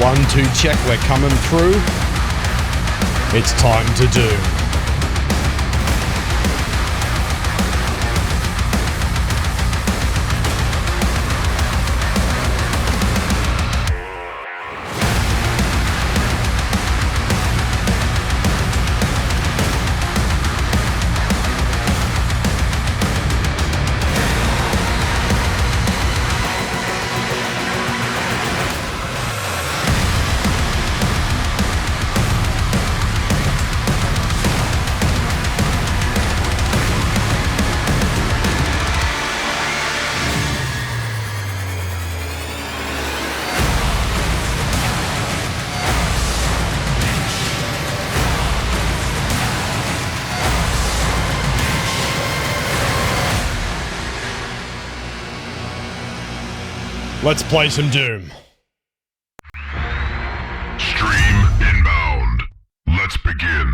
1, 2, check, we're coming through. It's time to do. Let's play some Doom. Stream inbound. Let's begin.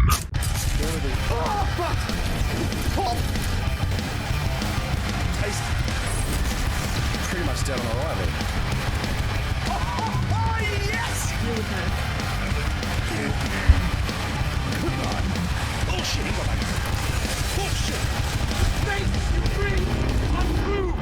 Taste pretty much dead on arrival. Oh, yes! Really bad. Bullshit, he got back. Bullshit! Face you bring untrue.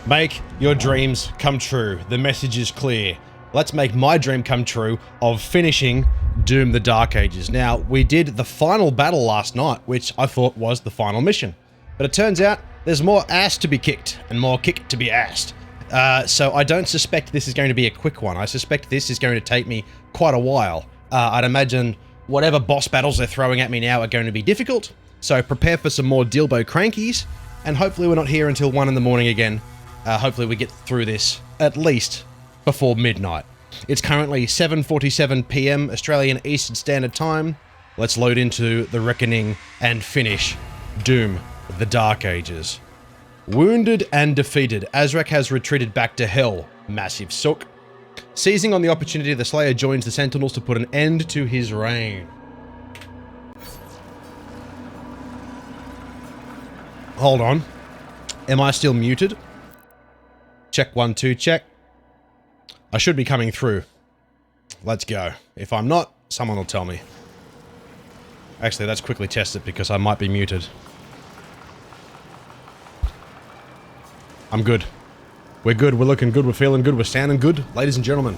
Make your dreams come true. The message is clear. Let's make my dream come true of finishing Doom the Dark Ages. Now, we did the final battle last night, which I thought was the final mission. But it turns out there's more ass to be kicked and more kick to be assed. So I don't suspect this is going to be a quick one. I suspect this is going to take me quite a while. I'd imagine whatever boss battles they're throwing at me now are going to be difficult. So prepare for some more Dilbo Crankies. And hopefully we're not here until 1 in the morning again. Hopefully we get through this at least before midnight. It's currently 7:47 PM Australian Eastern Standard Time. Let's load into the Reckoning and finish Doom the Dark Ages. Wounded and defeated, Azrak has retreated back to Hell. Massive sook. Seizing on the opportunity, the Slayer joins the Sentinels to put an end to his reign. Hold on. Am I still muted? Check 1, 2, check. I should be coming through. Let's go. If I'm not, someone will tell me. Actually, let's quickly test it because I might be muted. I'm good. We're good. We're looking good. We're feeling good. We're sounding good. Ladies and gentlemen,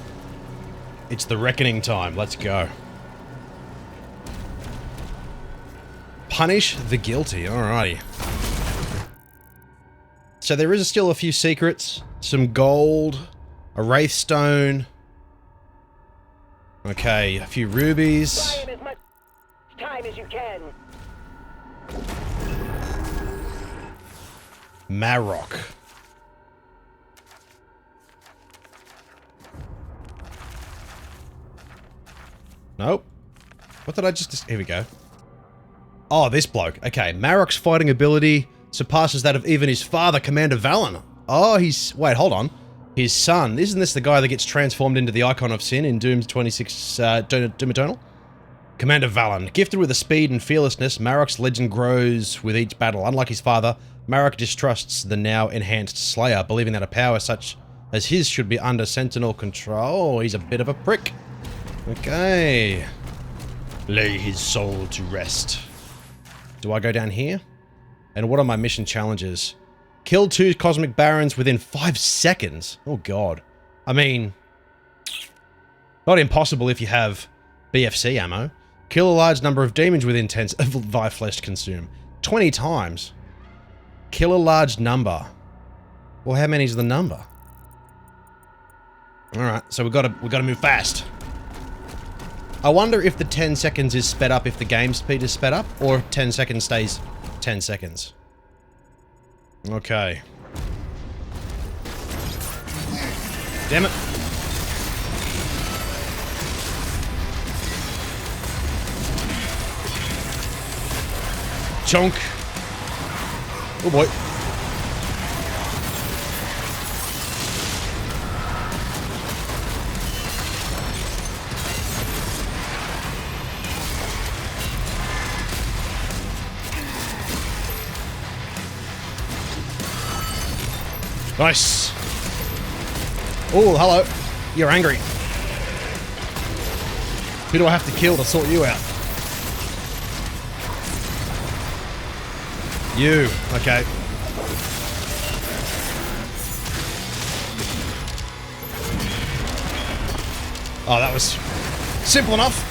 it's the reckoning time. Let's go. Punish the guilty. Alrighty. So there is still a few secrets. Some gold. A wraithstone. Okay, a few rubies. Buy in as much time as you can. Marok. Nope. What did I just... Here we go. Oh, this bloke. Okay, Marok's fighting ability surpasses that of even his father, Commander Valen. Oh, he's... Wait, hold on. His son. Isn't this the guy that gets transformed into the Icon of Sin in Doom 26... Doom Eternal? Commander Valen. Gifted with a speed and fearlessness, Marok's legend grows with each battle. Unlike his father, Marok distrusts the now enhanced Slayer, believing that a power such as his should be under Sentinel control. Oh, he's a bit of a prick. Okay. Lay his soul to rest. Do I go down here? And what are my mission challenges? Kill 2 Cosmic Barons within 5 seconds. Oh god. I mean... Not impossible if you have BFC ammo. Kill a large number of demons within 10 via flesh consume. 20 times. Kill a large number. Well, how many is the number? Alright, so we gotta move fast. I wonder if the 10 seconds is sped up if the game speed is sped up, or if 10 seconds stays 10 seconds. Okay. Damn it. Chunk. Oh boy. Nice. Oh, hello. You're angry. Who do I have to kill to sort you out? You. Okay. Oh, that was simple enough.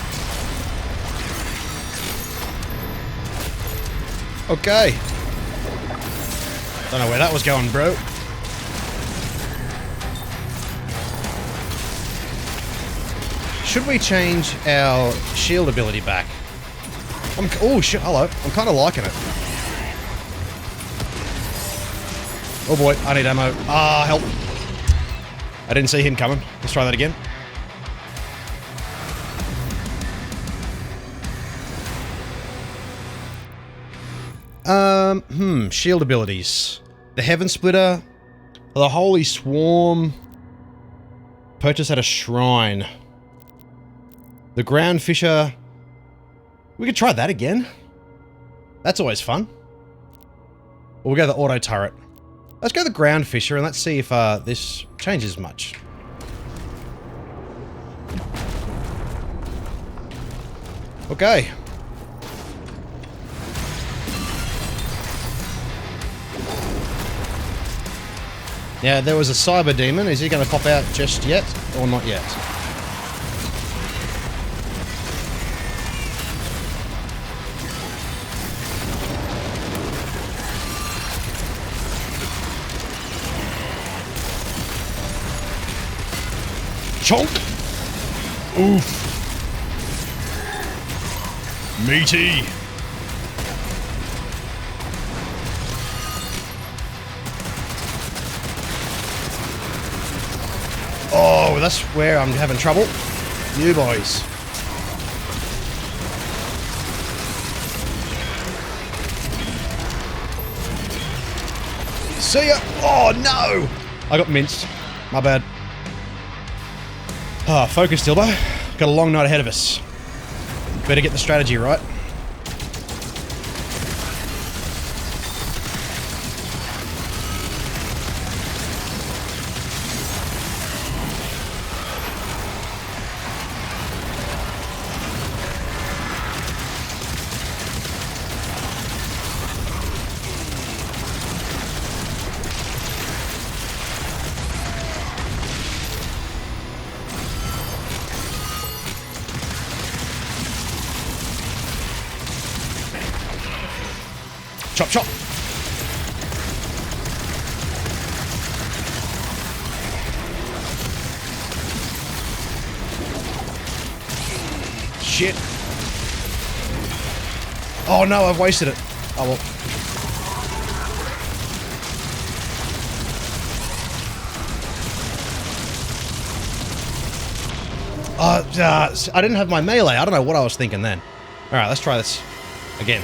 Okay. Don't know where that was going, bro. Should we change our shield ability back? Oh, shit, hello. I'm kind of liking it. Oh boy, I need ammo. Ah, help. I didn't see him coming. Let's try that again. Shield abilities. The Heaven Splitter. The Holy Swarm. Purchase at a shrine. The Ground Fisher. We could try that again. That's always fun. Or we'll go the Auto Turret. Let's go the Ground Fisher and let's see if this changes much. Okay. Yeah, there was a Cyber Demon. Is he going to pop out just yet or not yet? Chonk! Oof. Meaty. Oh, that's where I'm having trouble. You boys. See ya! Oh no! I got minced. My bad. Ah, focus, Dilbo. Got a long night ahead of us. Better get the strategy right. Chop, chop. Shit. Oh no, I've wasted it. Oh well. I didn't have my melee. I don't know what I was thinking then. Alright, let's try this again.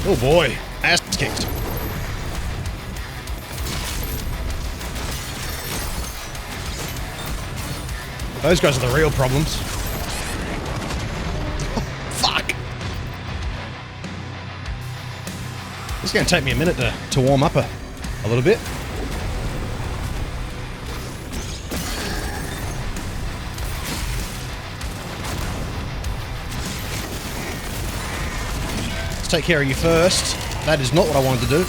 Oh boy, ass kicked. Those guys are the real problems. Oh, fuck! It's gonna take me a minute to warm up a little bit. Take care of you first. That is not what I wanted to do.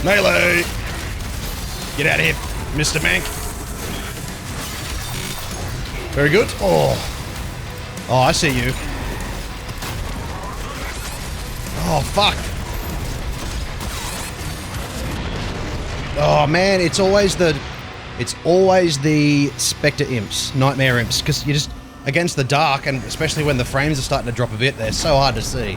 Melee! Get out of here, Mr. Mank. Very good. Oh. Oh, I see you. Oh, fuck. Oh man, it's always the Spectre Imps, Nightmare Imps, because you're just against the dark, and especially when the frames are starting to drop a bit, they're so hard to see.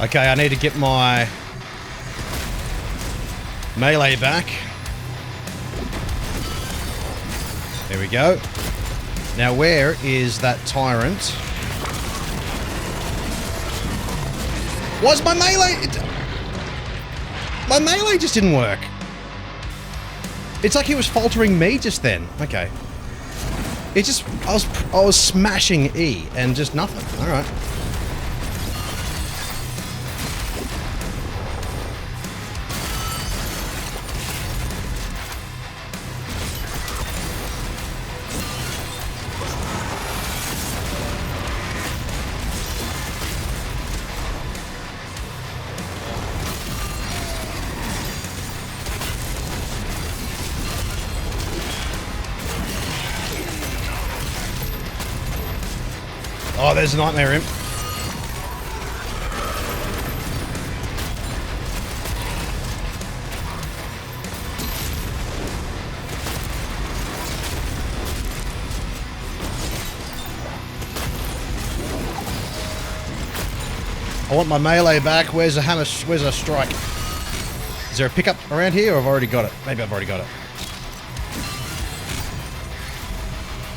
Okay, I need to get my melee back. There we go. Now, where is that tyrant? Why's my melee? My melee just didn't work. It's like he was faltering me just then. Okay. It just, I was smashing E and just nothing. All right. Oh, there's a Nightmare Imp. I want my melee back. Where's a hammer? Where's a strike? Is there a pickup around here, or I've already got it? Maybe I've already got it.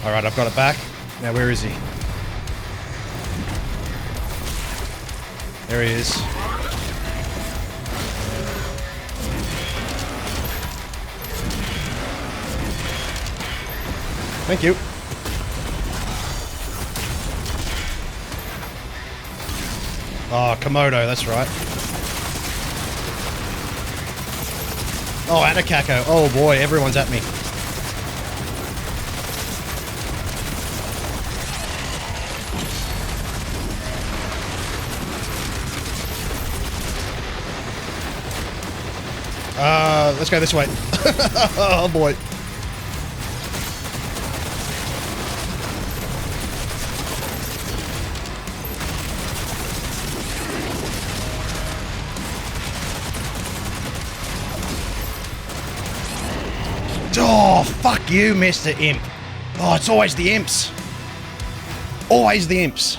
Alright, I've got it back. Now, where is he? There he is. Thank you. Oh, Komodo, that's right. Oh, and a Kako. Oh boy, everyone's at me. Let's go this way. Oh boy. Oh, fuck you, Mr. Imp. Oh, it's always the imps. Always the imps.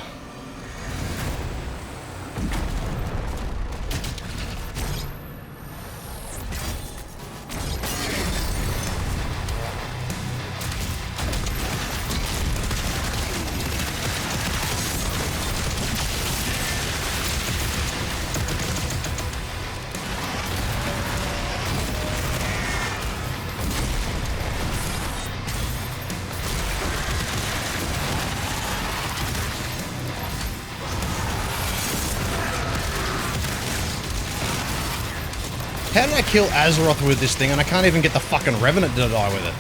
How did I kill Azeroth with this thing and I can't even get the fucking Revenant to die with it?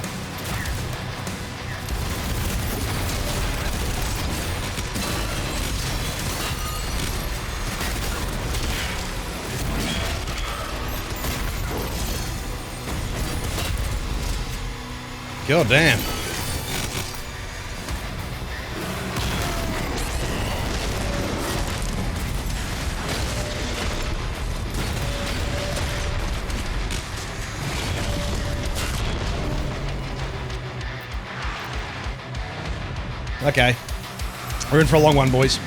God damn. Okay. We're in for a long one, boys.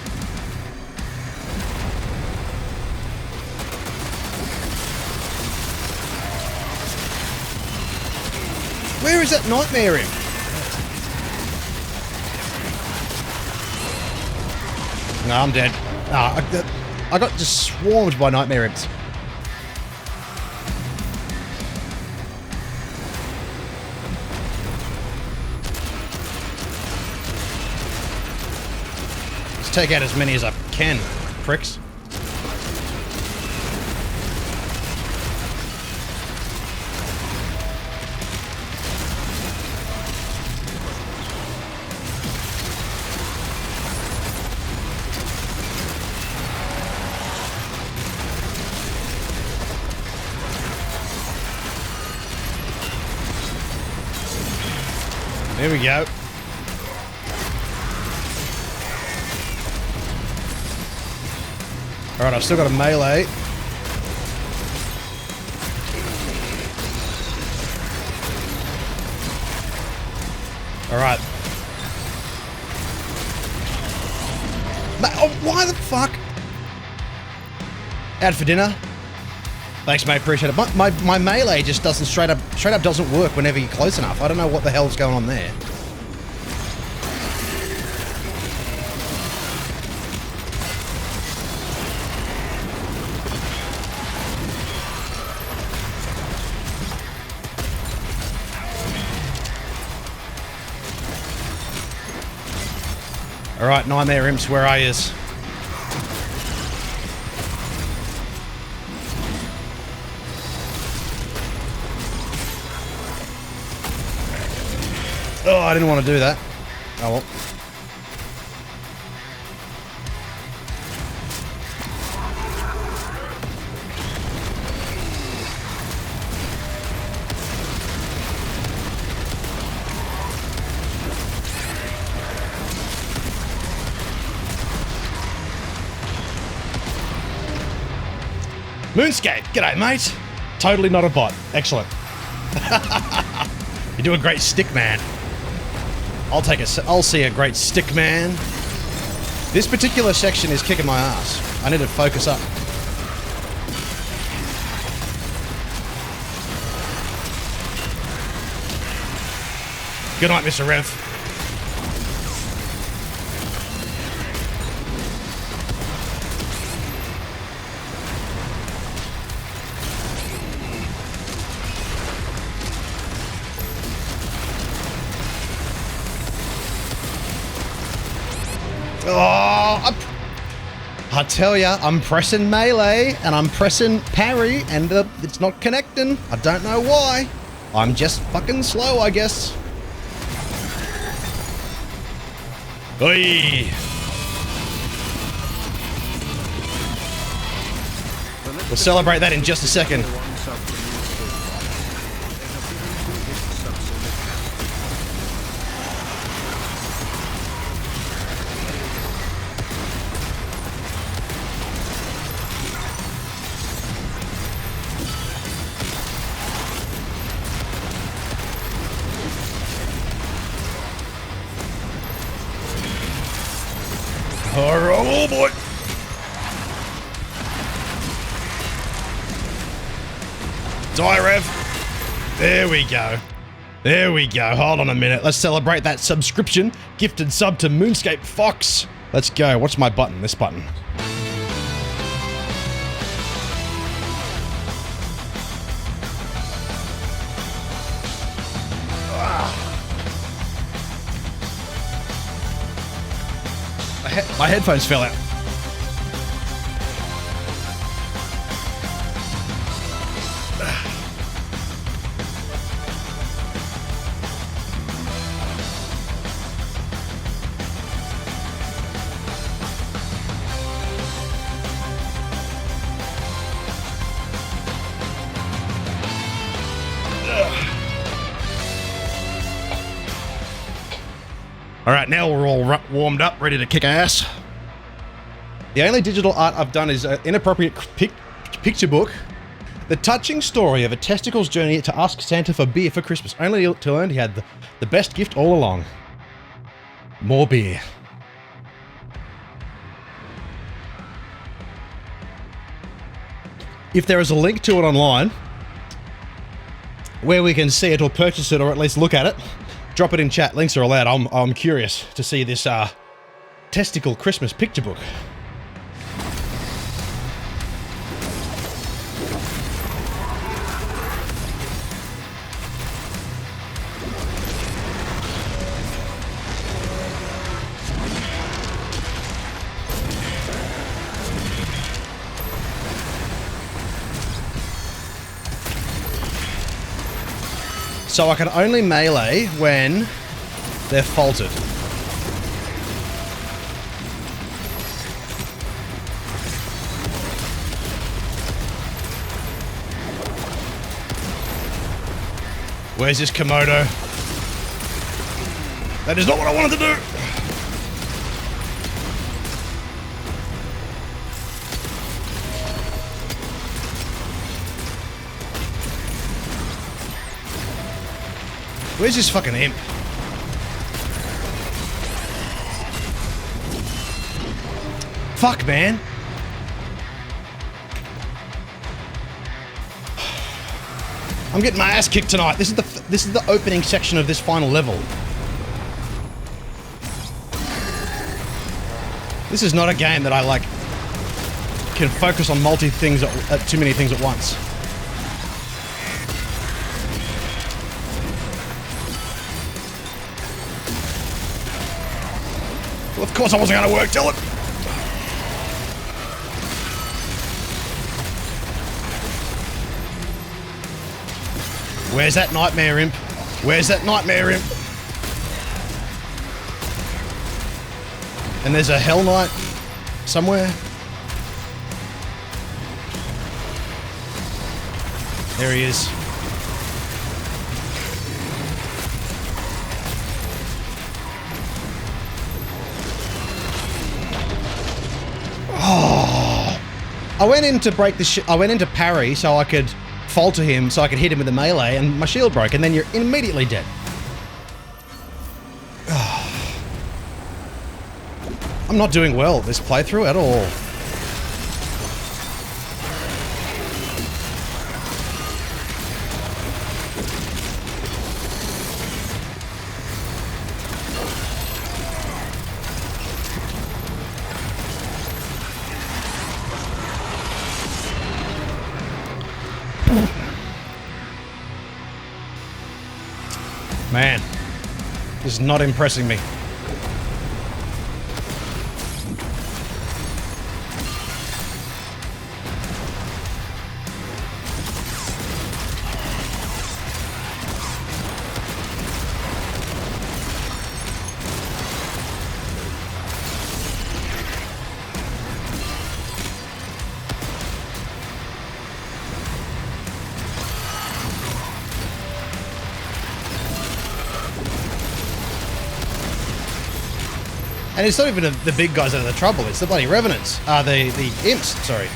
Where is that Nightmare Imp? No, I'm dead. I got just swarmed by Nightmare Imps. Take out as many as I can, pricks. There we go. Alright, I've still got a melee. Alright. Oh, why the fuck? Out for dinner. Thanks, mate. Appreciate it. My melee just doesn't straight up doesn't work whenever you're close enough. I don't know what the hell's going on there. All right, Nightmare Imps, where are yous? Oh, I didn't want to do that. Oh well. Moonscape, g'day mate. Totally not a bot. Excellent. You do a great stick man. I'll see a great stick man. This particular section is kicking my ass. I need to focus up. Good night, Mr. Rev. Oh, I tell ya, I'm pressing melee and I'm pressing parry and it's not connecting. I don't know why. I'm just fucking slow, I guess. Oi. We'll celebrate that in just a second. Oh boy. Die, Rev. There we go. There we go. Hold on a minute. Let's celebrate that subscription. Gifted sub to Moonscape Fox. Let's go. What's my button? This button. My headphones fell out. All right, now we're all warmed up, ready to kick ass. The only digital art I've done is an inappropriate picture book. The touching story of a testicles journey to ask Santa for beer for Christmas, only to learn he had the best gift all along. More beer. If there is a link to it online, where we can see it or purchase it or at least look at it, drop it in chat. Links are allowed. I'm curious to see this testicle Christmas picture book. So I can only melee when they're faulted. Where's this Komodo? That is not what I wanted to do! Where's this fucking imp? Fuck, man. I'm getting my ass kicked tonight. This is the opening section of this final level. This is not a game that I like can focus on too many things at once. Well, of course I wasn't going to work till it. Where's that nightmare imp? Where's that nightmare imp? And there's a Hell Knight somewhere. There he is. Oh. I went in to break the I went into parry so I could falter him, so I could hit him with the melee, and my shield broke, and then you're immediately dead. I'm not doing well this playthrough at all. Man, this is not impressing me. And it's not even the big guys that are the trouble, it's the bloody revenants. The imps, sorry.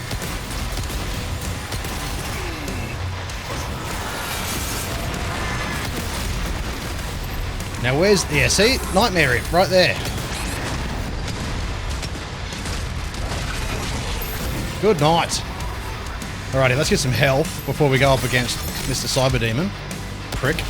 Now where's, yeah, see? Nightmare imp, right there. Good night. Alrighty, let's get some health before we go up against Mr. Cyber Demon. Prick.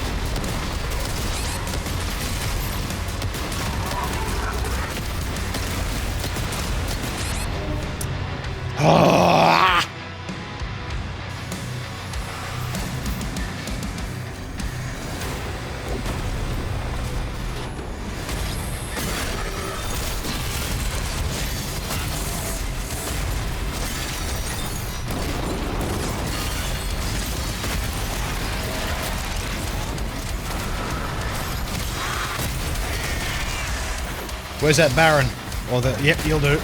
Ah! Where's that Baron? Or the, yep, you'll do.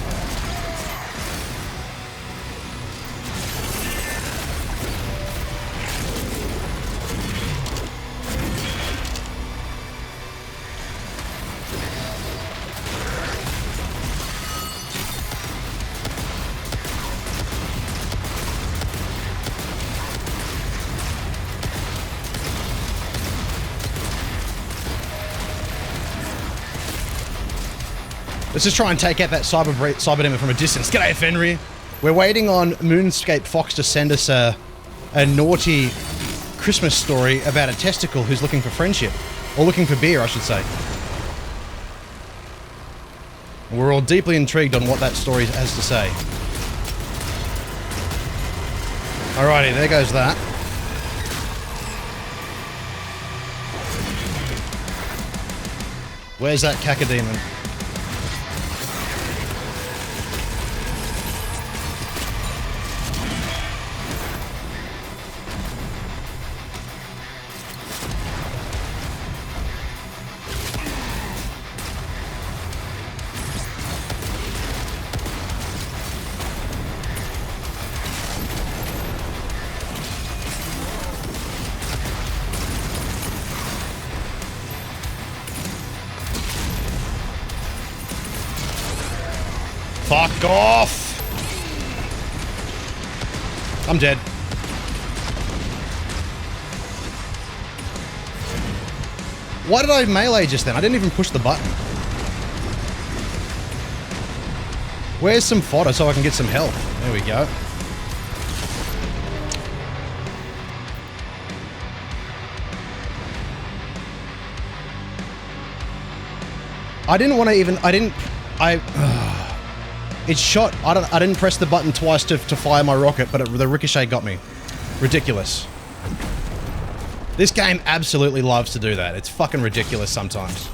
Let's just try and take out that cyber demon from a distance. G'day, Fenrir. We're waiting on Moonscape Fox to send us a naughty Christmas story about a testicle who's looking for friendship. Or looking for beer, I should say. We're all deeply intrigued on what that story has to say. Alrighty, there goes that. Where's that Cacodemon? Fuck off! I'm dead. Why did I melee just then? I didn't even push the button. Where's some fodder so I can get some health? There we go. I didn't want to even, it shot, I didn't press the button twice to fire my rocket, but the ricochet got me. Ridiculous. This game absolutely loves to do that. It's fucking ridiculous sometimes.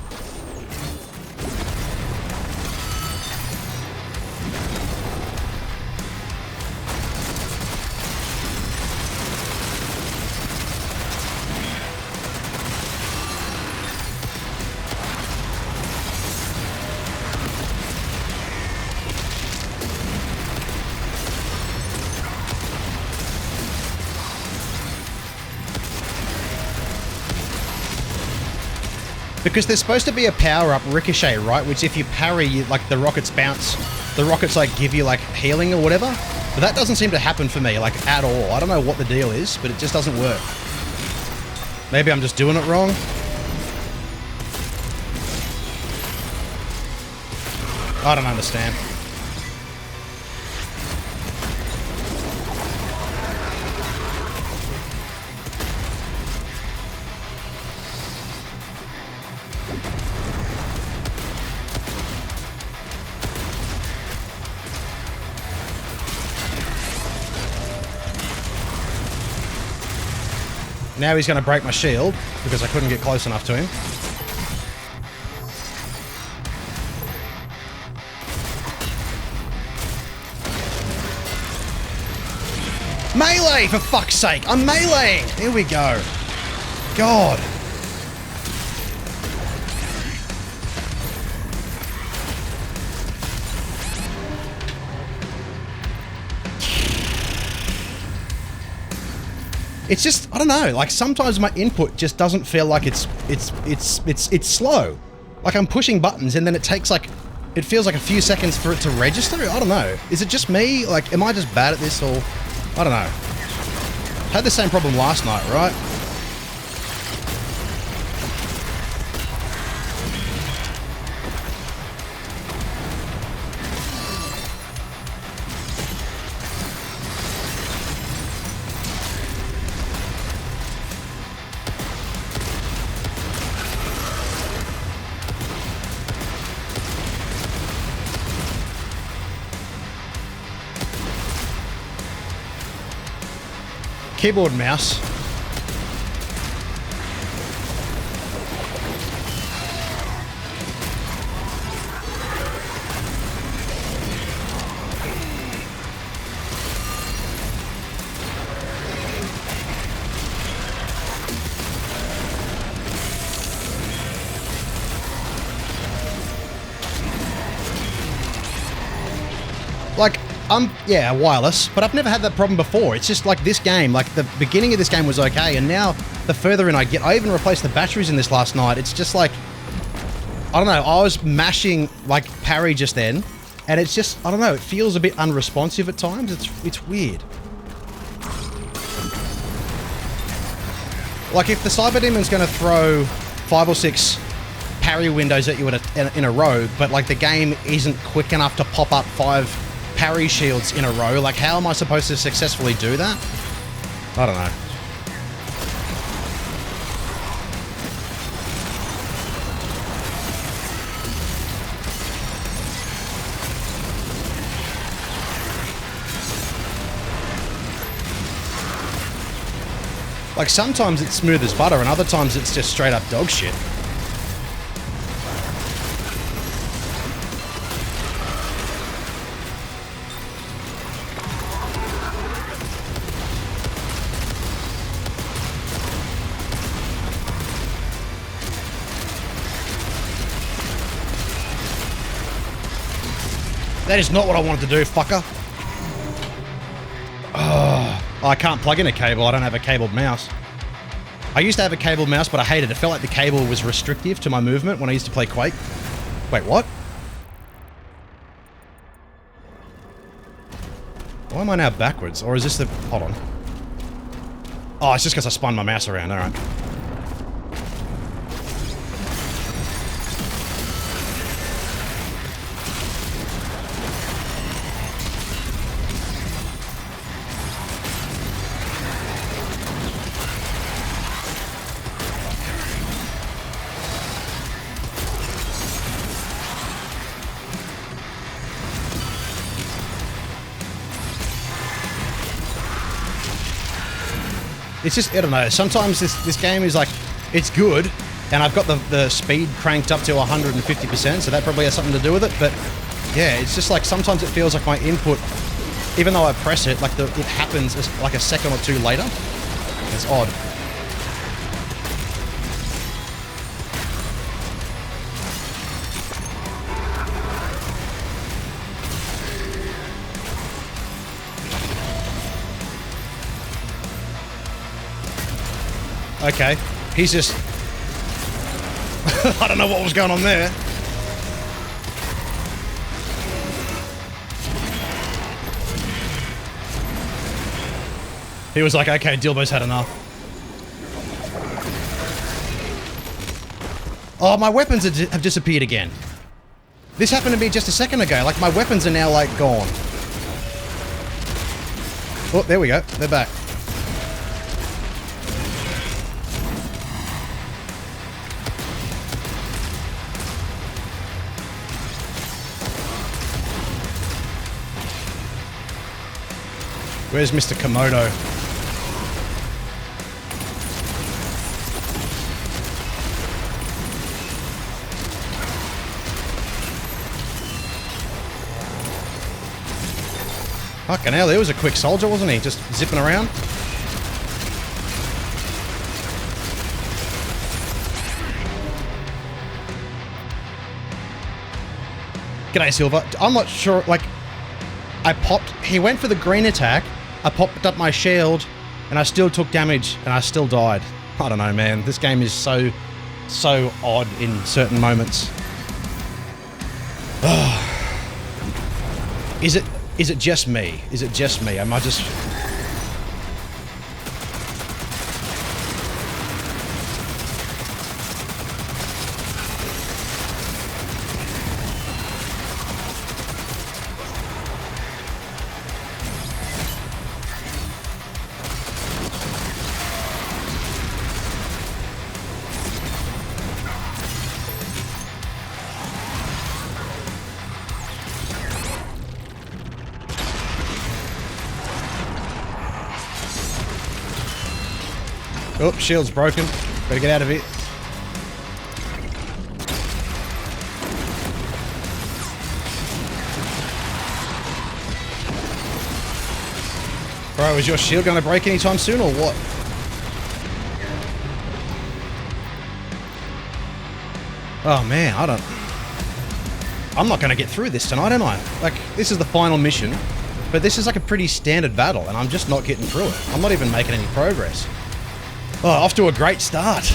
Because there's supposed to be a power-up ricochet, right? Which if you parry, like, the rockets bounce. The rockets, like, give you, like, healing or whatever. But that doesn't seem to happen for me, like, at all. I don't know what the deal is, but it just doesn't work. Maybe I'm just doing it wrong. I don't understand. Now he's going to break my shield, because I couldn't get close enough to him. Melee, for fuck's sake! I'm meleeing! Here we go. God. It's just, I don't know, like sometimes my input just doesn't feel like it's slow. Like I'm pushing buttons and then it takes like, it feels like a few seconds for it to register. I don't know. Is it just me? Like, am I just bad at this or, I don't know. Had the same problem last night, right? Keyboard, mouse. Like, yeah, wireless, but I've never had that problem before. It's just like this game, like the beginning of this game was okay, and now the further in I get, I even replaced the batteries in this last night. It's just like, I don't know, I was mashing like parry just then, and it's just, I don't know, it feels a bit unresponsive at times. It's weird. Like if the Cyber Demon's gonna throw 5 or 6 parry windows at you in a row, but like the game isn't quick enough to pop up 5 parry shields in a row, like how am I supposed to successfully do that? I don't know. Like sometimes it's smooth as butter and other times it's just straight up dog shit. That is not what I wanted to do, fucker. Oh, I can't plug in a cable. I don't have a cabled mouse. I used to have a cabled mouse, but I hated it. It felt like the cable was restrictive to my movement when I used to play Quake. Wait, what? Why am I now backwards? Or is this the... Hold on. Oh, it's just because I spun my mouse around. Alright. It's just, I don't know, sometimes this game is like, it's good, and I've got the speed cranked up to 150%, so that probably has something to do with it, but yeah, it's just like, sometimes it feels like my input, even though I press it, like it happens like a second or two later. It's odd. Okay, he's just... I don't know what was going on there. He was like, okay, Dilbo's had enough. Oh, my weapons have disappeared again. This happened to me just a second ago. Like, my weapons are now, like, gone. Oh, there we go. They're back. Where's Mr. Komodo? Fucking hell, there was a quick soldier, wasn't he? Just zipping around. G'day, Silver. I'm not sure, like... he went for the green attack, I popped up my shield, and I still took damage, and I still died. I don't know, man. This game is so odd in certain moments. Is it just me? Is it just me? Am I just... Oh, shield's broken. Better get out of it. Bro, is your shield going to break anytime soon or what? Oh man, I'm not going to get through this tonight, am I? Like, this is the final mission, but this is like a pretty standard battle, and I'm just not getting through it. I'm not even making any progress. Oh, off to a great start.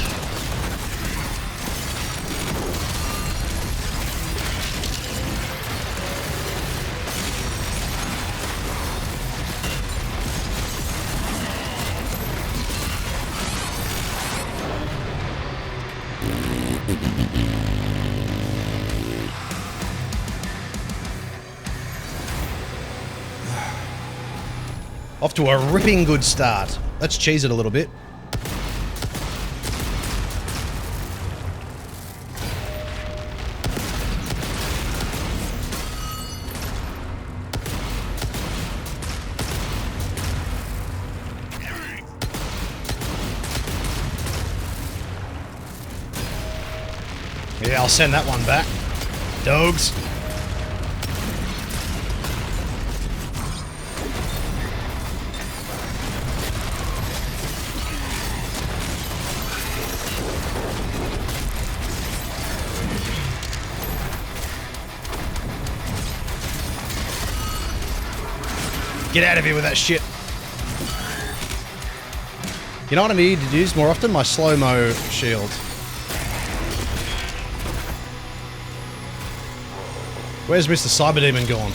Off to a ripping good start. Let's cheese it a little bit. Yeah, I'll send that one back. Dogs. Get out of here with that shit. You know what I need to use more often? My slow-mo shield. Where's Mr. Cyber Demon gone?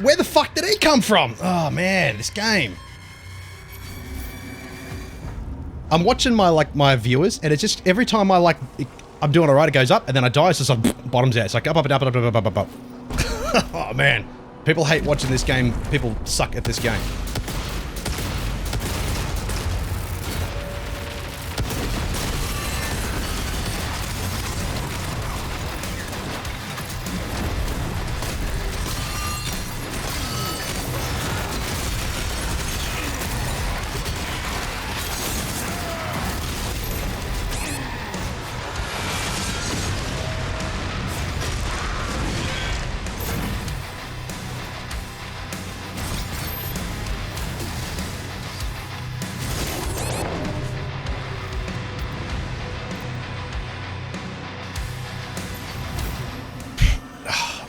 Where the fuck did he come from? Oh man, this game. I'm watching my viewers, and it's just every time I'm doing alright, it goes up, and then I die, it's just like bottoms out. It's like up, up, up, up, up, up, up, up, up. Oh man, People hate watching this game. People suck at this game.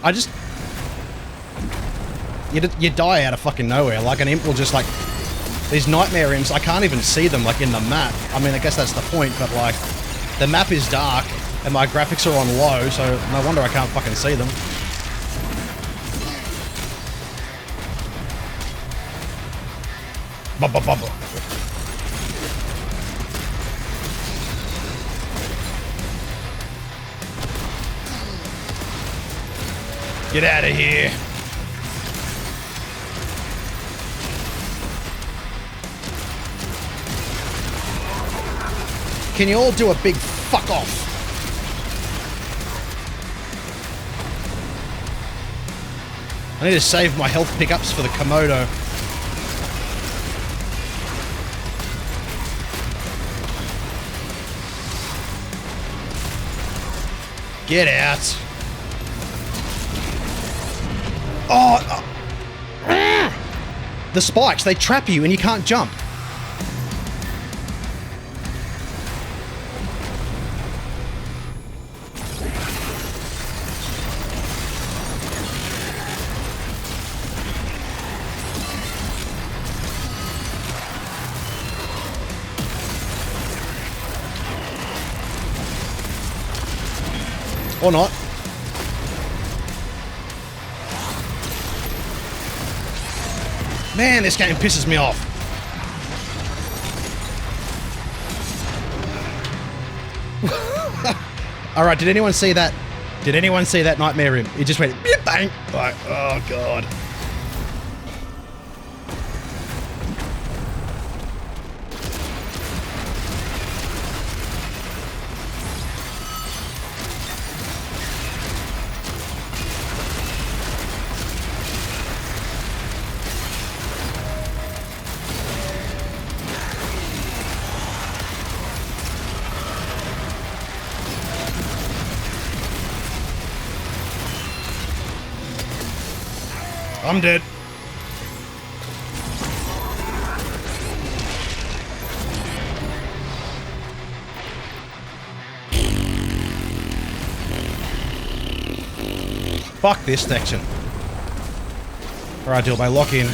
I just... You die out of fucking nowhere. Like, an imp will just, like... These nightmare imps, I can't even see them, like, in the map. I mean, I guess that's the point, but, like... The map is dark, and my graphics are on low, so no wonder I can't fucking see them. Bubba bubba. Get out of here. Can you all do a big fuck off? I need to save my health pickups for the Komodo. Get out. Oh, the spikes, they trap you and you can't jump. Or not. Man, this game pisses me off. Alright, did anyone see that? Did anyone see that nightmare imp? It just went bang! Like, oh god. I'm dead. Fuck this section. Alright, Dilbay, lock in.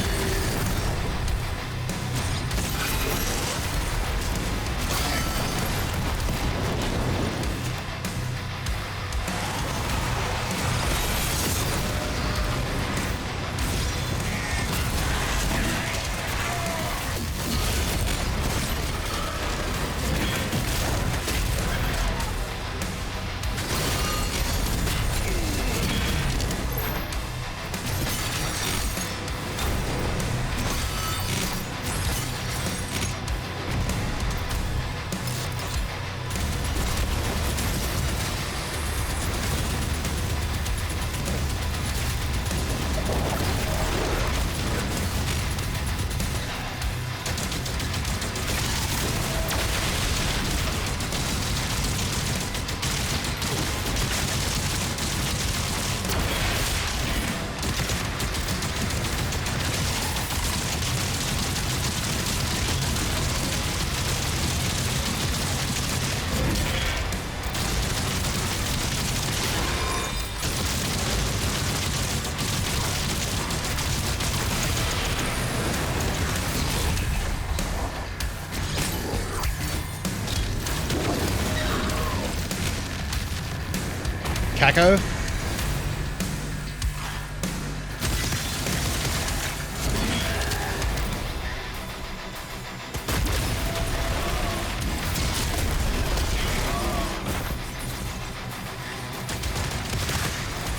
Kako?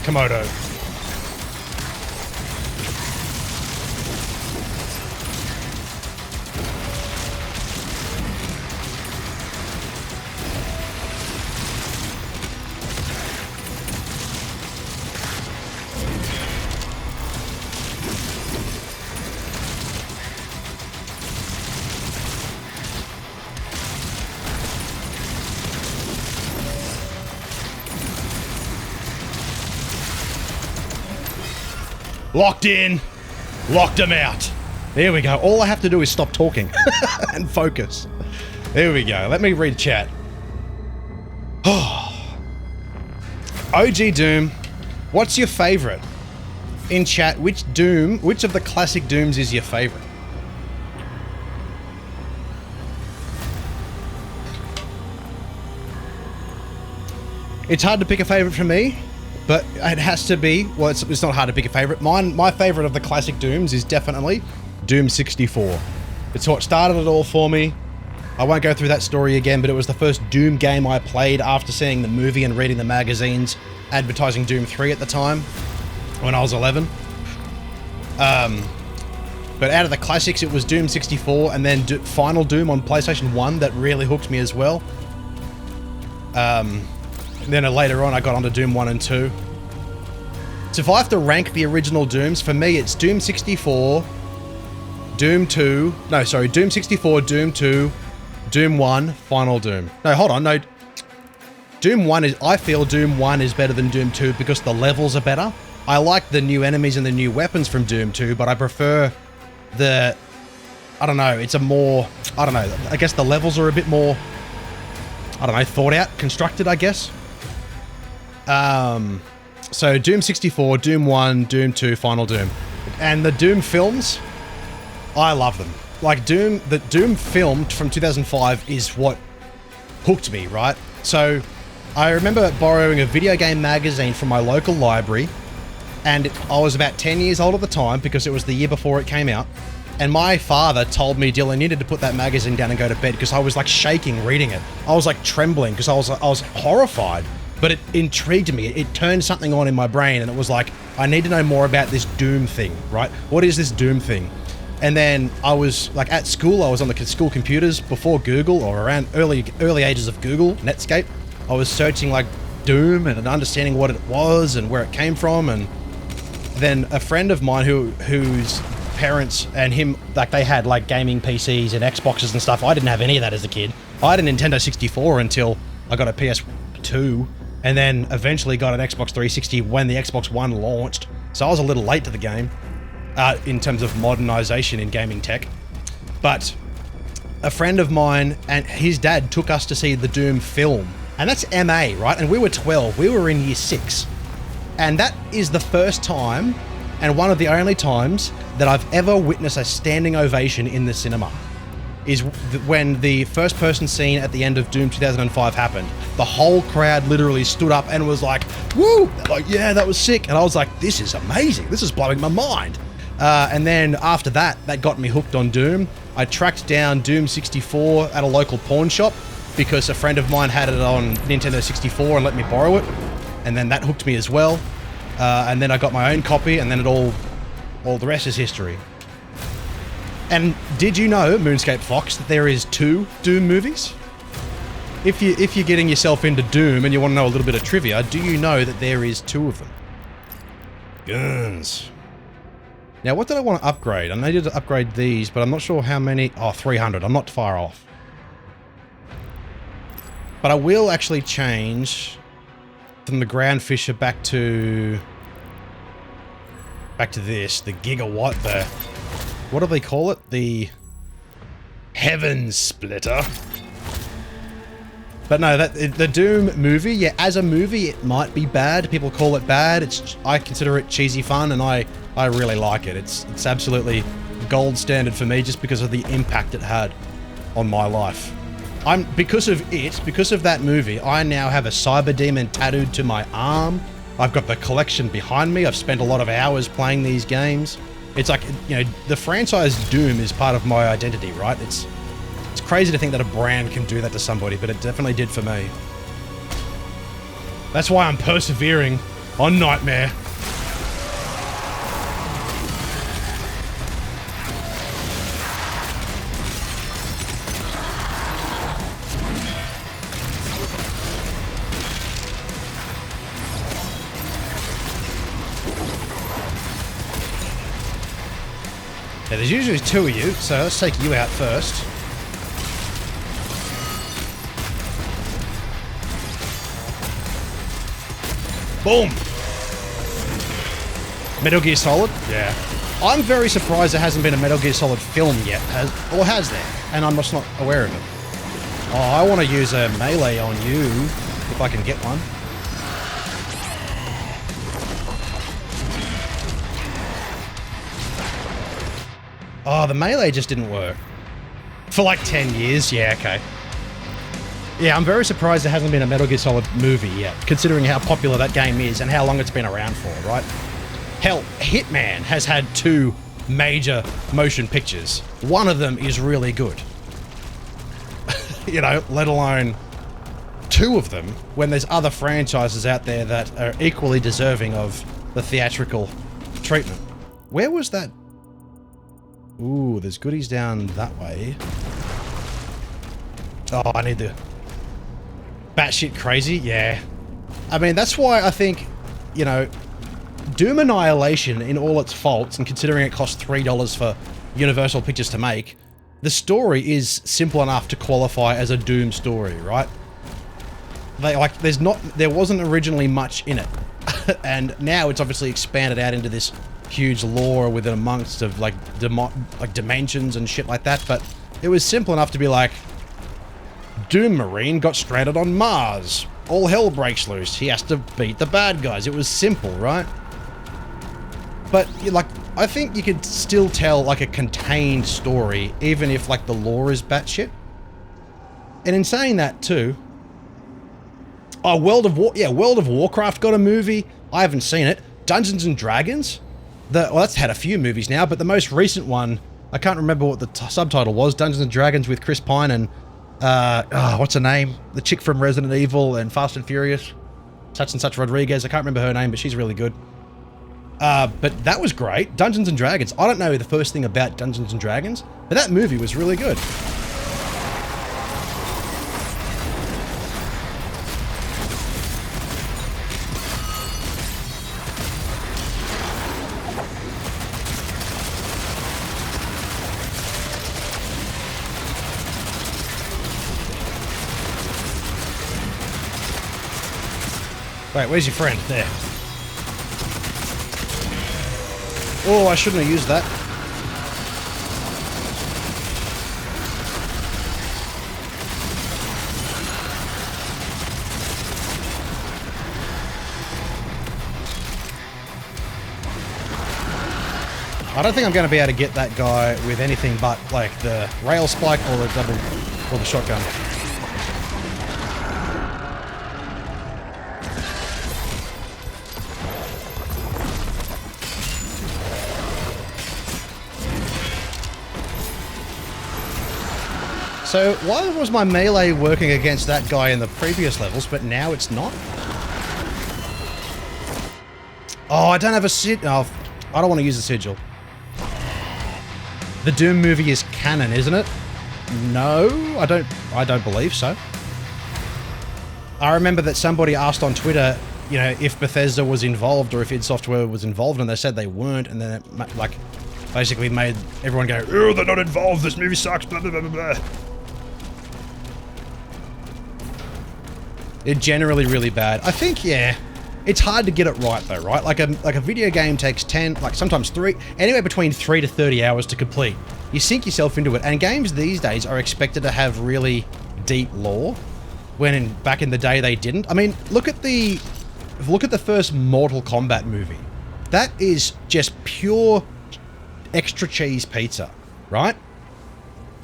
Komodo. Locked in. Locked them out. There we go. All I have to do is stop talking and focus. There we go. Let me read chat. OG Doom, what's your favorite? In chat, which of the classic Dooms is your favorite? It's hard to pick a favorite for me, but it has to be, well, it's not hard to pick a favorite. My favorite of the classic Dooms is definitely Doom 64. It's what started it all for me. I won't go through that story again, but it was the first Doom game I played after seeing the movie and reading the magazines advertising Doom 3 at the time, when I was 11. But out of the classics, it was Doom 64 and then Final Doom on PlayStation 1 that really hooked me as well. Then later on, I got onto Doom 1 and 2. So if I have to rank the original Dooms, for me, it's Doom 64, Doom 2, no, sorry, Doom 64, Doom 2, Doom 1, Final Doom. No, hold on, no. Doom 1 is, I feel Doom 1 is better than Doom 2 because the levels are better. I like the new enemies and the new weapons from Doom 2, but I prefer the, I don't know, it's a more, I don't know, I guess the levels are a bit more, I don't know, thought out, constructed, I guess. So Doom 64, Doom 1, Doom 2, Final Doom. And the Doom films, I love them. Like the Doom film from 2005 is what hooked me, right? So I remember borrowing a video game magazine from my local library, and I was about 10 years old at the time because it was the year before it came out. And my father told me, Dylan, you needed to put that magazine down and go to bed, because I was like shaking reading it. I was like trembling because I was horrified, but it intrigued me. It turned something on in my brain, and it was like, I need to know more about this Doom thing, right? What is this Doom thing? And then I was like at school, I was on the school computers before Google, or around early ages of Google, Netscape. I was searching like Doom and understanding what it was and where it came from. And then a friend of mine whose parents and him, like they had like gaming PCs and Xboxes and stuff. I didn't have any of that as a kid. I had a Nintendo 64 until I got a PS2, and then eventually got an Xbox 360 when the Xbox One launched. So I was a little late to the game in terms of modernization in gaming tech. But a friend of mine and his dad took us to see the Doom film, and that's MA, right? And we were 12. We were in year 6. And that is the first time, and one of the only times, that I've ever witnessed a standing ovation in the cinema. Is when the first person scene at the end of Doom 2005 happened. The whole crowd literally stood up and was like, woo! Like, yeah, that was sick. And I was like, this is amazing. This is blowing my mind. And then after that, that got me hooked on Doom. I tracked down Doom 64 at a local pawn shop because a friend of mine had it on Nintendo 64 and let me borrow it. And then that hooked me as well. And then I got my own copy, and then all the rest is history. And did you know, Moonscape Fox, that there is 2 Doom movies? If you're getting yourself into Doom and you want to know a little bit of trivia, do you know that there is 2 of them? Guns. Now, what did I want to upgrade? I needed to upgrade these, but I'm not sure how many. Oh, 300. I'm not far off. But I will actually change from the Ground Fisher back to this, the Gigawatt, the, what do they call it? The Heaven Splitter. But no, the Doom movie, yeah, as a movie, it might be bad. People call it bad. I consider it cheesy fun, and I really like it. It's absolutely gold standard for me just because of the impact it had on my life. Because of that movie, I now have a Cyber Demon tattooed to my arm. I've got the collection behind me. I've spent a lot of hours playing these games. It's like, you know, the franchise Doom is part of my identity, right? It's crazy to think that a brand can do that to somebody, but it definitely did for me. That's why I'm persevering on Nightmare. Yeah, there's usually 2 of you, so let's take you out first. Boom! Metal Gear Solid? Yeah. I'm very surprised there hasn't been a Metal Gear Solid film yet, has there? And I'm just not aware of it. Oh, I want to use a melee on you, if I can get one. Oh, the melee just didn't work. For like 10 years? Yeah, okay. Yeah, I'm very surprised there hasn't been a Metal Gear Solid movie yet, considering how popular that game is and how long it's been around for, right? Hell, Hitman has had 2 major motion pictures. One of them is really good. You know, let alone 2 of them, when there's other franchises out there that are equally deserving of the theatrical treatment. Where was that? Ooh, there's goodies down that way. Oh, I need the... Batshit crazy? Yeah. I mean, that's why I think, you know, Doom Annihilation, in all its faults, and considering it cost $3 for Universal Pictures to make, the story is simple enough to qualify as a Doom story, right? There wasn't originally much in it. And now it's obviously expanded out into this huge lore with amongst of like dimensions and shit like that, but it was simple enough to be like, Doom Marine got stranded on Mars. All hell breaks loose. He has to beat the bad guys. It was simple, right? But, like, I think you could still tell, like, a contained story, even if, like, the lore is batshit. And in saying that, too... Oh, World of Warcraft got a movie. I haven't seen it. Dungeons and Dragons? Well, that's had a few movies now, but the most recent one, I can't remember what the subtitle was. Dungeons and Dragons with Chris Pine and... what's her name? The chick from Resident Evil and Fast and Furious. Such and such Rodriguez. I can't remember her name, but she's really good. But that was great. Dungeons and Dragons. I don't know the first thing about Dungeons and Dragons, but that movie was really good. Wait, where's your friend? There. Oh, I shouldn't have used that. I don't think I'm going to be able to get that guy with anything but, like, the rail spike or the shotgun. So, why was my melee working against that guy in the previous levels, but now it's not? Oh, I don't have a sigil. Oh, I don't want to use the sigil. The Doom movie is canon, isn't it? No, I don't believe so. I remember that somebody asked on Twitter, you know, if Bethesda was involved or if id Software was involved, and they said they weren't, and then it, like, basically made everyone go, oh, they're not involved, this movie sucks, blah, blah, blah, blah, blah. They're generally really bad. I think, yeah, it's hard to get it right though, right? Like a video game takes 10, like sometimes 3, anywhere between 3 to 30 hours to complete. You sink yourself into it, and games these days are expected to have really deep lore, when back in the day they didn't. I mean, look at the first Mortal Kombat movie. That is just pure extra cheese pizza, right?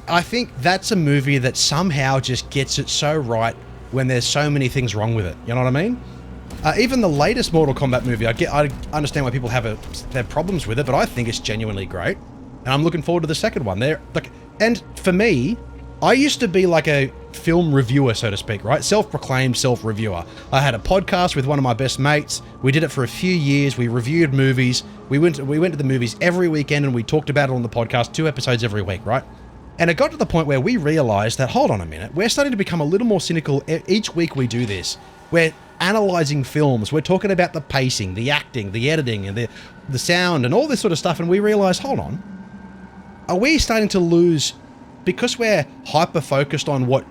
I think that's a movie that somehow just gets it so right when there's so many things wrong with it. You know what I mean? Even the latest Mortal Kombat movie, I understand why people have their problems with it, but I think it's genuinely great, and I'm looking forward to the second one. And for me, I used to be like a film reviewer, so to speak, right? Self-proclaimed self-reviewer. I had a podcast with one of my best mates. We did it for a few years. We reviewed movies. We went to the movies every weekend, and we talked about it on the podcast, 2 episodes every week, right? And it got to the point where we realized that, hold on a minute, we're starting to become a little more cynical each week we do this. We're analyzing films, we're talking about the pacing, the acting, the editing, and the sound, and all this sort of stuff, and we realize, hold on, are we starting to lose, because we're hyper-focused on what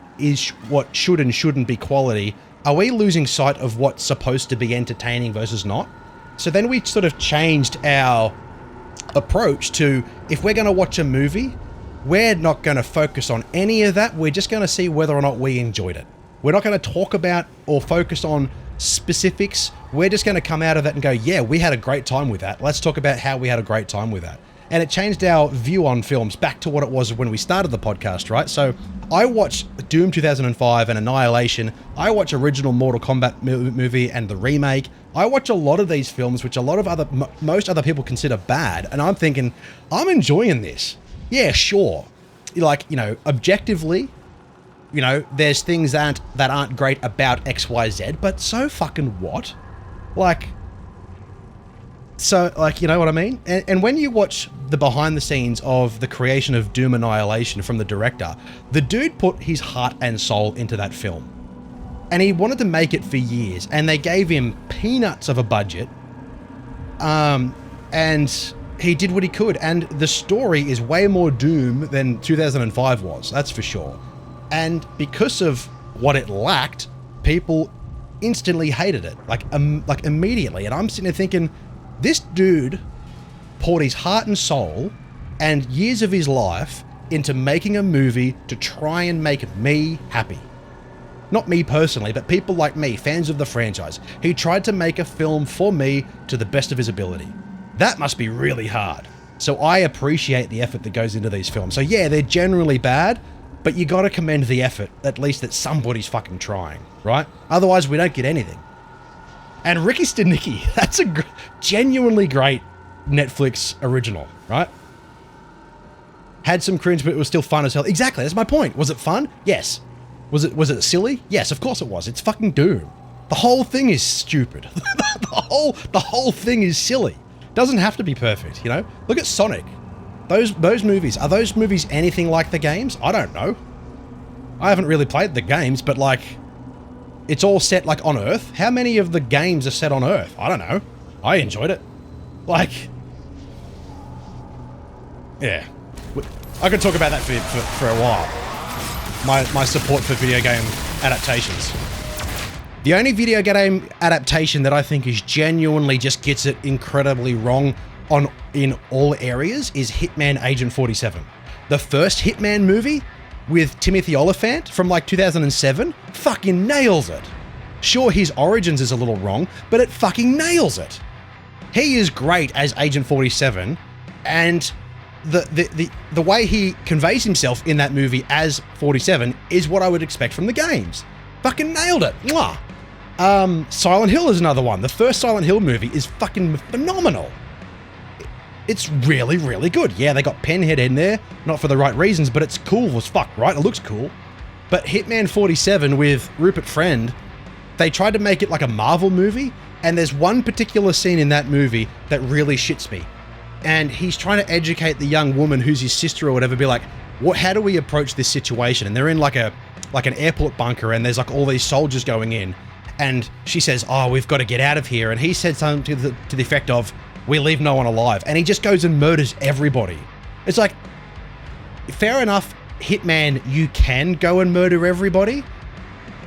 should and shouldn't be quality, are we losing sight of what's supposed to be entertaining versus not? So then we sort of changed our approach to, if we're going to watch a movie, we're not going to focus on any of that. We're just going to see whether or not we enjoyed it. We're not going to talk about or focus on specifics. We're just going to come out of that and go, yeah, we had a great time with that. Let's talk about how we had a great time with that. And it changed our view on films back to what it was when we started the podcast, right? So I watched Doom 2005 and Annihilation. I watch original Mortal Kombat movie and the remake. I watch a lot of these films, which most other people consider bad. And I'm thinking, I'm enjoying this. Yeah, sure. Like, you know, objectively, you know, there's things that aren't great about XYZ, but so fucking what? Like, so, like, you know what I mean? And when you watch the behind the scenes of the creation of Doom Annihilation from the director, the dude put his heart and soul into that film. And he wanted to make it for years, and they gave him peanuts of a budget. And he did what he could, and the story is way more Doom than 2005 was, that's for sure. And because of what it lacked, people instantly hated it, like immediately. And I'm sitting there thinking, this dude poured his heart and soul and years of his life into making a movie to try and make me happy. Not me personally, but people like me, fans of the franchise. He tried to make a film for me to the best of his ability. That must be really hard. So I appreciate the effort that goes into these films. So yeah, they're generally bad, but you gotta commend the effort, at least that somebody's fucking trying, right? Otherwise, we don't get anything. And Ricky Stenicki, that's a genuinely great Netflix original, right? Had some cringe, but it was still fun as hell. Exactly, that's my point. Was it fun? Yes. Was it silly? Yes, of course it was. It's fucking Doom. The whole thing is stupid. the whole thing is silly. Doesn't have to be perfect, you know? Look at Sonic. Those movies, are those movies anything like the games? I don't know. I haven't really played the games, but like, it's all set like on Earth. How many of the games are set on Earth? I don't know. I enjoyed it. Like, yeah. I could talk about that for a while. My support for video game adaptations. The only video game adaptation that I think is genuinely just gets it incredibly wrong in all areas is Hitman Agent 47. The first Hitman movie with Timothy Olyphant from like 2007 fucking nails it. Sure, his origins is a little wrong, but it fucking nails it. He is great as Agent 47, and the way he conveys himself in that movie as 47 is what I would expect from the games. Fucking nailed it. Mwah. Silent Hill is another one. The first Silent Hill movie is fucking phenomenal. It's really, really good. Yeah, they got Pinhead in there, not for the right reasons, but it's cool as fuck, right? It looks cool. But Hitman 47 with Rupert Friend, they tried to make it like a Marvel movie, and there's one particular scene in that movie that really shits me. And he's trying to educate the young woman who's his sister or whatever, be like, how do we approach this situation? And they're in like an airport bunker, and there's like all these soldiers going in, and she says, oh, we've got to get out of here. And he said something to the effect of, we leave no one alive. And he just goes and murders everybody. It's like, fair enough, Hitman, you can go and murder everybody,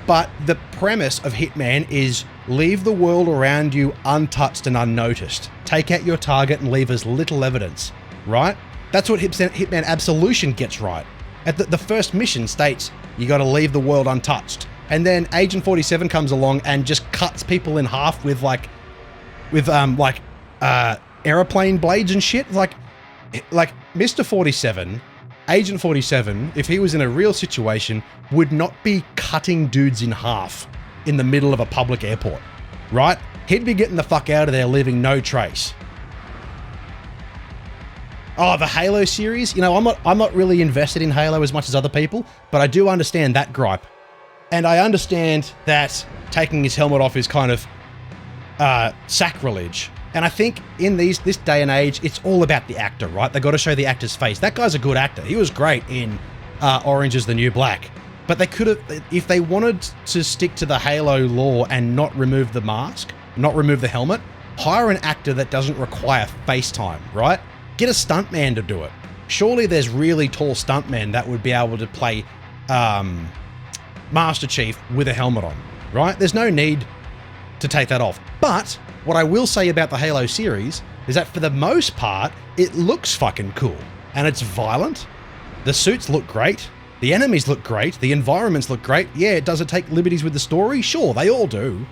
but the premise of Hitman is leave the world around you untouched and unnoticed. Take out your target and leave as little evidence, right? That's what Hitman Absolution gets right. At the first mission states, you got to leave the world untouched. And then Agent 47 comes along and just cuts people in half with airplane blades and shit. Like Mr. 47, Agent 47, if he was in a real situation, would not be cutting dudes in half in the middle of a public airport, right? He'd be getting the fuck out of there, leaving no trace. Oh, the Halo series, you know, I'm not really invested in Halo as much as other people, but I do understand that gripe. And I understand that taking his helmet off is kind of sacrilege. And I think in this day and age, it's all about the actor, right? They got to show the actor's face. That guy's a good actor. He was great in Orange is the New Black. But they could have, if they wanted to stick to the Halo lore and not remove the mask, not remove the helmet, hire an actor that doesn't require face time, right? Get a stuntman to do it. Surely there's really tall stuntmen that would be able to play Master Chief with a helmet on, right? There's no need to take that off. But what I will say about the Halo series is that for the most part, it looks fucking cool. And it's violent. The suits look great. The enemies look great. The environments look great. Yeah, does it take liberties with the story? Sure, they all do.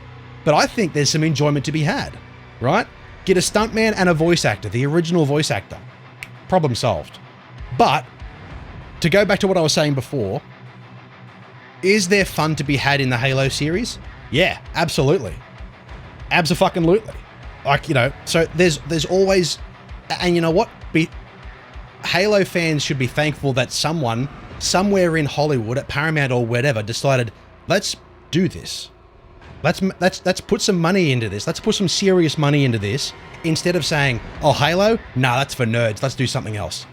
But I think there's some enjoyment to be had, right? Get a stuntman and a voice actor, the original voice actor. Problem solved. But to go back to what I was saying before, is there fun to be had in the Halo series? Yeah, absolutely. Abso-fucking-lutely. Like, you know, so there's always, and you know what? Halo fans should be thankful that someone, somewhere in Hollywood, at Paramount or whatever, decided, let's do this. Let's put some money into this. Let's put some serious money into this, instead of saying, oh, Halo? Nah, that's for nerds. Let's do something else.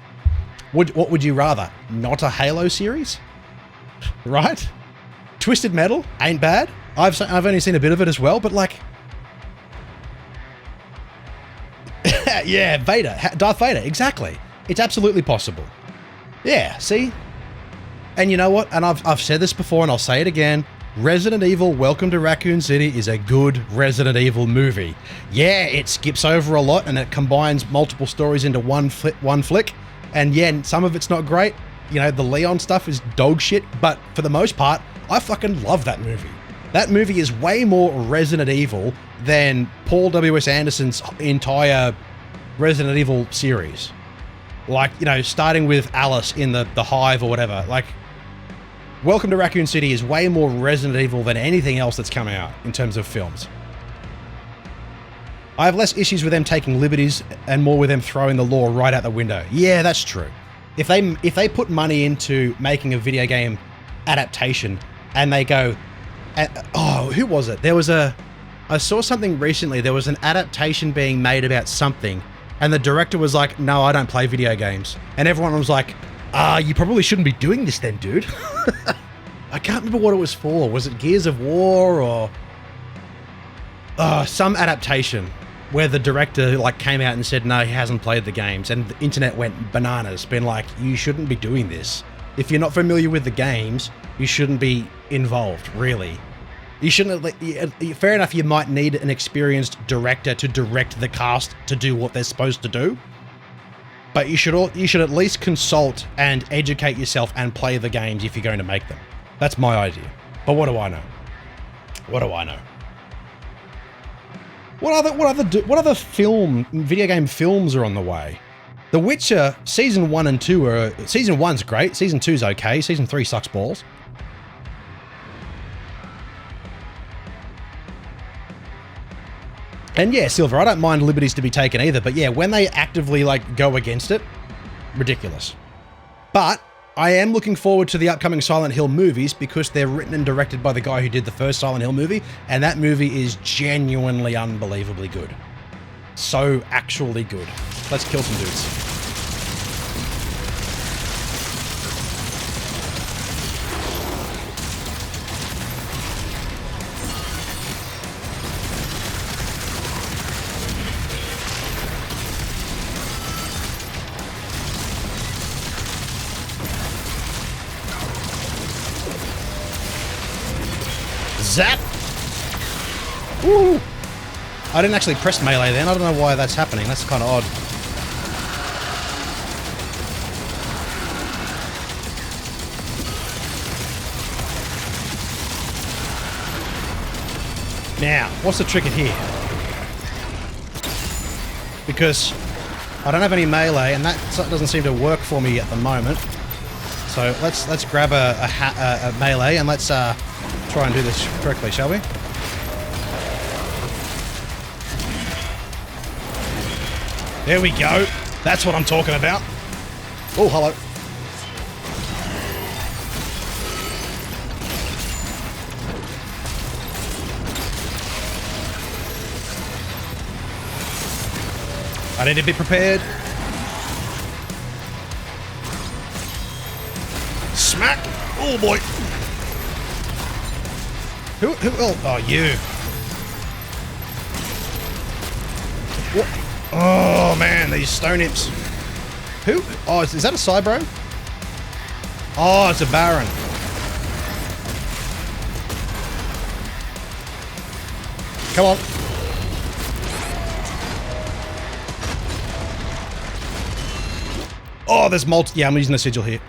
What would you rather? Not a Halo series? Right? Twisted Metal ain't bad. I've only seen a bit of it as well, but like, yeah, Vader, Darth Vader, exactly. It's absolutely possible. Yeah, see? And you know what? And I've said this before and I'll say it again. Resident Evil Welcome to Raccoon City is a good Resident Evil movie. Yeah, it skips over a lot and it combines multiple stories into one flick. And yeah, some of it's not great. You know, the Leon stuff is dog shit, but for the most part, I fucking love that movie. That movie is way more Resident Evil than Paul W.S. Anderson's entire Resident Evil series. Like, you know, starting with Alice in the Hive or whatever. Like, Welcome to Raccoon City is way more Resident Evil than anything else that's come out in terms of films. I have less issues with them taking liberties and more with them throwing the lore right out the window. Yeah, that's true. If they put money into making a video game adaptation and they go, oh, who was it? I saw something recently. There was an adaptation being made about something and the director was like, no, I don't play video games. And everyone was like, you probably shouldn't be doing this then, dude. I can't remember what it was for. Was it Gears of War or some adaptation where the director like came out and said, no, he hasn't played the games, and the internet went bananas, been like, you shouldn't be doing this. If you're not familiar with the games, you shouldn't be involved, really. You shouldn't, fair enough, you might need an experienced director to direct the cast to do what they're supposed to do. But you should at least consult and educate yourself and play the games if you're going to make them. That's my idea. But what do I know? What do I know? What other video game films are on the way? The Witcher season 1 and 2 are, season 1's great, season 2's okay, season 3 sucks balls. And yeah, Silver, I don't mind liberties to be taken either, but yeah, when they actively like go against it, ridiculous. But I am looking forward to the upcoming Silent Hill movies because they're written and directed by the guy who did the first Silent Hill movie, and that movie is genuinely unbelievably good. So actually good. Let's kill some dudes. Zap! Woo! I didn't actually press melee then. I don't know why that's happening. That's kind of odd. Now, what's the trick here? Because I don't have any melee, and that doesn't seem to work for me at the moment. So let's grab a melee and let's try and do this correctly, shall we? There we go. That's what I'm talking about. Oh, hello. I need to be prepared. Smack! Oh boy! Who else? Oh, you. What? Oh man, these stone imps. Who? Oh, is that a Cybro? Oh, it's a Baron. Come on. Oh, there's multi... Yeah, I'm using the sigil here.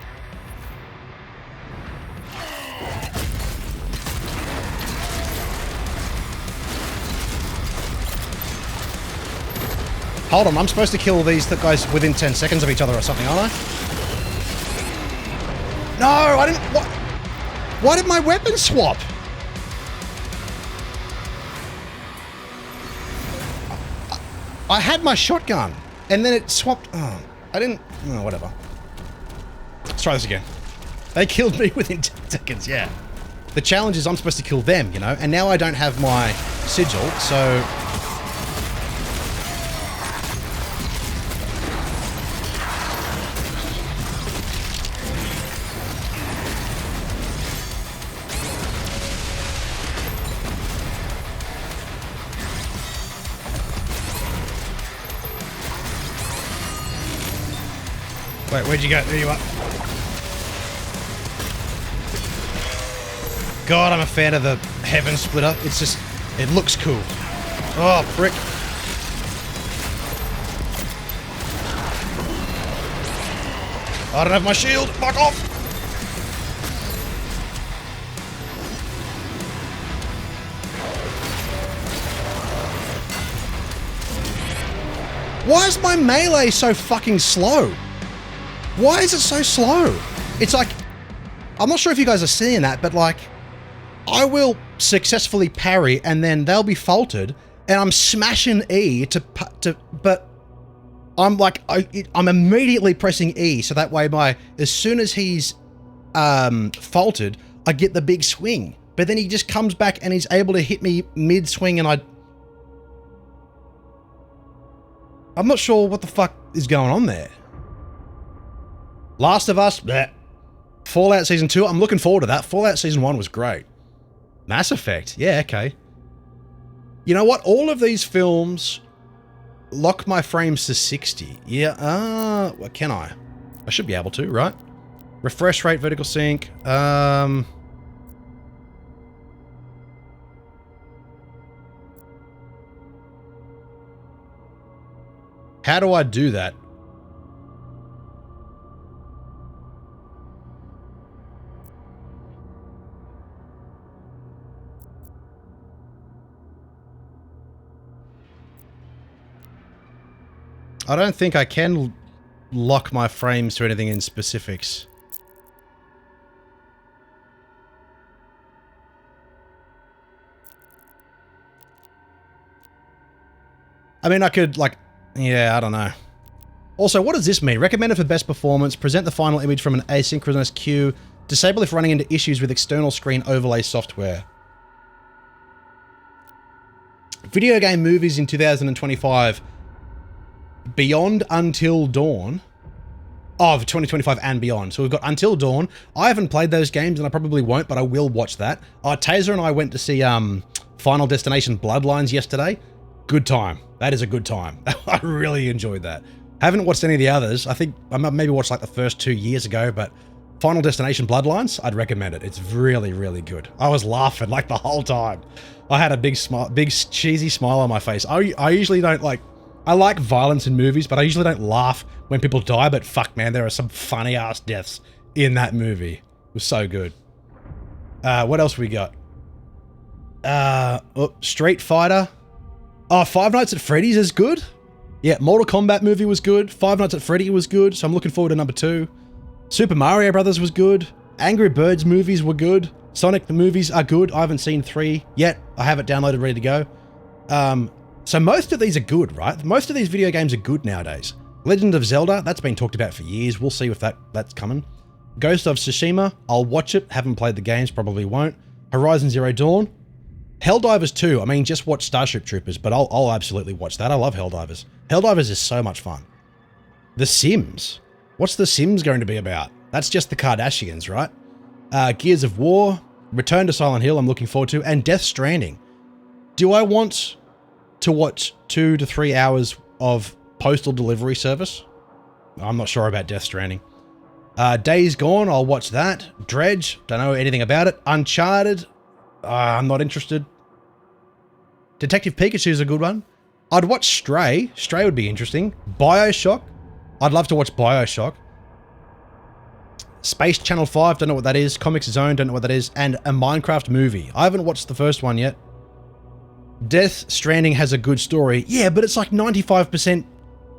Hold on, I'm supposed to kill these guys within 10 seconds of each other or something, aren't I? No, I didn't... What? Why did my weapon swap? I had my shotgun, and then it swapped... Oh, I didn't... Oh, whatever. Let's try this again. They killed me within 10 seconds, yeah. The challenge is I'm supposed to kill them, you know? And now I don't have my sigil, so... Wait, where'd you go? There you are. God, I'm a fan of the Heaven Splitter. It's just, it looks cool. Oh, frick. I don't have my shield. Fuck off. Why is my melee so fucking slow? Why is it so slow? It's like, I'm not sure if you guys are seeing that, but like, I will successfully parry and then they'll be faulted and I'm smashing E but I'm like, I'm immediately pressing E so that way as soon as he's faulted, I get the big swing. But then he just comes back and he's able to hit me mid-swing and I'm not sure what the fuck is going on there. Last of Us, bleh. Fallout Season 2, I'm looking forward to that. Fallout Season 1 was great. Mass Effect, yeah, okay. You know what? All of these films lock my frames to 60. Yeah, what can I? I should be able to, right? Refresh rate, vertical sync, how do I do that? I don't think I can lock my frames to anything in specifics. I mean, I could, like, yeah, I don't know. Also, what does this mean? Recommended for best performance, present the final image from an asynchronous queue, disable if running into issues with external screen overlay software. Video game movies in 2025. Beyond Until Dawn. Oh, 2025 and beyond. So we've got Until Dawn. I haven't played those games and I probably won't, but I will watch that. Taser and I went to see Final Destination Bloodlines yesterday. Good time. That is a good time. I really enjoyed that. Haven't watched any of the others. I think I maybe watched like the first 2 years ago, but Final Destination Bloodlines, I'd recommend it. It's really, really good. I was laughing like the whole time. I had a big smile, big cheesy smile on my face. I usually don't like... I like violence in movies, but I usually don't laugh when people die, but fuck, man, there are some funny-ass deaths in that movie. It was so good. What else we got? Street Fighter. Oh, Five Nights at Freddy's is good. Yeah, Mortal Kombat movie was good. Five Nights at Freddy was good, so I'm looking forward to number 2. Super Mario Brothers was good. Angry Birds movies were good. Sonic the movies are good. I haven't seen 3 yet. I have it downloaded, ready to go. So most of these are good, right? Most of these video games are good nowadays. Legend of Zelda, that's been talked about for years. We'll see if that's coming. Ghost of Tsushima, I'll watch it. Haven't played the games, probably won't. Horizon Zero Dawn. Helldivers 2, I mean, just watch Starship Troopers, but I'll absolutely watch that. I love Helldivers. Helldivers is so much fun. The Sims. What's The Sims going to be about? That's just the Kardashians, right? Gears of War. Return to Silent Hill, I'm looking forward to. And Death Stranding. Do I want to watch 2 to 3 hours of postal delivery service? I'm not sure about Death Stranding. Days Gone, I'll watch that. Dredge, don't know anything about it. Uncharted, I'm not interested. Detective Pikachu's a good one. I'd watch Stray. Stray would be interesting. Bioshock. I'd love to watch Bioshock. Space Channel 5, don't know what that is. Comics Zone, don't know what that is. And a Minecraft movie. I haven't watched the first one yet. Death Stranding has a good story. Yeah, but it's like 95%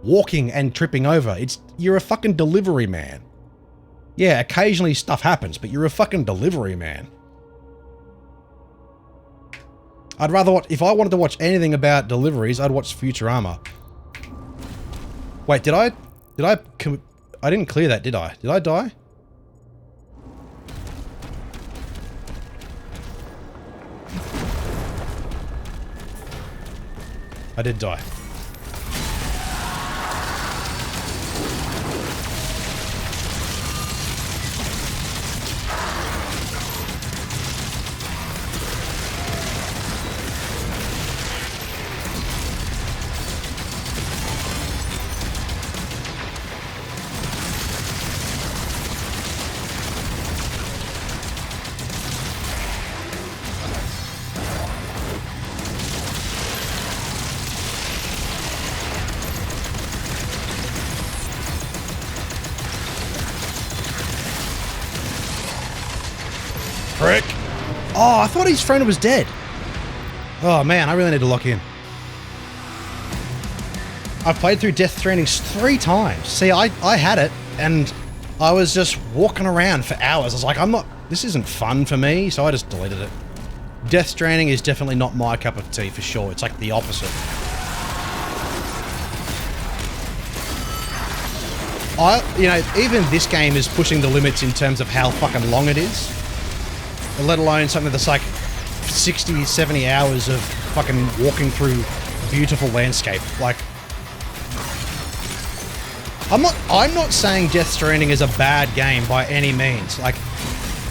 walking and tripping over. You're a fucking delivery man. Yeah, occasionally stuff happens, but you're a fucking delivery man. I'd rather watch, if I wanted to watch anything about deliveries, I'd watch Futurama. Wait, I didn't clear that, did I? Did I die? I did die. Frick. Oh, I thought his friend was dead. Oh man, I really need to lock in. I've played through Death Stranding 3 times. See, I had it, and I was just walking around for hours. I was like, this isn't fun for me, so I just deleted it. Death Stranding is definitely not my cup of tea, for sure. It's like the opposite. Even this game is pushing the limits in terms of how fucking long it is. Let alone something that's like 60, 70 hours of fucking walking through beautiful landscape. Like, I'm not saying Death Stranding is a bad game by any means. Like,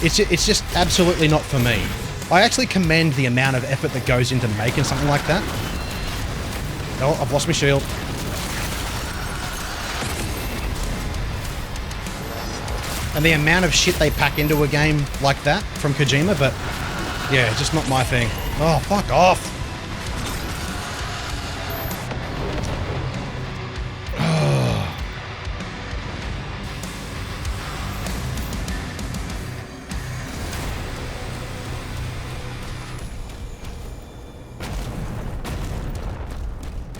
it's just absolutely not for me. I actually commend the amount of effort that goes into making something like that. Oh, I've lost my shield. And the amount of shit they pack into a game like that from Kojima, but yeah, just not my thing. Oh, fuck off.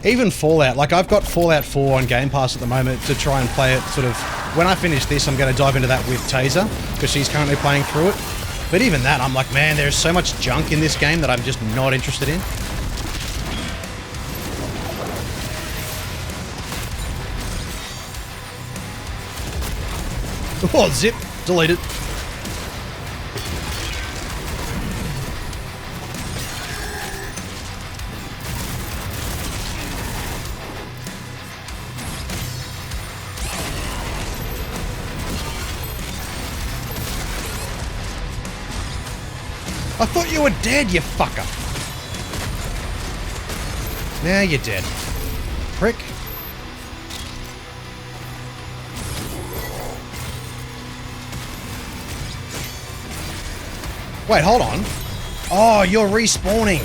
Even Fallout, like I've got Fallout 4 on Game Pass at the moment to try and play it sort of. When I finish this, I'm going to dive into that with Taser, because she's currently playing through it. But even that, I'm like, man, there's so much junk in this game that I'm just not interested in. Oh, zip. Deleted. I thought you were dead, you fucker. Now you're dead. Prick. Wait, hold on. Oh, you're respawning.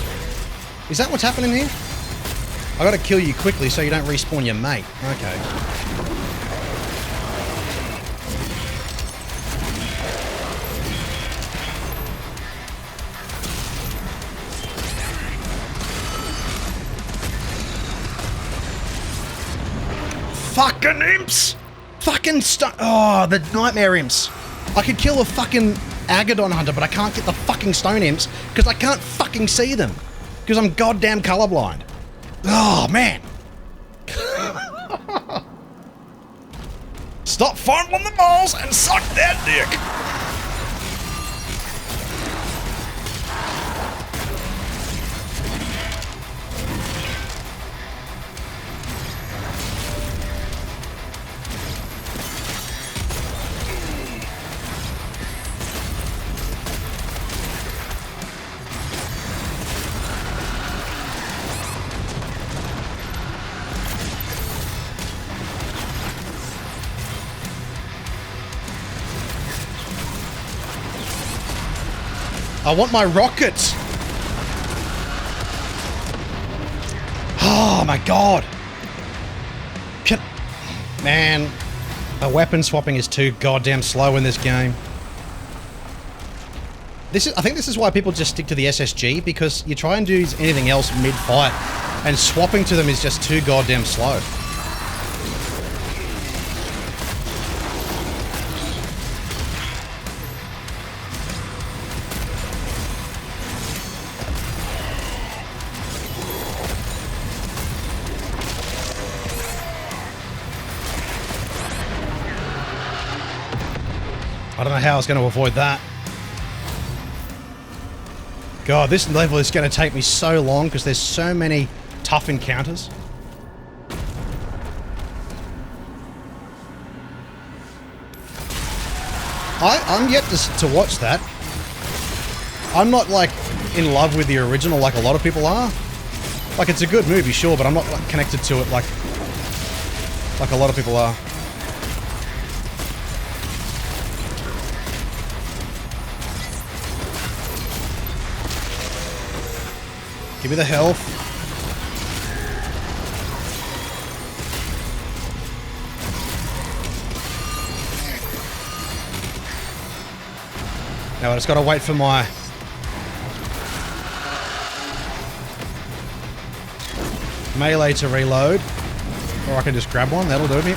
Is that what's happening here? I gotta kill you quickly so you don't respawn your mate. Okay. Fucking imps! Fucking oh, the nightmare imps. I could kill a fucking Agadon hunter, but I can't get the fucking stone imps because I can't fucking see them. Because I'm goddamn colorblind. Oh, man. Stop fondling the balls and suck that dick. I want my rockets! my god! Man, the weapon swapping is too goddamn slow in this game. I think this is why people just stick to the SSG, because you try and do anything else mid-fight, and swapping to them is just too goddamn slow. I don't know how I was going to avoid that. God, this level is going to take me so long because there's so many tough encounters. I'm yet to watch that. I'm not, like, in love with the original like a lot of people are. Like, it's a good movie, sure, but I'm not, like, connected to it like a lot of people are. Give me the health. Now I just gotta wait for my melee to reload. Or I can just grab one, that'll do me.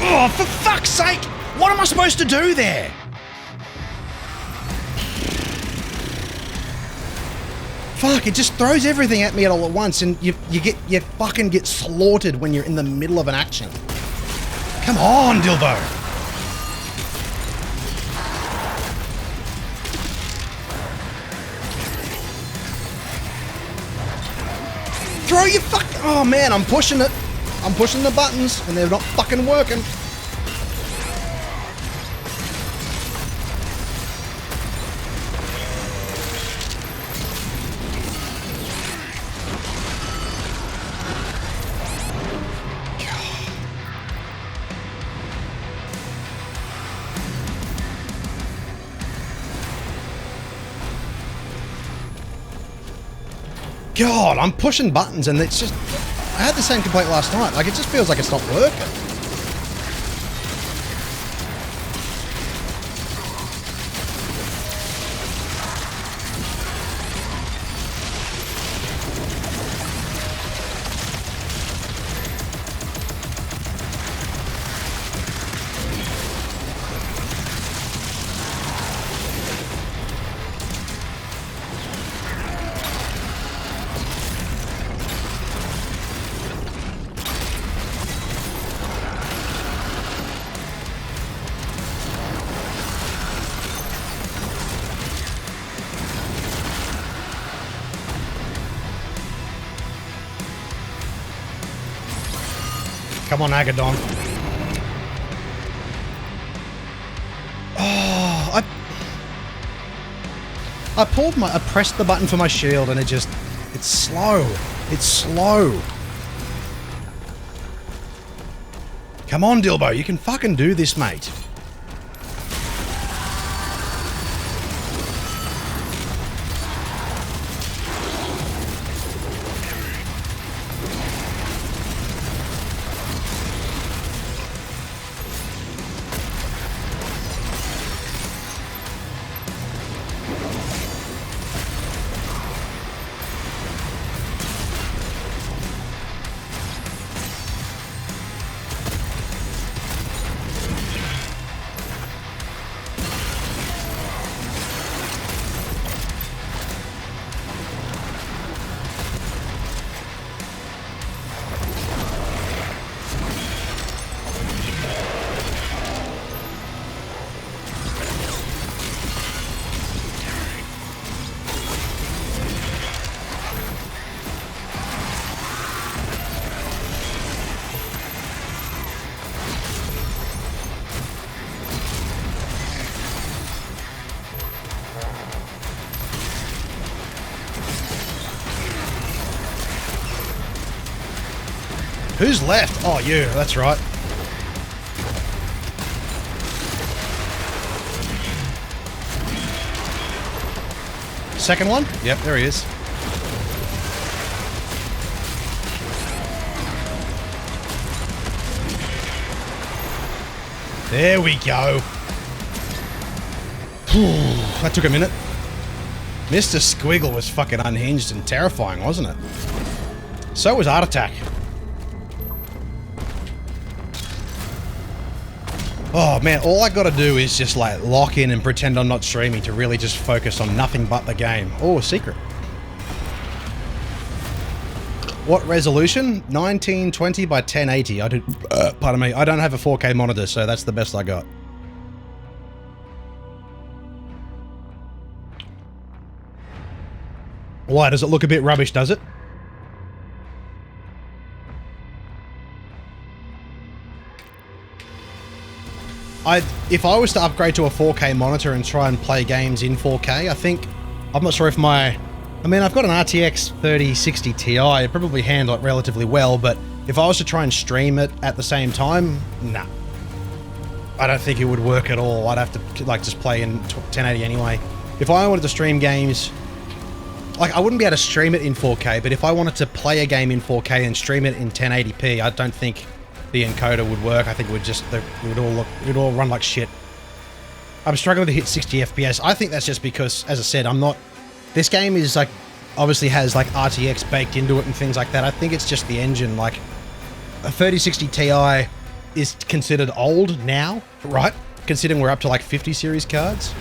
Oh, for fuck's sake! What am I supposed to do there? Fuck, it just throws everything at me all at once, and you fucking get slaughtered when you're in the middle of an action. Come on, Dilbo! Throw your fuck... Oh man, I'm pushing it. I'm pushing the buttons, and they're not fucking working. God, I'm pushing buttons and it's just... I had the same complaint last night. Like, it just feels like it's not working. Come on, Agadon. Oh, I pressed the button for my shield and it's slow. It's slow. Come on, Dilbo, you can fucking do this, mate. Who's left? Oh, you. That's right. Second one? Yep, there he is. There we go. That took a minute. Mr. Squiggle was fucking unhinged and terrifying, wasn't it? So was Art Attack. Oh man, all I gotta do is just like lock in and pretend I'm not streaming to really just focus on nothing but the game. Oh, a secret. What resolution? 1920 by 1080. I did, pardon me, I don't have a 4K monitor, so that's the best I got. Why, does it look a bit rubbish, does it? If I was to upgrade to a 4K monitor and try and play games in 4K, I think, I'm not sure if I've got an RTX 3060 Ti, it'd probably handle it relatively well, but if I was to try and stream it at the same time, nah. I don't think it would work at all. I'd have to, like, just play in 1080 anyway. If I wanted to stream games, like, I wouldn't be able to stream it in 4K, but if I wanted to play a game in 4K and stream it in 1080p, I don't think the encoder would work. I think it would just, it would all run like shit. I'm struggling to hit 60 FPS. I think that's just because, as I said, this game is like, obviously has like RTX baked into it and things like that. I think it's just the engine. Like, a 3060 Ti is considered old now, right? Considering we're up to like 50 series cards.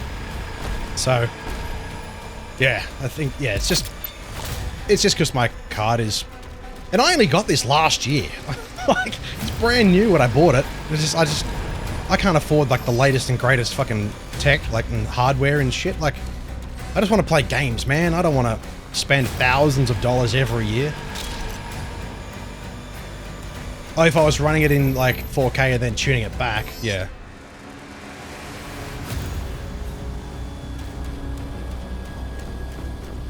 So, yeah, I think, yeah, it's just because my card is, and I only got this last year. Like, it's brand new when I bought it. I can't afford like the latest and greatest fucking tech, like, and hardware and shit. Like, I just want to play games, man. I don't want to spend thousands of dollars every year. Oh, if I was running it in like 4K and then tuning it back, yeah.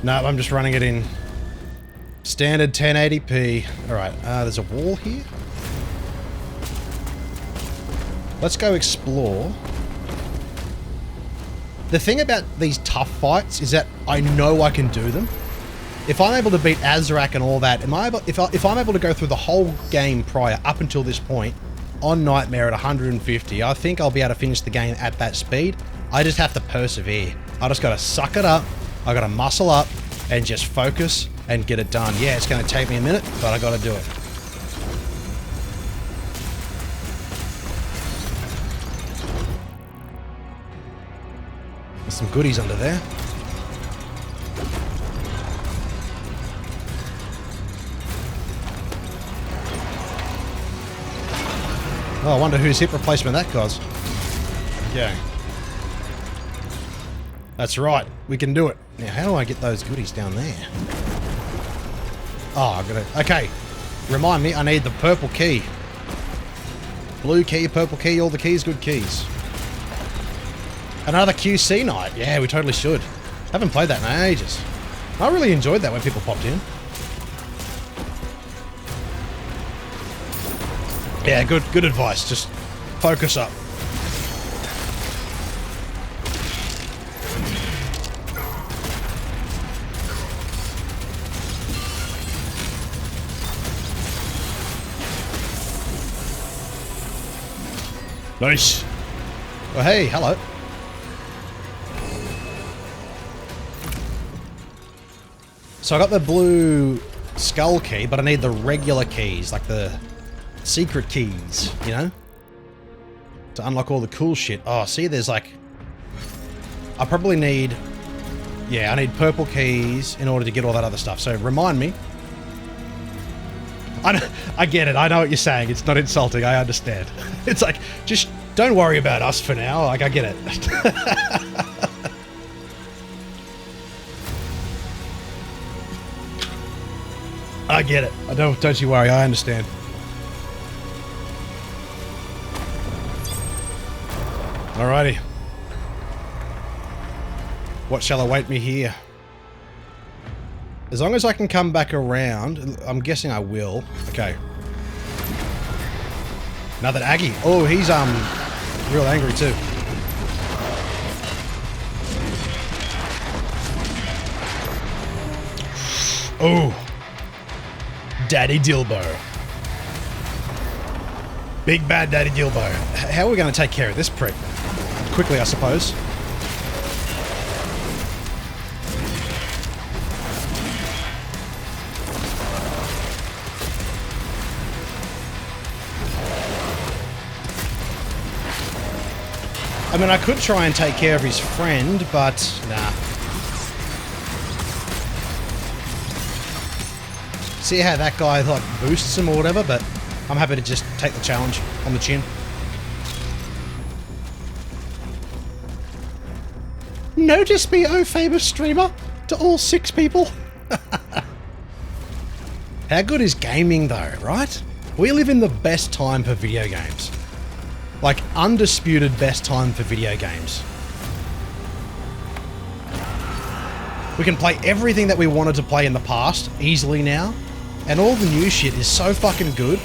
No, I'm just running it in standard 1080p. Alright, there's a wall here. Let's go explore. The thing about these tough fights is that I know I can do them. If I'm able to beat Azrak and all that, if I'm able to go through the whole game prior up until this point on Nightmare at 150, I think I'll be able to finish the game at that speed. I just have to persevere. I just gotta suck it up. I gotta muscle up and just focus and get it done. Yeah, it's gonna take me a minute, but I gotta do it. There's some goodies under there. Oh, I wonder whose hip replacement that caused. Okay. That's right. We can do it. Now, how do I get those goodies down there? Oh, I've got to... Okay. Remind me, I need the purple key. Blue key, purple key, all the keys, good keys. Another QC night. Yeah, we totally should. Haven't played that in ages. I really enjoyed that when people popped in. Yeah, good advice. Just focus up. Nice. Oh, hey, hello. So I got the blue skull key, but I need the regular keys, like the secret keys, you know? To unlock all the cool shit. Oh, see, there's like... I probably need... Yeah, I need purple keys in order to get all that other stuff. So remind me. I get it. I know what you're saying. It's not insulting. I understand. It's like, just don't worry about us for now. Like, I get it. I get it. Don't you worry. I understand. Alrighty. What shall await me here? As long as I can come back around, I'm guessing I will. Okay. Another Aggie. Oh, he's real angry too. Oh. Daddy Dilbo. Big bad Daddy Dilbo. How are we going to take care of this prick? Quickly, I suppose. I mean, I could try and take care of his friend, but nah. See how that guy like boosts him or whatever, but I'm happy to just take the challenge on the chin. Notice me, oh famous streamer, to all 6 people. How good is gaming though, right? We live in the best time for video games. Like, undisputed best time for video games. We can play everything that we wanted to play in the past easily now. And all the new shit is so fucking good.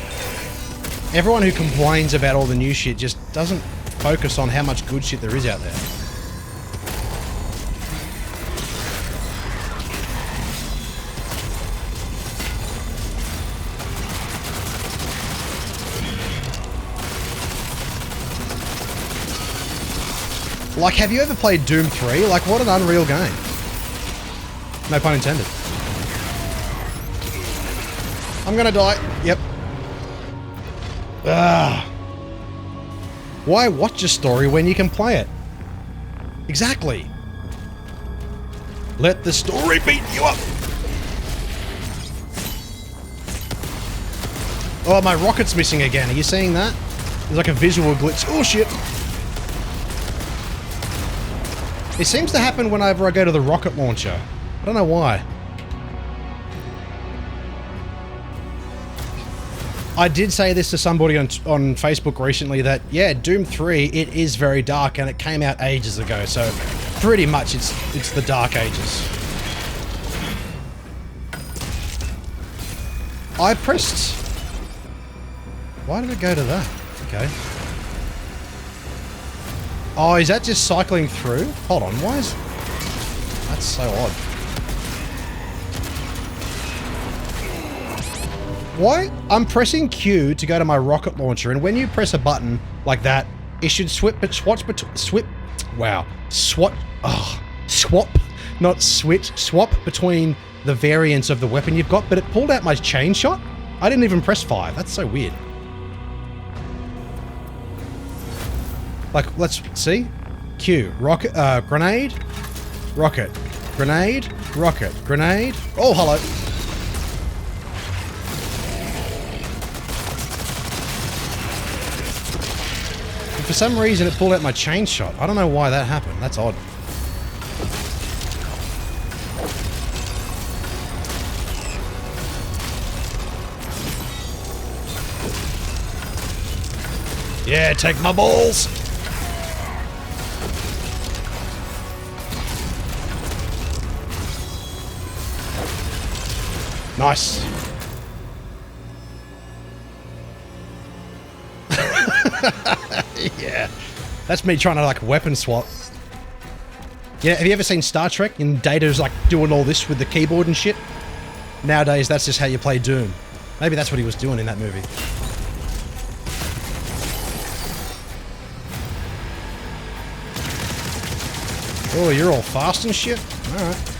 Everyone who complains about all the new shit just doesn't focus on how much good shit there is out there. Like, have you ever played Doom 3? Like, what an unreal game. No pun intended. I'm gonna die. Yep. Ah. Why watch a story when you can play it? Exactly. Let the story beat you up. Oh, my rocket's missing again. Are you seeing that? There's like a visual glitch. Oh, shit. It seems to happen whenever I go to the rocket launcher. I don't know why. I did say this to somebody on Facebook recently that, yeah, Doom 3, it is very dark and it came out ages ago, so pretty much it's the dark ages. I pressed... Why did it go to that? Okay. Oh, is that just cycling through? Hold on, why is... That's so odd. Why? I'm pressing Q to go to my rocket launcher, and when you press a button like that, it should swap, not switch, swap between the variants of the weapon you've got, but it pulled out my chain shot? I didn't even press 5. That's so weird. Like, let's see. Q. Rocket, grenade. Rocket. Grenade. Rocket. Grenade. Oh, hello. And for some reason, it pulled out my chain shot. I don't know why that happened. That's odd. Yeah, take my balls. Nice. Yeah. That's me trying to, like, weapon swap. Yeah, have you ever seen Star Trek? And Data's, like, doing all this with the keyboard and shit? Nowadays, that's just how you play Doom. Maybe that's what he was doing in that movie. Oh, you're all fast and shit? Alright.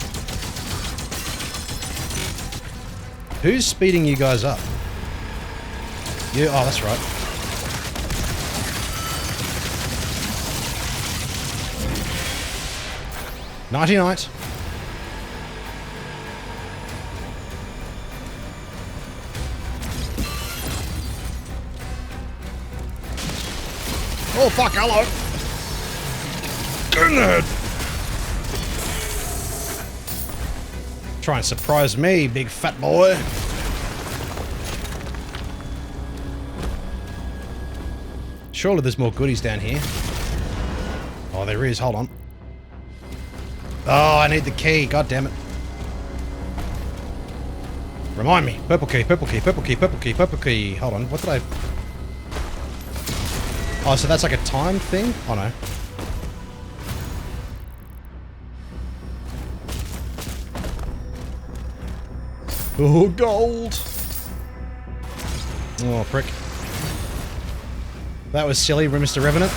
Who's speeding you guys up? You? Oh, that's right. Nighty night. Oh, fuck, hello. Get in the head. Try and surprise me, big fat boy. Surely there's more goodies down here. Oh, there is. Hold on. Oh, I need the key. God damn it. Remind me. Purple key, purple key, purple key, purple key, purple key. Hold on. What did I... Oh, so that's like a time thing? Oh, no. Oh, gold! Oh, prick. That was silly, Mr. Revenant.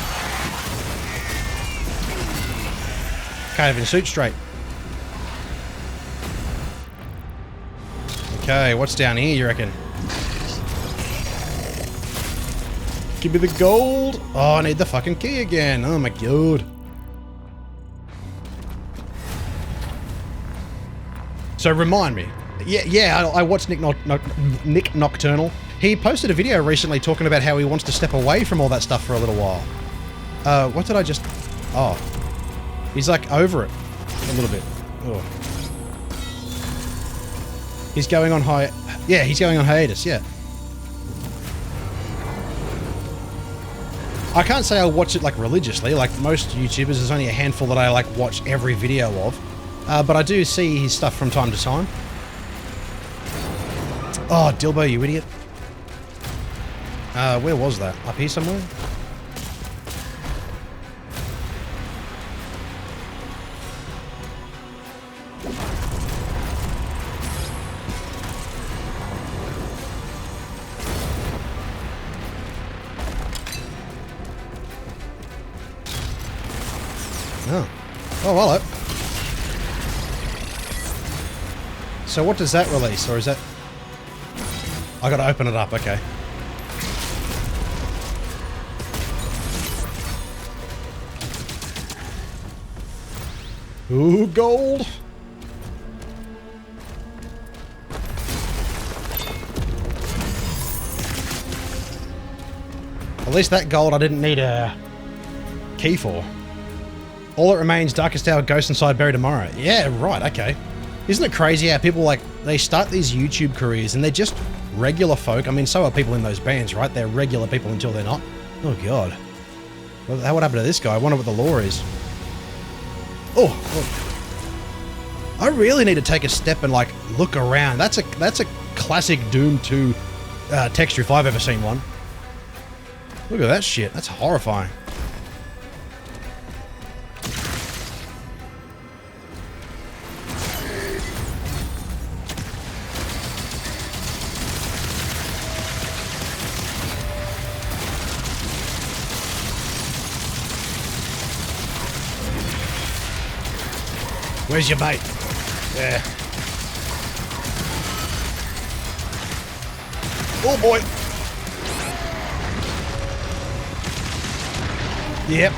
Can't even shoot straight. Okay, what's down here, you reckon? Give me the gold! Oh, I need the fucking key again. Oh my god. So remind me. Yeah, I watched Nick Nocturnal. He posted a video recently talking about how he wants to step away from all that stuff for a little while. What did I just... Oh. He's like over it. A little bit. Oh. He's going on Yeah, he's going on hiatus, yeah. I can't say I watch it like religiously, like most YouTubers, there's only a handful that I like watch every video of. But I do see his stuff from time to time. Oh, Dilbo, you idiot. Where was that? Up here somewhere? Oh. Oh, hello. So what does that release, or is that... I gotta open it up, okay. Ooh, gold! At least that gold I didn't need a key for. All that remains, Darkest Hour, Ghost Inside, Buried Tomorrow. Yeah, right, okay. Isn't it crazy how people, like, they start these YouTube careers and they're just regular folk. I mean, so are people in those bands, right? They're regular people until they're not. Oh, God. Well, what happened to this guy? I wonder what the lore is. Oh, look. I really need to take a step and, like, look around. That's a classic Doom 2 texture if I've ever seen one. Look at that shit. That's horrifying. Where's your bait? There. Oh boy. Yep.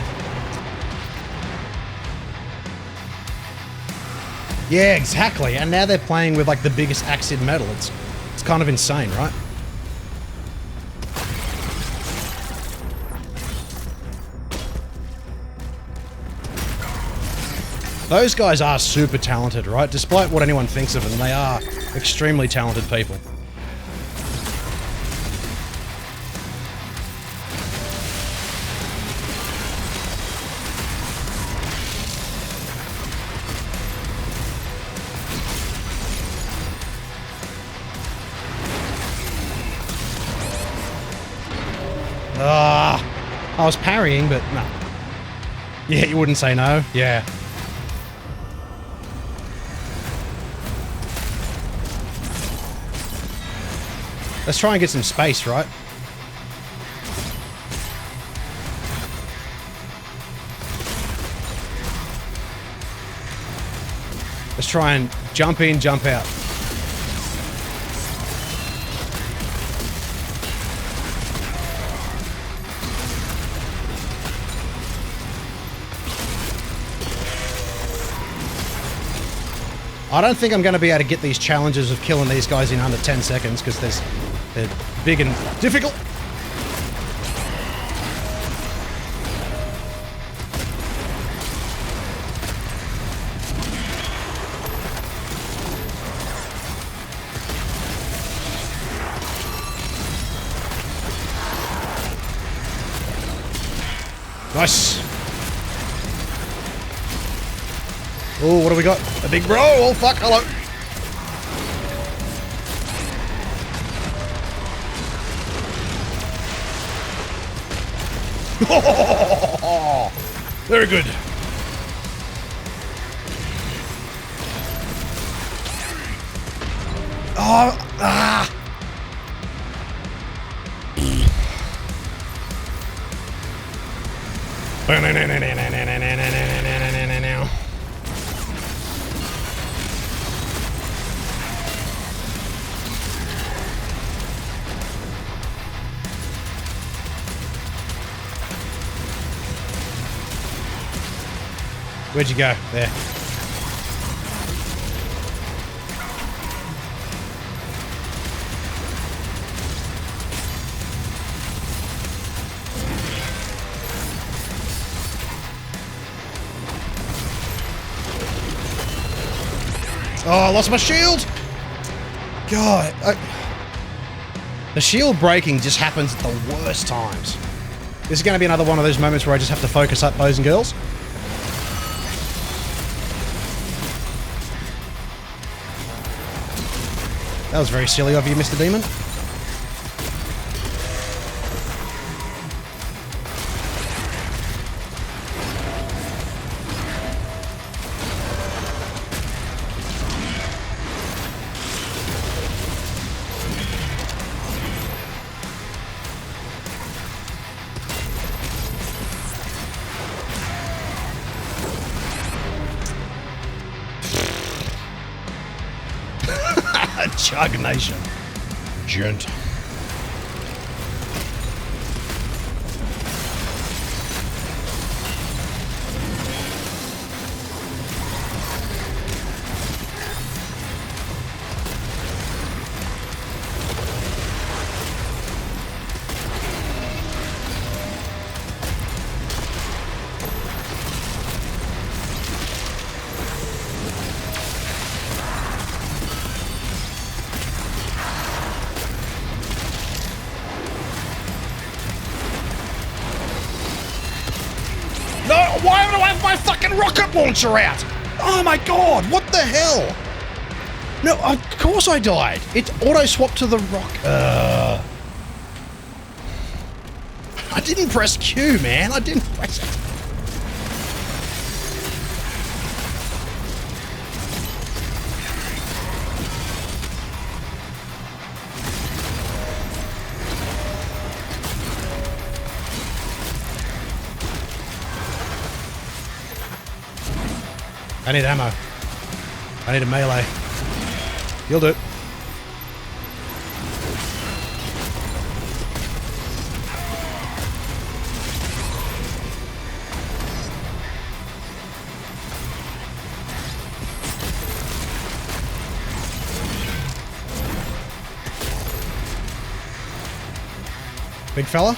Yeah, exactly. And now they're playing with like the biggest axe in metal. It's kind of insane, right? Those guys are super talented, right? Despite what anyone thinks of them, they are extremely talented people. I was parrying, but no. Yeah, you wouldn't say no. Yeah. Let's try and get some space, right? Let's try and jump in, jump out. I don't think I'm going to be able to get these challenges of killing these guys in under 10 seconds because they're big and difficult. Nice. Oh, what do we got? A big bro. Oh, fuck. Hello. Very good. Oh, ah. Where'd you go? There. Oh, I lost my shield! God, the shield breaking just happens at the worst times. This is going to be another one of those moments where I just have to focus up, boys and girls. That was very silly of you, Mr. Demon. Chug Nation. Gent. No, why do I have my fucking rocket launcher out? Oh my god, what the hell? No, of course I died. It auto-swapped to the rock. I didn't press Q, man. I didn't press it. I need ammo. I need a melee. You'll do it. Big fella?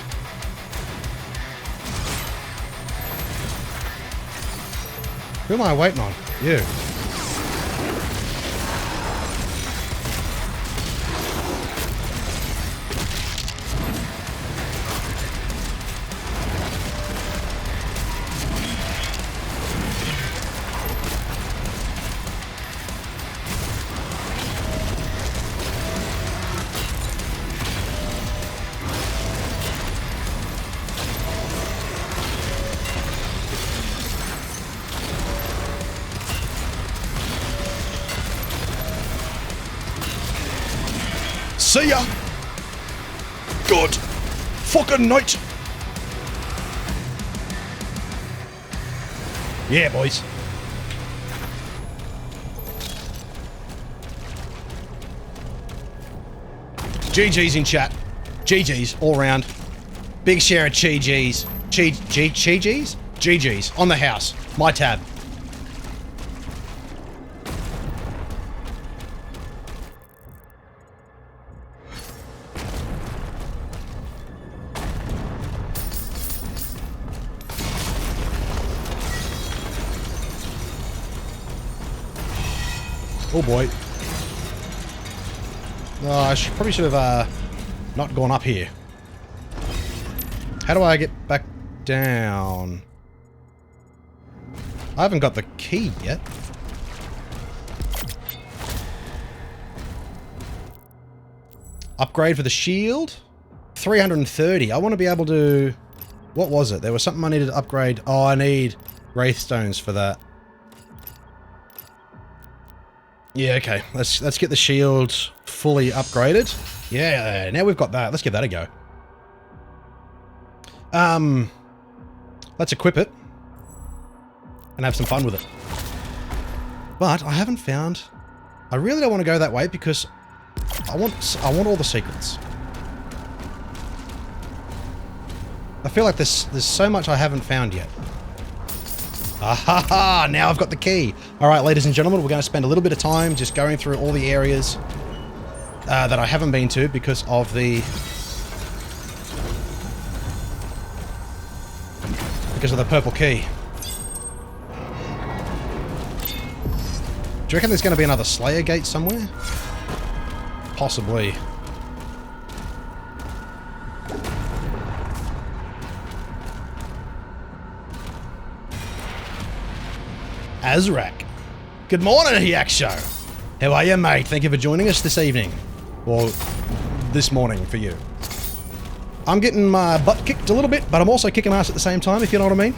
Who am I waiting on? You. See ya! Good fucking night! Yeah, boys. GG's in chat. GG's all round. Big share of GG's. GG's? GG's. On the house. My tab. Oh boy. Oh, I probably should have not gone up here. How do I get back down? I haven't got the key yet. Upgrade for the shield. 330. I want to be able to What was it? There was something I needed to upgrade. Oh, I need Wraithstones for that. Yeah, okay. Let's get the shield fully upgraded. Yeah, now we've got that. Let's give that a go. Let's equip it and have some fun with it. But I haven't found... I really don't want to go that way because I want all the secrets. I feel like there's so much I haven't found yet. Ahaha! Now I've got the key. All right, ladies and gentlemen, we're going to spend a little bit of time just going through all the areas that I haven't been to because of the purple key. Do you reckon there's going to be another Slayer gate somewhere? Possibly. Azrak. Good morning, Yaksho. How are you, mate? Thank you for joining us this evening. Or this morning for you. I'm getting my butt kicked a little bit, but I'm also kicking ass at the same time, if you know what I mean.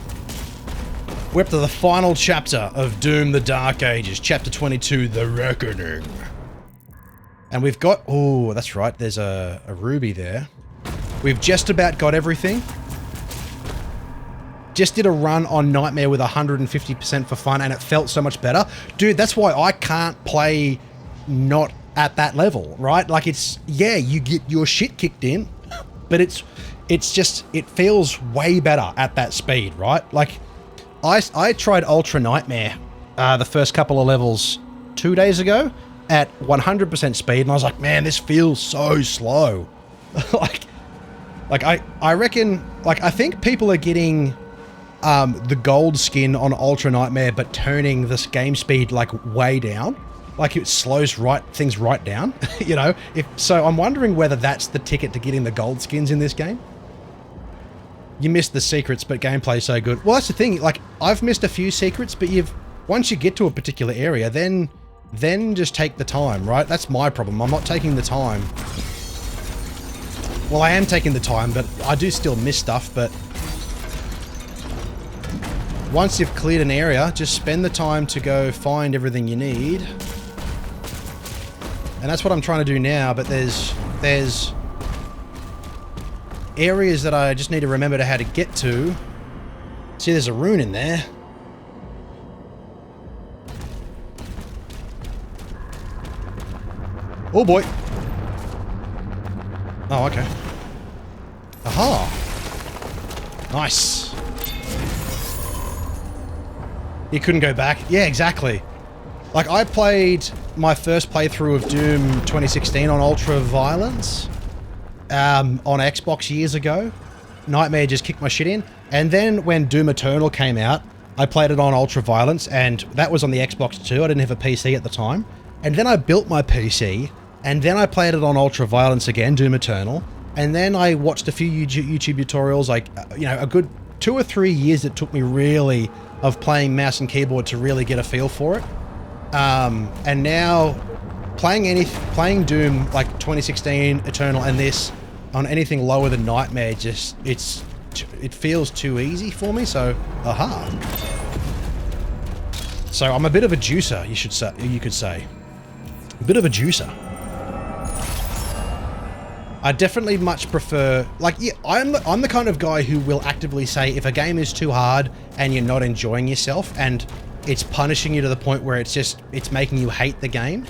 We're up to the final chapter of Doom the Dark Ages, chapter 22, The Reckoning. And we've got... Oh, that's right, there's a ruby there. We've just about got everything. Just did a run on Nightmare with 150% for fun, and it felt so much better. Dude, that's why I can't play not at that level, right? Like, it's... Yeah, you get your shit kicked in, but it's just... It feels way better at that speed, right? Like, I tried Ultra Nightmare the first couple of levels 2 days ago at 100% speed, and I was like, man, this feels so slow. like I reckon... Like, I think people are getting... the gold skin on Ultra Nightmare, but turning this game speed like way down, like it slows things right down. You know, so I'm wondering whether that's the ticket to getting the gold skins in this game. You missed the secrets, but gameplay's so good. Well, that's the thing. Like, I've missed a few secrets, but once you get to a particular area, then just take the time, right? That's my problem. I'm not taking the time. Well, I am taking the time, but I do still miss stuff. But once you've cleared an area, just spend the time to go find everything you need. And that's what I'm trying to do now, but there's areas that I just need to remember how to get to. See, there's a rune in there. Oh boy. Oh, okay. Aha. Nice. You couldn't go back? Yeah, exactly. Like, I played my first playthrough of Doom 2016 on Ultra Violence on Xbox years ago. Nightmare just kicked my shit in. And then when Doom Eternal came out, I played it on Ultra Violence, and that was on the Xbox too. I didn't have a PC at the time. And then I built my PC, and then I played it on Ultra Violence again, Doom Eternal. And then I watched a few YouTube tutorials, like, you know, a good 2 or 3 years it took me really of playing mouse and keyboard to really get a feel for it. And now playing Doom like 2016 Eternal and this on anything lower than Nightmare, just it feels too easy for me. So aha. So I'm a bit of a juicer, you could say. A bit of a juicer. I definitely much prefer, like, yeah, I'm the kind of guy who will actively say if a game is too hard and you're not enjoying yourself and it's punishing you to the point where it's making you hate the game,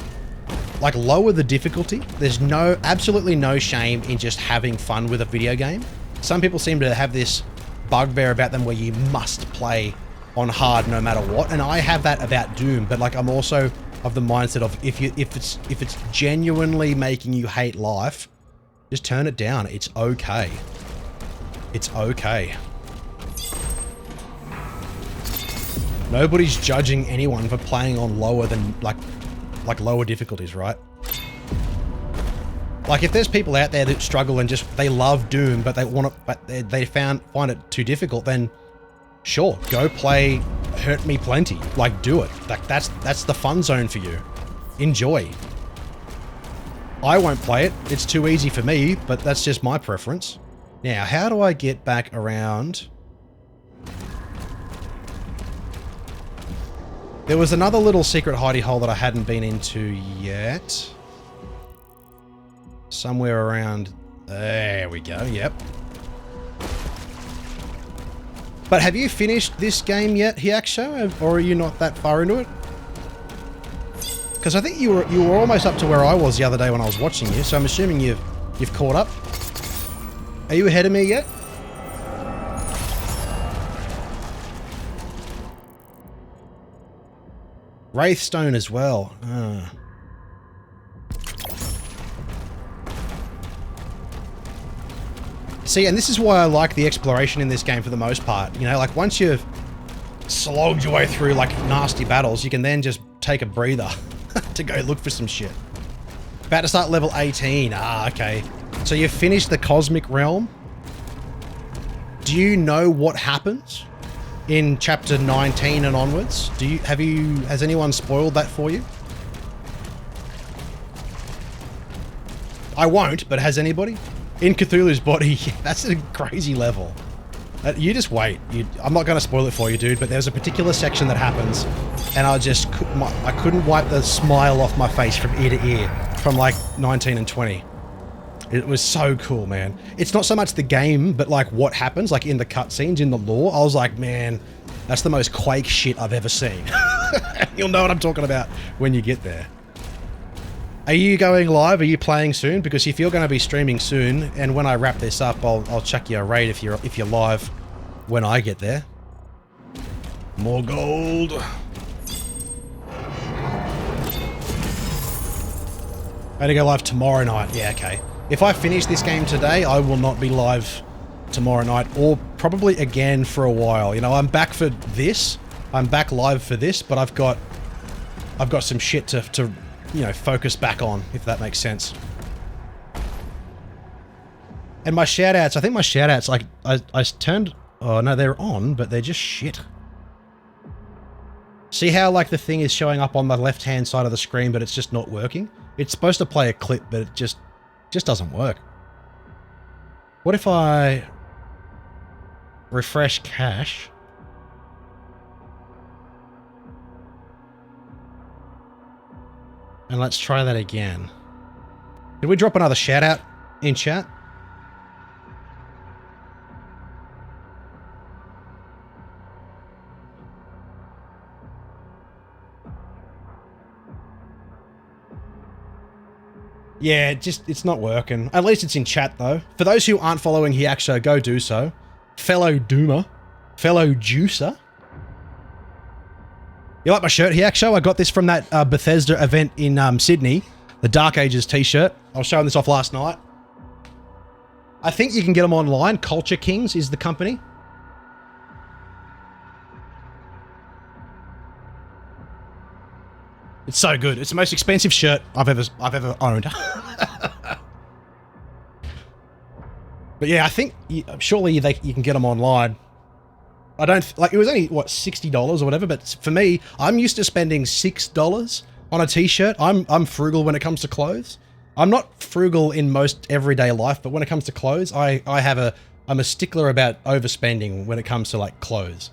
like, lower the difficulty. There's absolutely no shame in just having fun with a video game. Some people seem to have this bugbear about them where you must play on hard no matter what, and I have that about Doom, but like, I'm also of the mindset of if it's genuinely making you hate life, just turn it down. It's okay. It's okay. Nobody's judging anyone for playing on lower than like lower difficulties, right? Like, if there's people out there that struggle and just they love Doom, but they find it too difficult, then sure, go play Hurt Me Plenty. Like, do it. Like, that's the fun zone for you. Enjoy. I won't play it. It's too easy for me, but that's just my preference. Now, how do I get back around? There was another little secret hidey hole that I hadn't been into yet. Somewhere around... There we go, yep. But have you finished this game yet, Hiaksho? Or are you not that far into it? Because I think you were almost up to where I was the other day when I was watching you, so I'm assuming you've caught up. Are you ahead of me yet? Wraithstone as well. See, and this is why I like the exploration in this game for the most part. You know, like once you've slogged your way through like nasty battles, you can then just take a breather to go look for some shit. About to start level 18. Ah, okay. So you've finished the Cosmic Realm. Do you know what happens in chapter 19 and onwards? Has anyone spoiled that for you? I won't, but has anybody? In Cthulhu's body, that's a crazy level. You just wait. I'm not going to spoil it for you, dude, but there's a particular section that happens, and I couldn't wipe the smile off my face from ear to ear from like 19 and 20. It was so cool, man. It's not so much the game, but like what happens, like in the cutscenes, in the lore. I was like, man, that's the most Quake shit I've ever seen. You'll know what I'm talking about when you get there. Are you going live? Are you playing soon? Because if you're going to be streaming soon, and when I wrap this up, I'll chuck you a raid if you're live when I get there. More gold. I'm going to go live tomorrow night. Yeah, okay. If I finish this game today, I will not be live tomorrow night, or probably again for a while. You know, I'm back for this. I'm back live for this, but I've got some shit to you know, focus back on, if that makes sense. And my shoutouts, I think my shoutouts, like, I turned... Oh, no, they're on, but they're just shit. See how, like, the thing is showing up on the left-hand side of the screen, but it's just not working? It's supposed to play a clip, but it just doesn't work. What if I refresh cache? And let's try that again. Did we drop another shout out in chat? Yeah, it's not working. At least it's in chat though. For those who aren't following Hiaksho, go do so. Fellow Doomer. Fellow Juicer. You like my shirt, Hiaksho? I got this from that Bethesda event in Sydney. The Dark Ages t-shirt. I was showing this off last night. I think you can get them online. Culture Kings is the company. It's so good. It's the most expensive shirt I've ever owned. But yeah, I think surely you can get them online. I don't like it was only what $60 or whatever, but for me, I'm used to spending $6 on a t-shirt. I'm frugal when it comes to clothes. I'm not frugal in most everyday life, but when it comes to clothes, I'm a stickler about overspending when it comes to like clothes.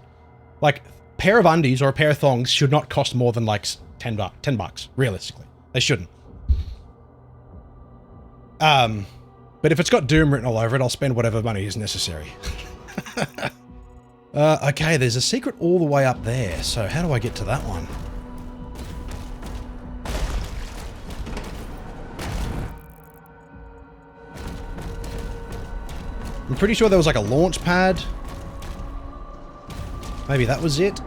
Like a pair of undies or a pair of thongs should not cost more than like $10 bucks, realistically. They shouldn't. But if it's got Doom written all over it, I'll spend whatever money is necessary. Okay, there's a secret all the way up there, so how do I get to that one? I'm pretty sure there was like a launch pad. Maybe that was it.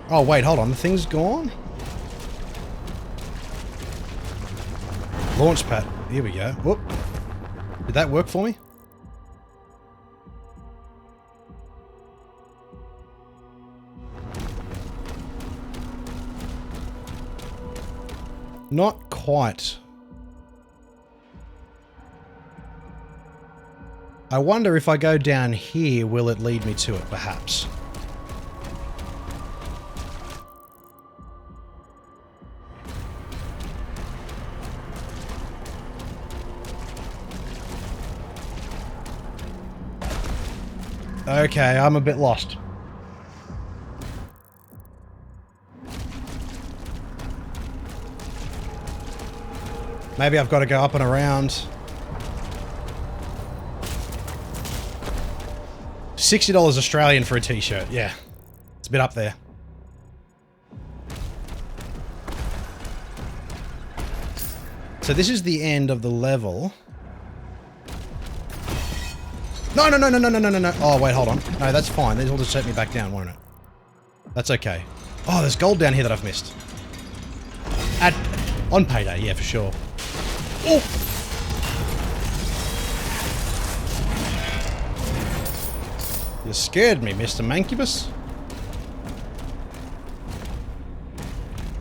Oh wait, hold on, the thing's gone? Launch pad, here we go. Whoop. Did that work for me? Not quite. I wonder if I go down here, will it lead me to it, perhaps? Okay, I'm a bit lost. Maybe I've got to go up and around. $60 Australian for a t-shirt. Yeah. It's a bit up there. So this is the end of the level. No. Oh, wait, hold on. No, that's fine. These will just set me back down, won't it? That's okay. Oh, there's gold down here that I've missed. On payday, yeah, for sure. Oh! You scared me, Mr. Mancubus.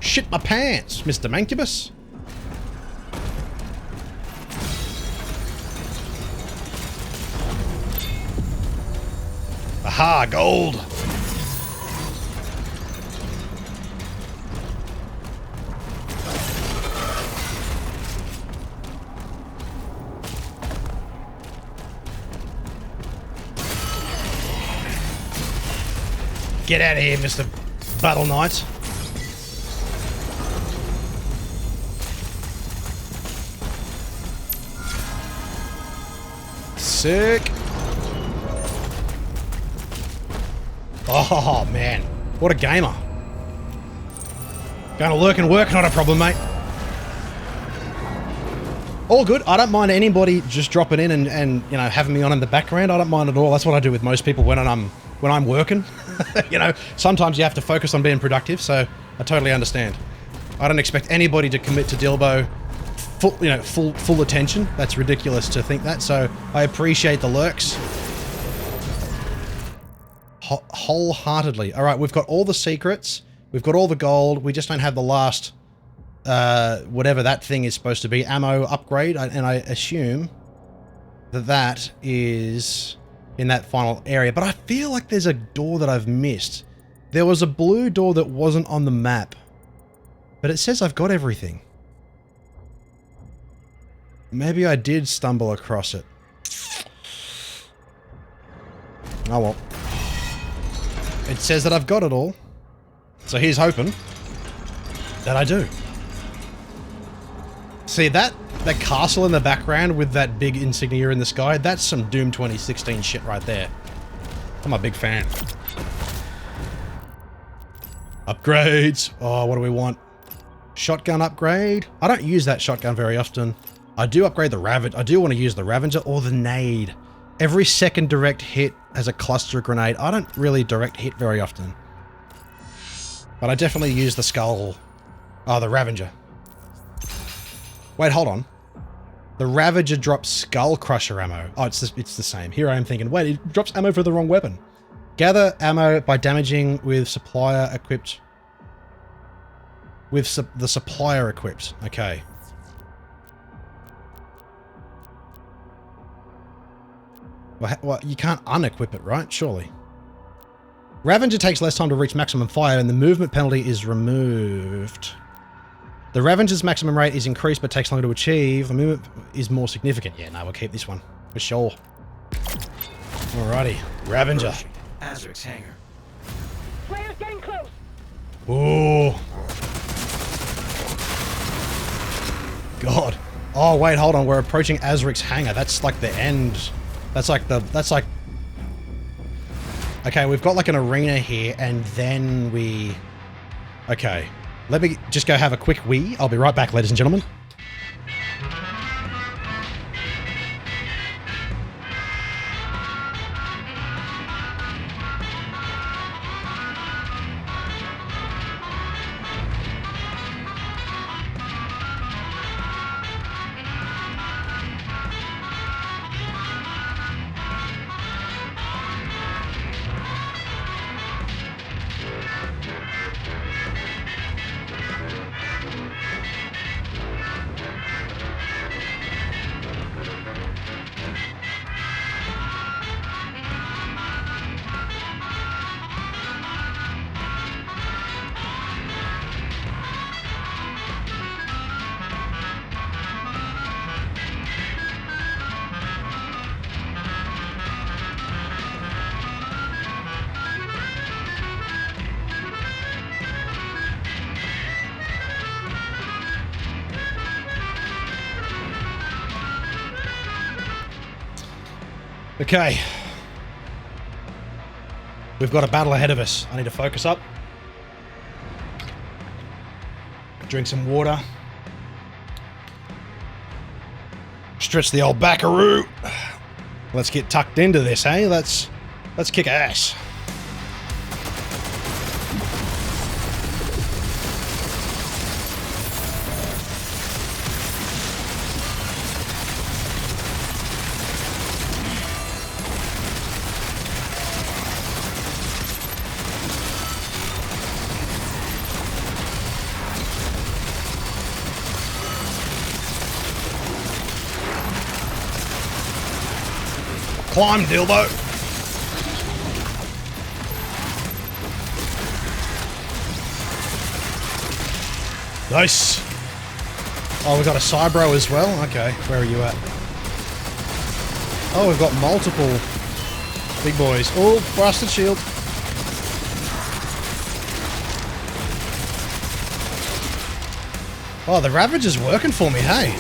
Shit my pants, Mr. Mancubus. Aha, gold! Get out of here, Mr. Battle Knight. Sick. Oh, man. What a gamer. Going to lurk and work, not a problem, mate. All good. I don't mind anybody just dropping in and you know, having me on in the background. I don't mind at all. That's what I do with most people when I'm working. You know, sometimes you have to focus on being productive, so I totally understand. I don't expect anybody to commit to Dilbo full attention. That's ridiculous to think that, so I appreciate the lurks. Wholeheartedly. All right, we've got all the secrets. We've got all the gold. We just don't have the last, whatever that thing is supposed to be, ammo upgrade. And I assume that that is in that final area. But I feel like there's a door that I've missed. There was a blue door that wasn't on the map. But it says I've got everything. Maybe I did stumble across it. Oh well. It says that I've got it all. So here's hoping that I do. See that castle in the background with that big insignia in the sky? That's some Doom 2016 shit right there. I'm a big fan. Upgrades. Oh, what do we want? Shotgun upgrade. I don't use that shotgun very often. I do upgrade the Ravager. I do want to use the Ravager or the Nade. Every second direct hit has a cluster grenade. I don't really direct hit very often. But I definitely use the skull. Oh, the Ravager. Wait, hold on. The Ravager drops Skull Crusher ammo. Oh, it's the same. Here I am thinking, wait, it drops ammo for the wrong weapon. Gather ammo by damaging with supplier equipped. With the supplier equipped. Okay. Well, you can't unequip it, right? Surely. Ravager takes less time to reach maximum fire and the movement penalty is removed. The Ravager's maximum rate is increased but takes longer to achieve. The movement is more significant. Yeah, no, we'll keep this one. For sure. Alrighty. Ravager. Azric's hangar. Players getting close. Ooh. God. Oh, wait, hold on. We're approaching Azric's hangar. That's like the end. That's like... Okay, we've got like an arena here, and then we... Okay. Let me just go have a quick wee. I'll be right back, ladies and gentlemen. Okay. We've got a battle ahead of us. I need to focus up. Drink some water. Stretch the old backaroo. Let's get tucked into this, hey? Let's kick ass. Climb, dildo. Nice. Oh, we've got a Cybro as well? Okay, where are you at? Oh, we've got multiple big boys. Oh, busted shield. Oh, the Ravage is working for me, hey?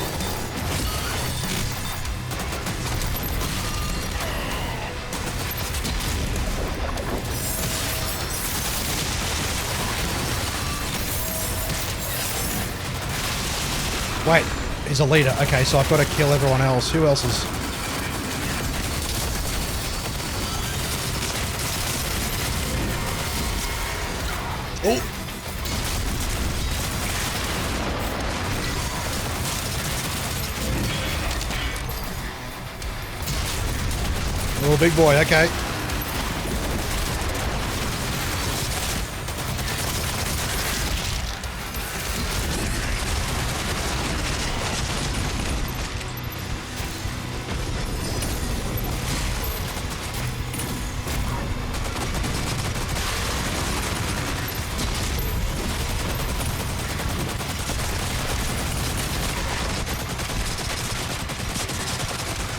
Wait, he's a leader. Okay, so I've got to kill everyone else. Who else is... Oh! Oh, big boy, okay.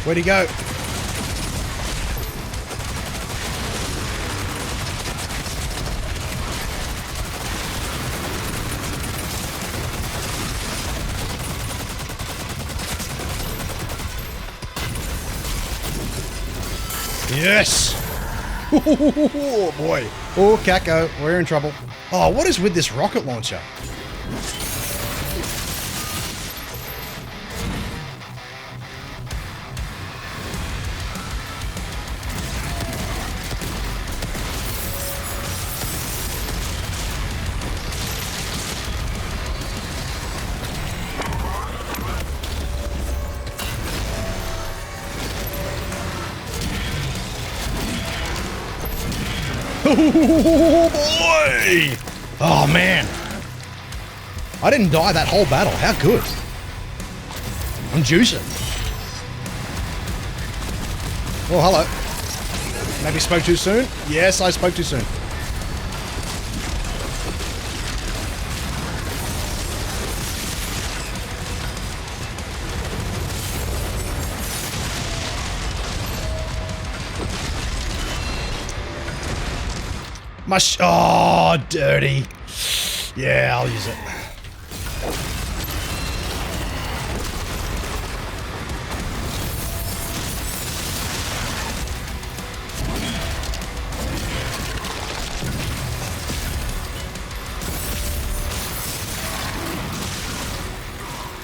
Where'd he go? Yes! Oh boy. Oh, Kako, we're in trouble. Oh, what is with this rocket launcher? Oh boy! Oh man! I didn't die that whole battle. How good? I'm juicing. Oh, hello. Maybe spoke too soon? Yes, I spoke too soon. Oh, dirty. Yeah, I'll use it.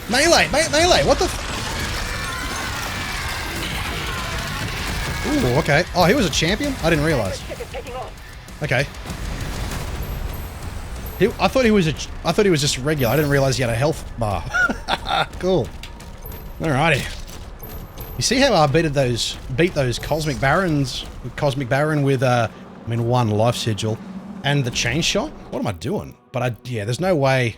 Melee, melee, what the Ooh, okay. Oh, he was a champion? I didn't realize. Okay. I thought he was just regular. I didn't realize he had a health bar. Cool. Alrighty. You see how I beat those Cosmic Barons? Cosmic Baron with one life sigil and the chain shot? What am I doing? But yeah, there's no way.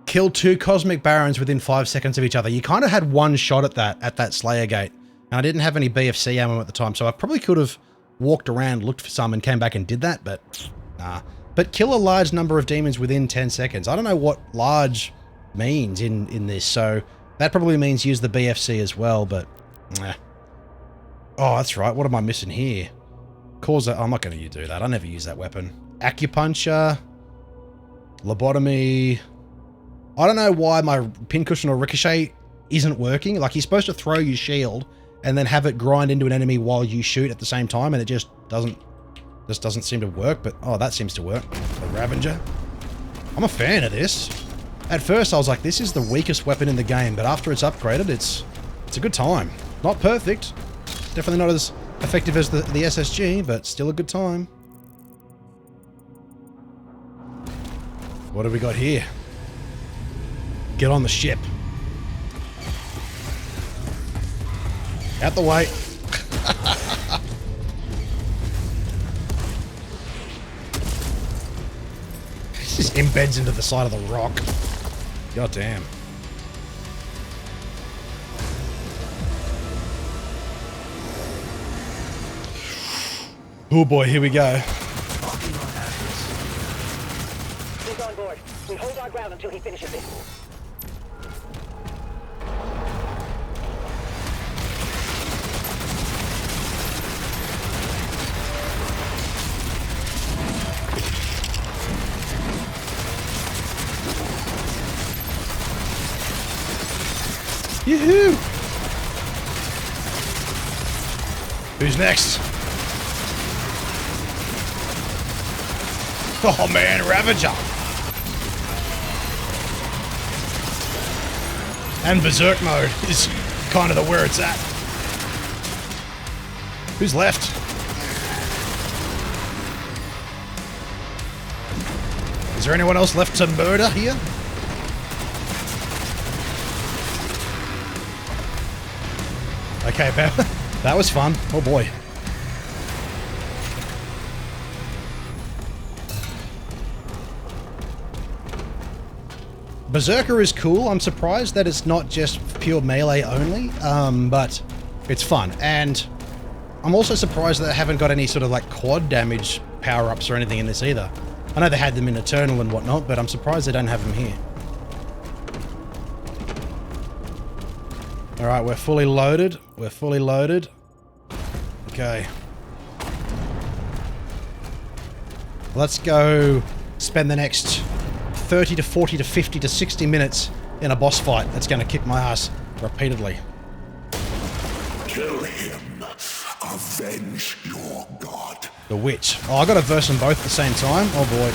Kill 2 Cosmic Barons within 5 seconds of each other. You kind of had one shot at that Slayer Gate. And I didn't have any BFC ammo at the time, so I probably could have walked around, looked for some, and came back and did that, but nah. But kill a large number of demons within 10 seconds. I don't know what large means in this, so that probably means use the BFC as well, but nah. Oh, that's right. What am I missing here? I'm not going to do that. I never use that weapon. Acupuncture. Lobotomy. I don't know why my pincushion or ricochet isn't working. Like, you're supposed to throw your shield and then have it grind into an enemy while you shoot at the same time, and it just doesn't seem to work. But oh, that seems to work. The Ravager. I'm a fan of this. At first I was like, this is the weakest weapon in the game, but after it's upgraded, it's a good time. Not perfect. Definitely not as effective as the SSG, but still a good time. What have we got here? Get on the ship. Out the way. This just embeds into the side of the rock. God damn. Oh boy, here we go. He's on board. We hold our ground until he finishes it. Yoo-hoo! Who's next? Oh man, Ravager! And Berserk mode is kind of where it's at. Who's left? Is there anyone else left to murder here? Okay, that was fun. Oh boy. Berserker is cool. I'm surprised that it's not just pure melee only, but it's fun. And I'm also surprised that they haven't got any sort of like quad damage power-ups or anything in this either. I know they had them in Eternal and whatnot, but I'm surprised they don't have them here. Alright, we're fully loaded. We're fully loaded. Okay. Let's go spend the next 30 to 40 to 50 to 60 minutes in a boss fight that's going to kick my ass repeatedly. Kill him. Avenge your god. The Witch. Oh, I got to verse them both at the same time? Oh boy.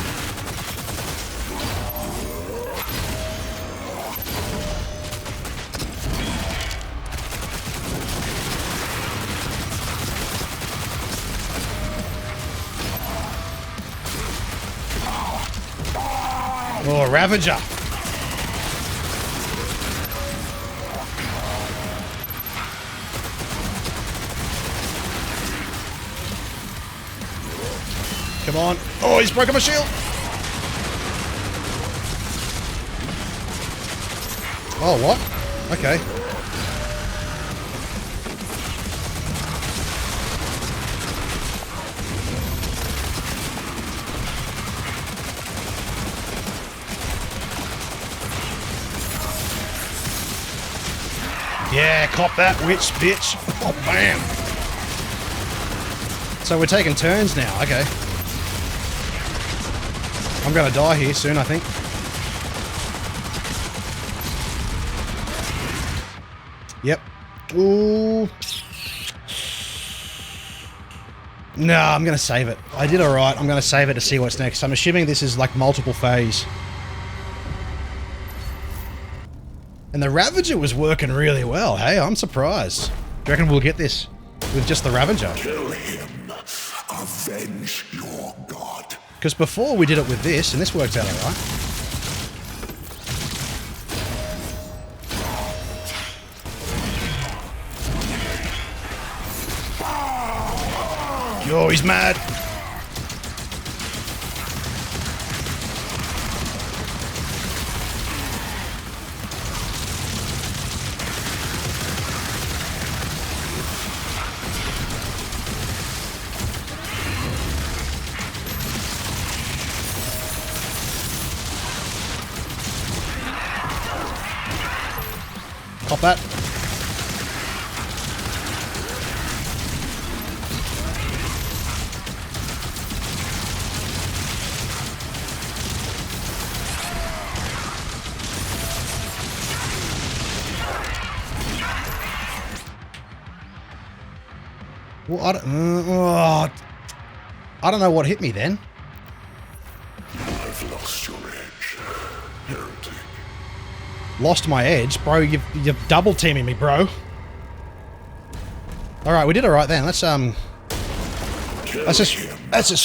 Oh, Ravager. Come on. Oh, he's broken my shield. Oh, what? Okay. Yeah, cop that, witch, bitch. Oh, bam. So we're taking turns now. Okay. I'm gonna die here soon, I think. Yep. Ooh. No, I'm gonna save it. I did alright. I'm gonna save it to see what's next. I'm assuming this is like multiple phase. And the Ravager was working really well. Hey, I'm surprised. Do you reckon we'll get this with just the Ravager? Kill him. Avenge your god. Because before we did it with this, and this worked out alright. Yo, he's mad. Pop that. Well, I don't know what hit me then. I've lost your edge, heretic. Lost my edge, bro. You're double teaming me, bro. All right, we did all right then. Let's just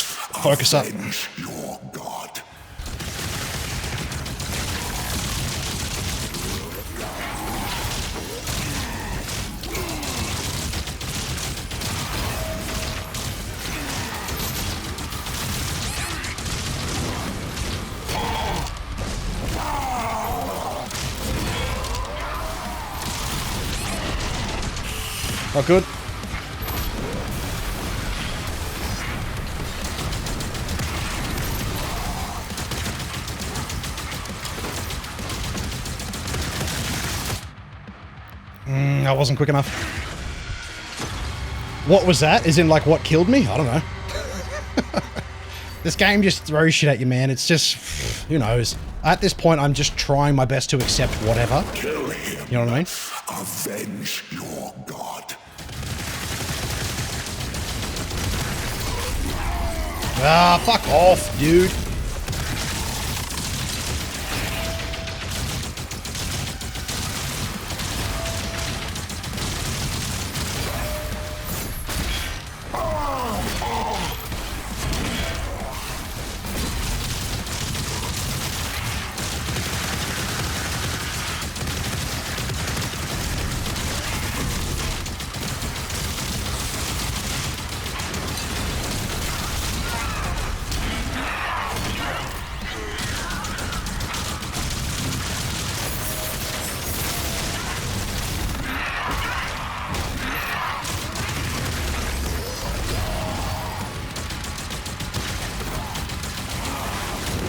focus up. Avenge your god. Not good. I wasn't quick enough. What was that? Is in like what killed me? I don't know. This game just throws shit at you, man. It's just, who knows? At this point, I'm just trying my best to accept whatever. Kill him. You know what I mean? Avenge your god. Ah, fuck off, dude.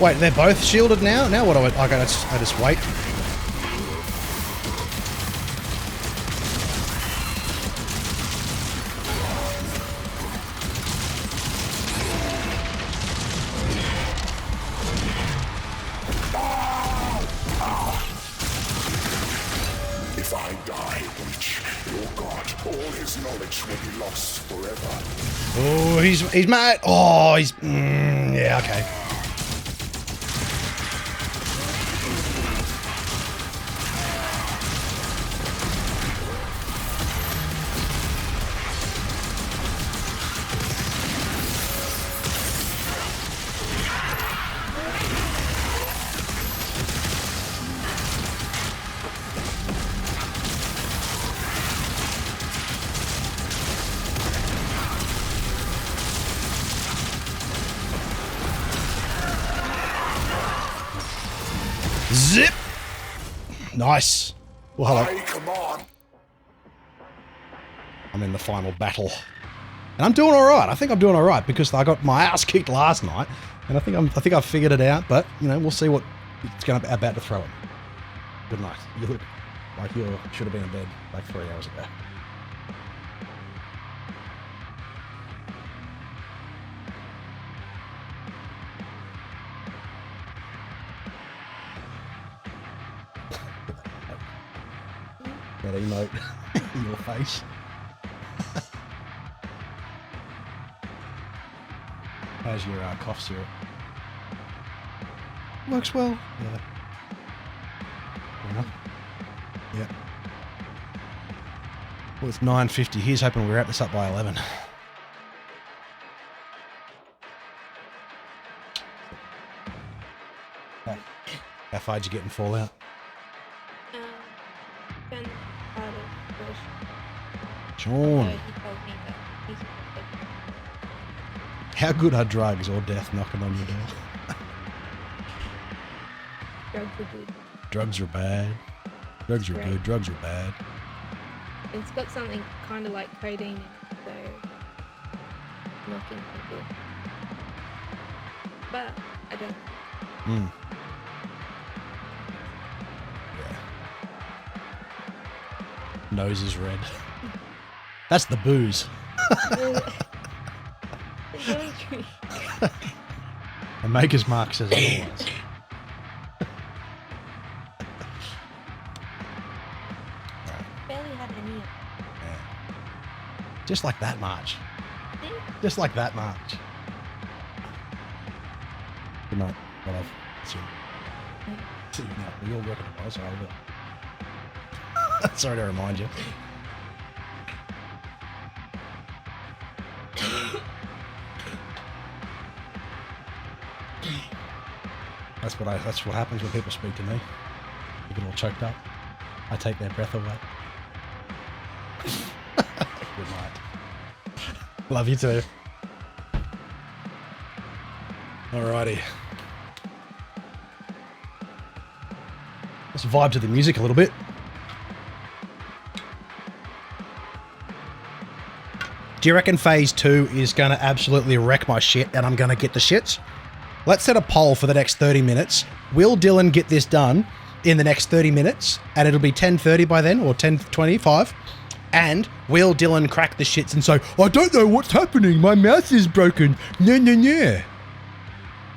Wait, they're both shielded now? Now what do I just wait. If I die, Witch, your god, all his knowledge will be lost forever. Oh, he's mad. Oh, he's yeah, okay. Zip! Nice. Well, hello. I command. I'm in the final battle. And I'm doing alright. I think I'm doing alright because I got my ass kicked last night. And I think I've figured it out, but you know, we'll see what it's about to throw it. Good night. You look like you should have been in bed like 3 hours ago. That emote in your face. How's your cough syrup? Works well. Yeah. Fair enough. Yeah. Well, it's 9:50. Here's hoping we wrap this up by 11. How far did you get in Fallout? Been out of Bush. Sean, He told me that he's good. how good are drugs or death knocking on your door? Drugs are good. Drugs are bad. Drugs are good. Drugs are bad. It's got something kind of like codeine in it, so knocking people. But I don't. Mm. Nose is red. That's the booze. It's really true. The Maker's Mark says otherwise. Barely had any. Just like that much. Just like that much. Good night, my love. See you night. We all work at the bar, so I will. Sorry to remind you. That's what happens when people speak to me. They get all choked up. I take their breath away. Good night. Love you too. Alrighty. Let's vibe to the music a little bit. Do you reckon phase 2 is going to absolutely wreck my shit and I'm going to get the shits? Let's set a poll for the next 30 minutes. Will Dylan get this done in the next 30 minutes? And it'll be 10:30 by then, or 10:25. And will Dylan crack the shits and say, I don't know what's happening. My mouse is broken. No, no, no.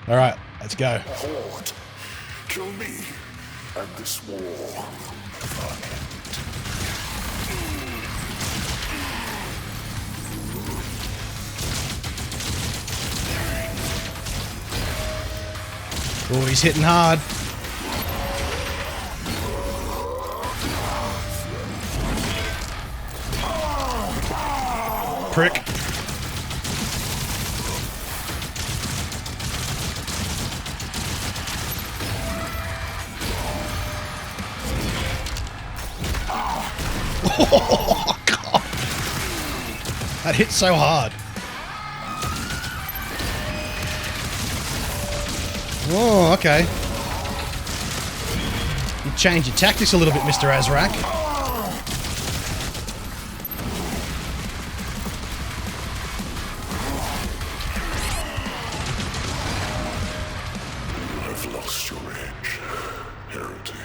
All right, let's go. Horde, kill me, and this war will end. Oh, he's hitting hard. Prick. Oh, God. That hit so hard. Oh, okay. You change your tactics a little bit, Mr. Azrak. I've lost your edge, heretic.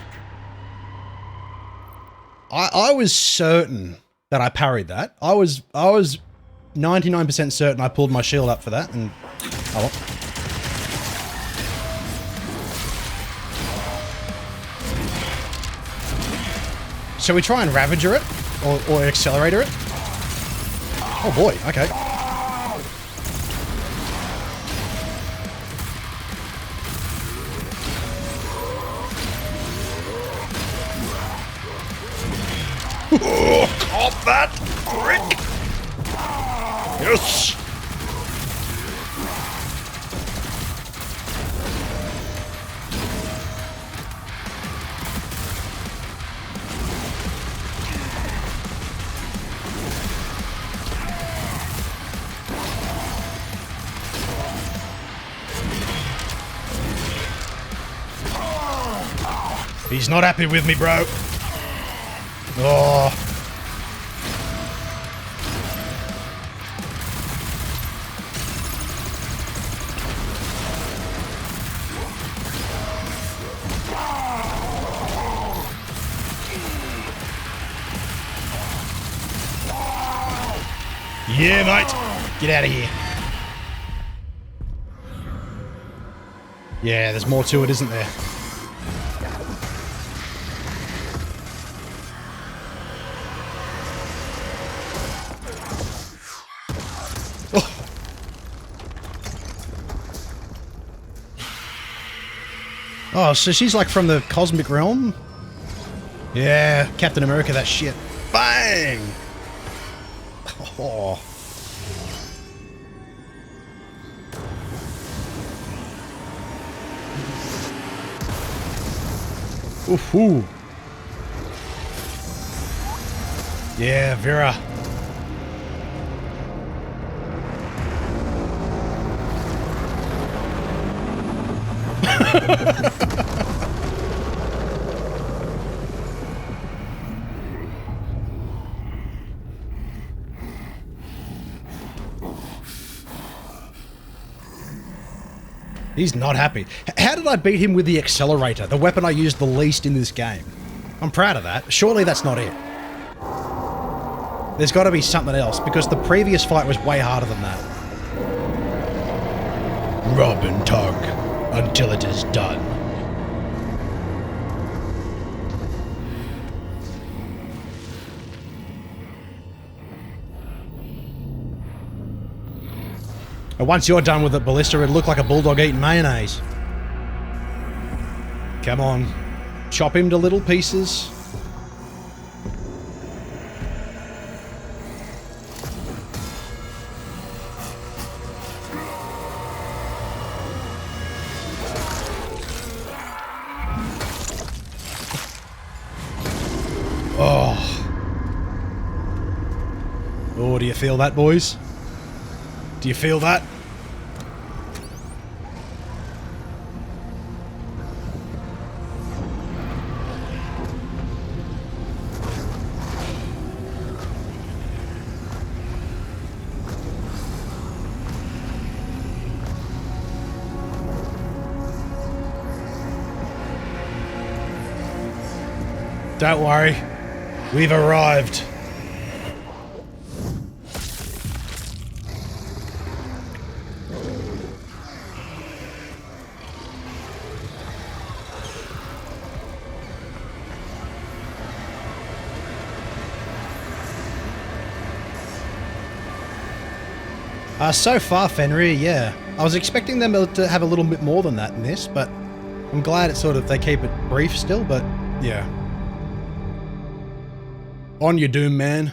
I was certain that I parried that. I was 99% certain I pulled my shield up for that, and oh well. Shall we try and Ravager it? Or Accelerator it? Oh boy, okay. Oh, caught that! Frick! Yes! He's not happy with me, bro. Oh. Yeah, mate. Get out of here. Yeah, there's more to it, isn't there? Oh, so she's like from the cosmic realm? Yeah, Captain America, that shit. Bang! Oh. Ooh. Yeah, Vera. He's not happy. How did I beat him with the Accelerator, the weapon I used the least in this game? I'm proud of that. Surely that's not it. There's got to be something else, because the previous fight was way harder than that. Rub and tug until it is done. But once you're done with it, Ballista, it'll look like a bulldog eating mayonnaise. Come on. Chop him to little pieces. Oh, do you feel that, boys? Do you feel that? Don't worry, we've arrived. So far, Fenrir, yeah. I was expecting them to have a little bit more than that in this, but I'm glad it's sort of, they keep it brief still, but yeah. On your doom, man.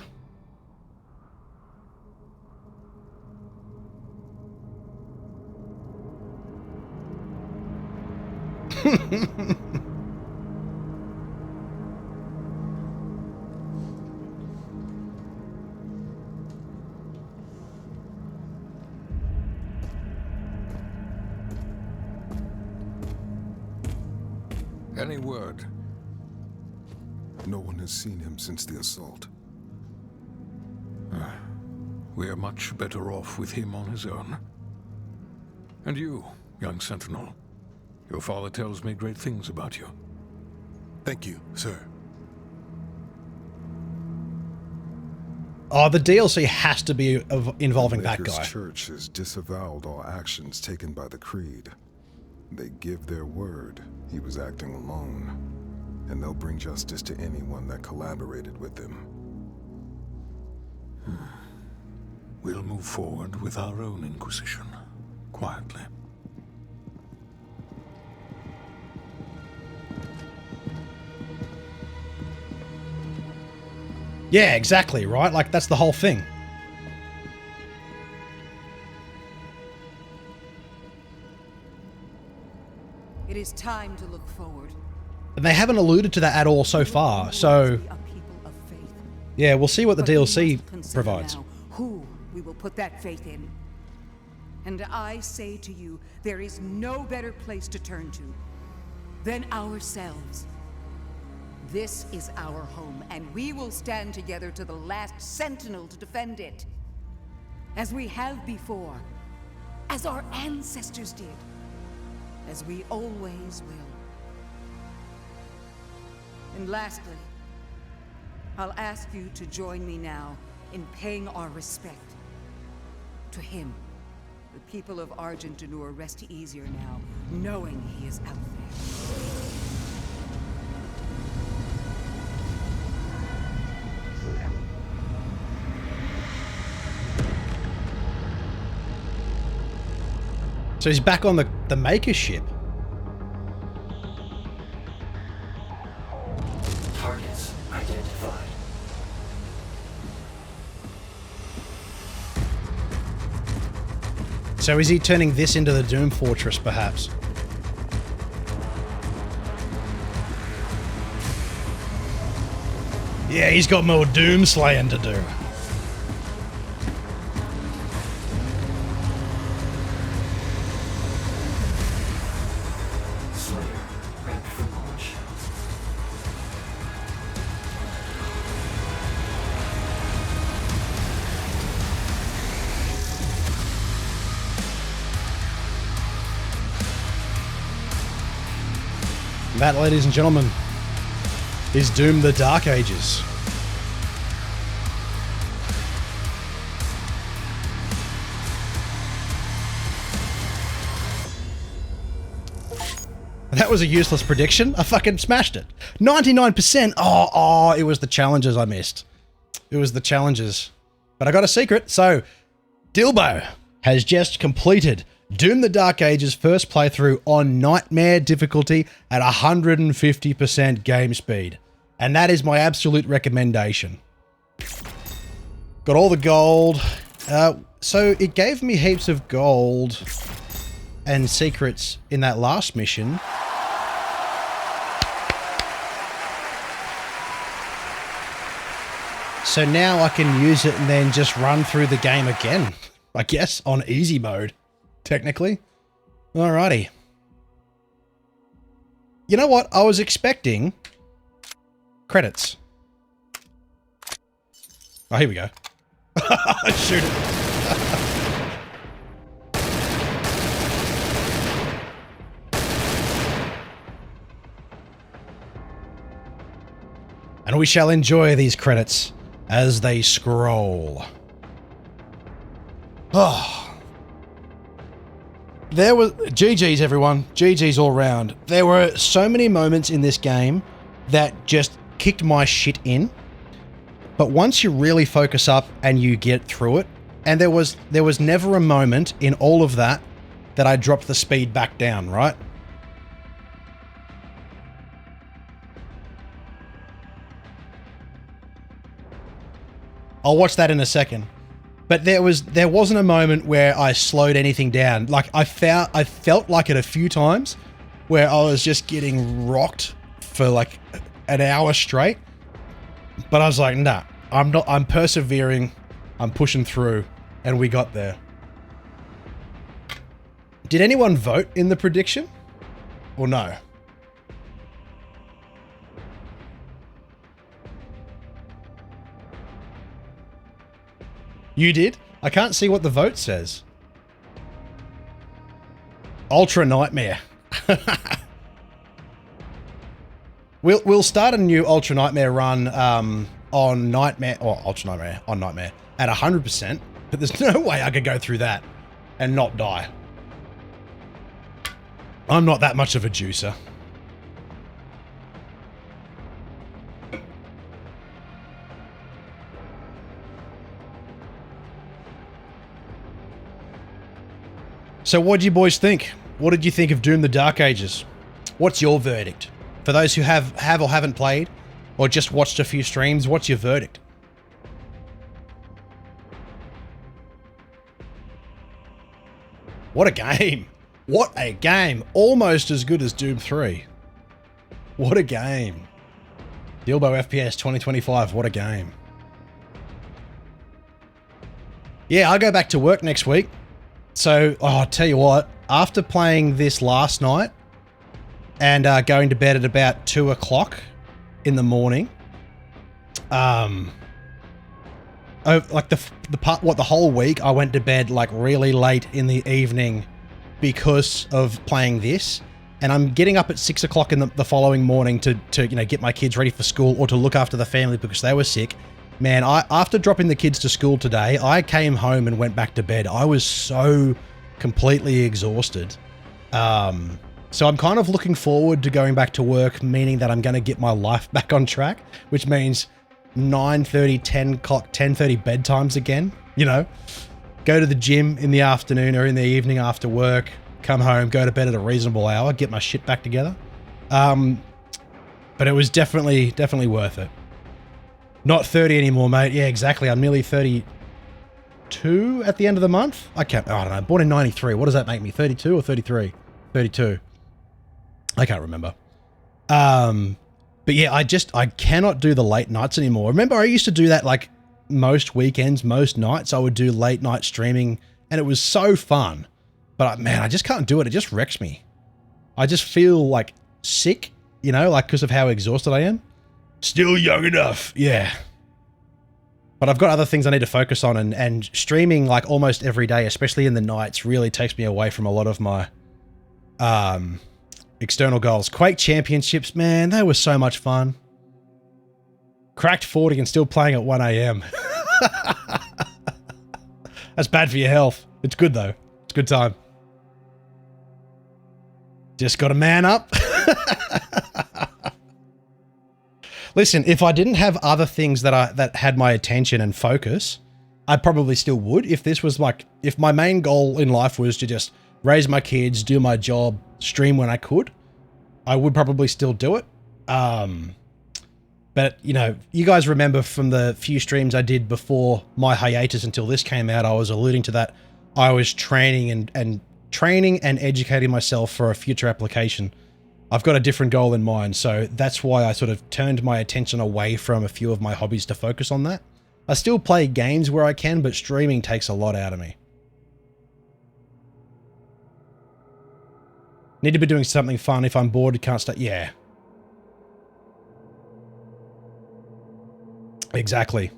Any word? No one has seen him since the assault. We are much better off with him on his own. And you, young sentinel. Your father tells me great things about you. Thank you, sir. Oh, the DLC has to be involving that Maker's guy. Church has disavowed all actions taken by the Creed. They give their word he was acting alone, and they'll bring justice to anyone that collaborated with him. We'll move forward with our own Inquisition, quietly. Yeah, exactly, right? Like, that's the whole thing. It is time to look forward. And they haven't alluded to that at all so far, so We are people of faith. yeah, we'll see what the But we DLC must consider provides. now who we will put that faith in. And I say to you, there is no better place to turn to than ourselves. This is our home, and we will stand together to the last sentinel to defend it. As we have before, as our ancestors did, as we always will. And lastly, I'll ask you to join me now in paying our respect to him. The people of Argent-D'Nur rest easier now, knowing he is out there. So he's back on the Maker ship. Targets identified. So is he turning this into the Doom Fortress, perhaps? Yeah, he's got more Doom slaying to do. Slayer, prepped for launch. That, ladies and gentlemen, is Doom the Dark Ages. That was a useless prediction. I fucking smashed it. 99%. Oh, it was the challenges I missed. It was the challenges. But I got a secret. So, Dilbo, has just completed Doom the Dark Ages first playthrough on Nightmare difficulty at 150% game speed. And that is my absolute recommendation. Got all the gold. So it gave me heaps of gold and secrets in that last mission. So now I can use it and then just run through the game again, I guess, on easy mode, technically. Alrighty. You know what? I was expecting credits. Oh, here we go. Shoot it. And we shall enjoy these credits as they scroll. Oh. There was... GG's, everyone. GG's all round. There were so many moments in this game that just kicked my shit in. But once you really focus up and you get through it, and there was never a moment in all of that that I dropped the speed back down, right? I'll watch that in a second. But there wasn't a moment where I slowed anything down. Like I felt like it a few times where I was just getting rocked for like an hour straight. But I was like, nah, I'm persevering. I'm pushing through, and we got there. Did anyone vote in the prediction? Or no? You did? I can't see what the vote says. Ultra Nightmare. We'll start a new Ultra Nightmare run on Nightmare, or Ultra Nightmare, on Nightmare at 100%, but there's no way I could go through that and not die. I'm not that much of a juicer. So what do you boys think? What did you think of Doom the Dark Ages? What's your verdict? For those who have or haven't played, or just watched a few streams, what's your verdict? What a game. What a game. Almost as good as Doom 3. What a game. Dilbo FPS 2025, what a game. Yeah, I'll go back to work next week. So, I'll tell you what, after playing this last night and going to bed at about 2 o'clock in the morning, like the whole week I went to bed like really late in the evening because of playing this, and I'm getting up at 6 o'clock in the following morning to get my kids ready for school or to look after the family because they were sick. Man, after dropping the kids to school today, I came home and went back to bed. I was so completely exhausted. So I'm kind of looking forward to going back to work, meaning that I'm going to get my life back on track, which means 9:30, 10 o'clock, 10:30 bedtimes again, go to the gym in the afternoon or in the evening after work, come home, go to bed at a reasonable hour, get my shit back together. But it was definitely worth it. Not 30 anymore, mate. Yeah, exactly. I'm nearly 32 at the end of the month. I don't know. Born in 93. What does that make me? 32 or 33? 32. I can't remember. But yeah, I cannot do the late nights anymore. Remember, I used to do that like most weekends, most nights. I would do late night streaming and it was so fun. But man, I just can't do it. It just wrecks me. I just feel like sick, like because of how exhausted I am. Still young enough. Yeah. But I've got other things I need to focus on, and streaming like almost every day, especially in the nights, really takes me away from a lot of my external goals. Quake Championships, man, they were so much fun. Cracked 40 and still playing at 1 a.m. That's bad for your health. It's good though. It's a good time. Just got to man up. Listen, if I didn't have other things that had my attention and focus, I probably still would if this was like, if my main goal in life was to just raise my kids, do my job, stream when I could, I would probably still do it. But, you know, you guys remember from the few streams I did before my hiatus until this came out, I was alluding to that. I was training and educating myself for a future application. I've got a different goal in mind, so that's why I sort of turned my attention away from a few of my hobbies to focus on that. I still play games where I can, but streaming takes a lot out of me. Need to be doing something fun. If I'm bored, can't start. Yeah. Exactly.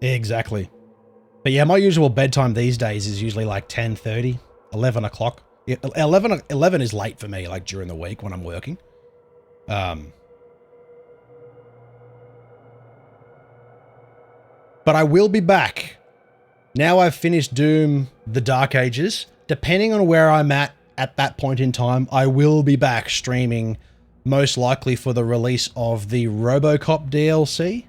Exactly. But yeah, my usual bedtime these days is usually like 10:30, 11 o'clock. Yeah, 11 is late for me, like during the week when I'm working. But I will be back. Now I've finished Doom The Dark Ages. Depending on where I'm at that point in time, I will be back streaming, most likely for the release of the RoboCop DLC.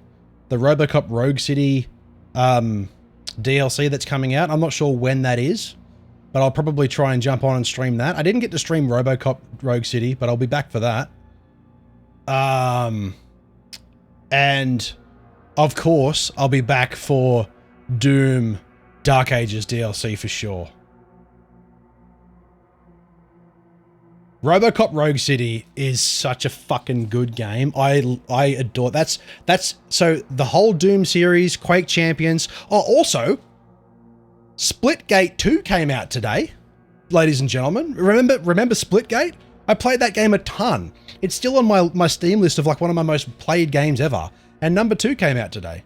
The RoboCop Rogue City DLC that's coming out. I'm not sure when that is, but I'll probably try and jump on and stream that. I didn't get to stream RoboCop Rogue City, but I'll be back for that. And of course, I'll be back for Doom Dark Ages DLC for sure. RoboCop Rogue City is such a fucking good game. I adore that's so the whole Doom series, Quake Champions. Oh, also Splitgate 2 came out today, ladies and gentlemen. Remember Splitgate? I played that game a ton. It's still on my Steam list of like one of my most played games ever. And number 2 came out today.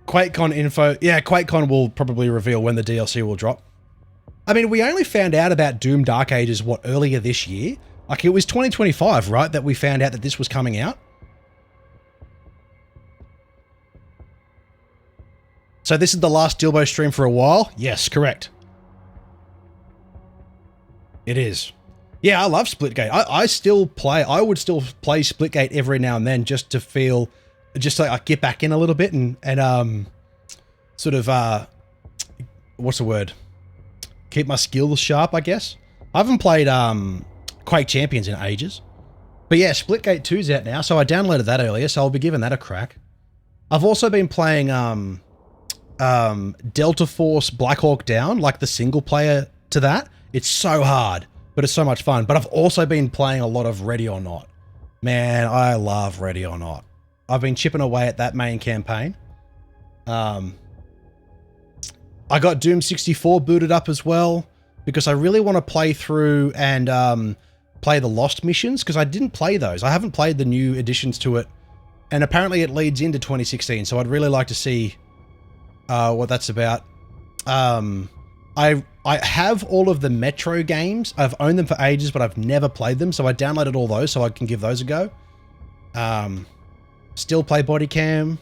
QuakeCon info. Yeah, QuakeCon will probably reveal when the DLC will drop. I mean, we only found out about Doom Dark Ages, what, earlier this year? Like, it was 2025, right, that we found out that this was coming out? So this is the last Dilbo stream for a while? Yes, correct. It is. Yeah, I love Splitgate. I still play, I would still play Splitgate every now and then just to feel, just to like get back in a little bit and sort of, what's the word? Keep my skills sharp, I guess. I haven't played Quake Champions in ages. But yeah, Splitgate 2's out now, so I downloaded that earlier, so I'll be giving that a crack. I've also been playing Delta Force Black Hawk Down, like the single player to that. It's so hard, but it's so much fun. But I've also been playing a lot of Ready or Not. Man, I love Ready or Not. I've been chipping away at that main campaign. I got Doom 64 booted up as well because I really want to play through and play the Lost missions because I didn't play those. I haven't played the new additions to it, and apparently it leads into 2016, so I'd really like to see what that's about. I have all of the Metro games. I've owned them for ages, but I've never played them, so I downloaded all those so I can give those a go. Still play Body Cam.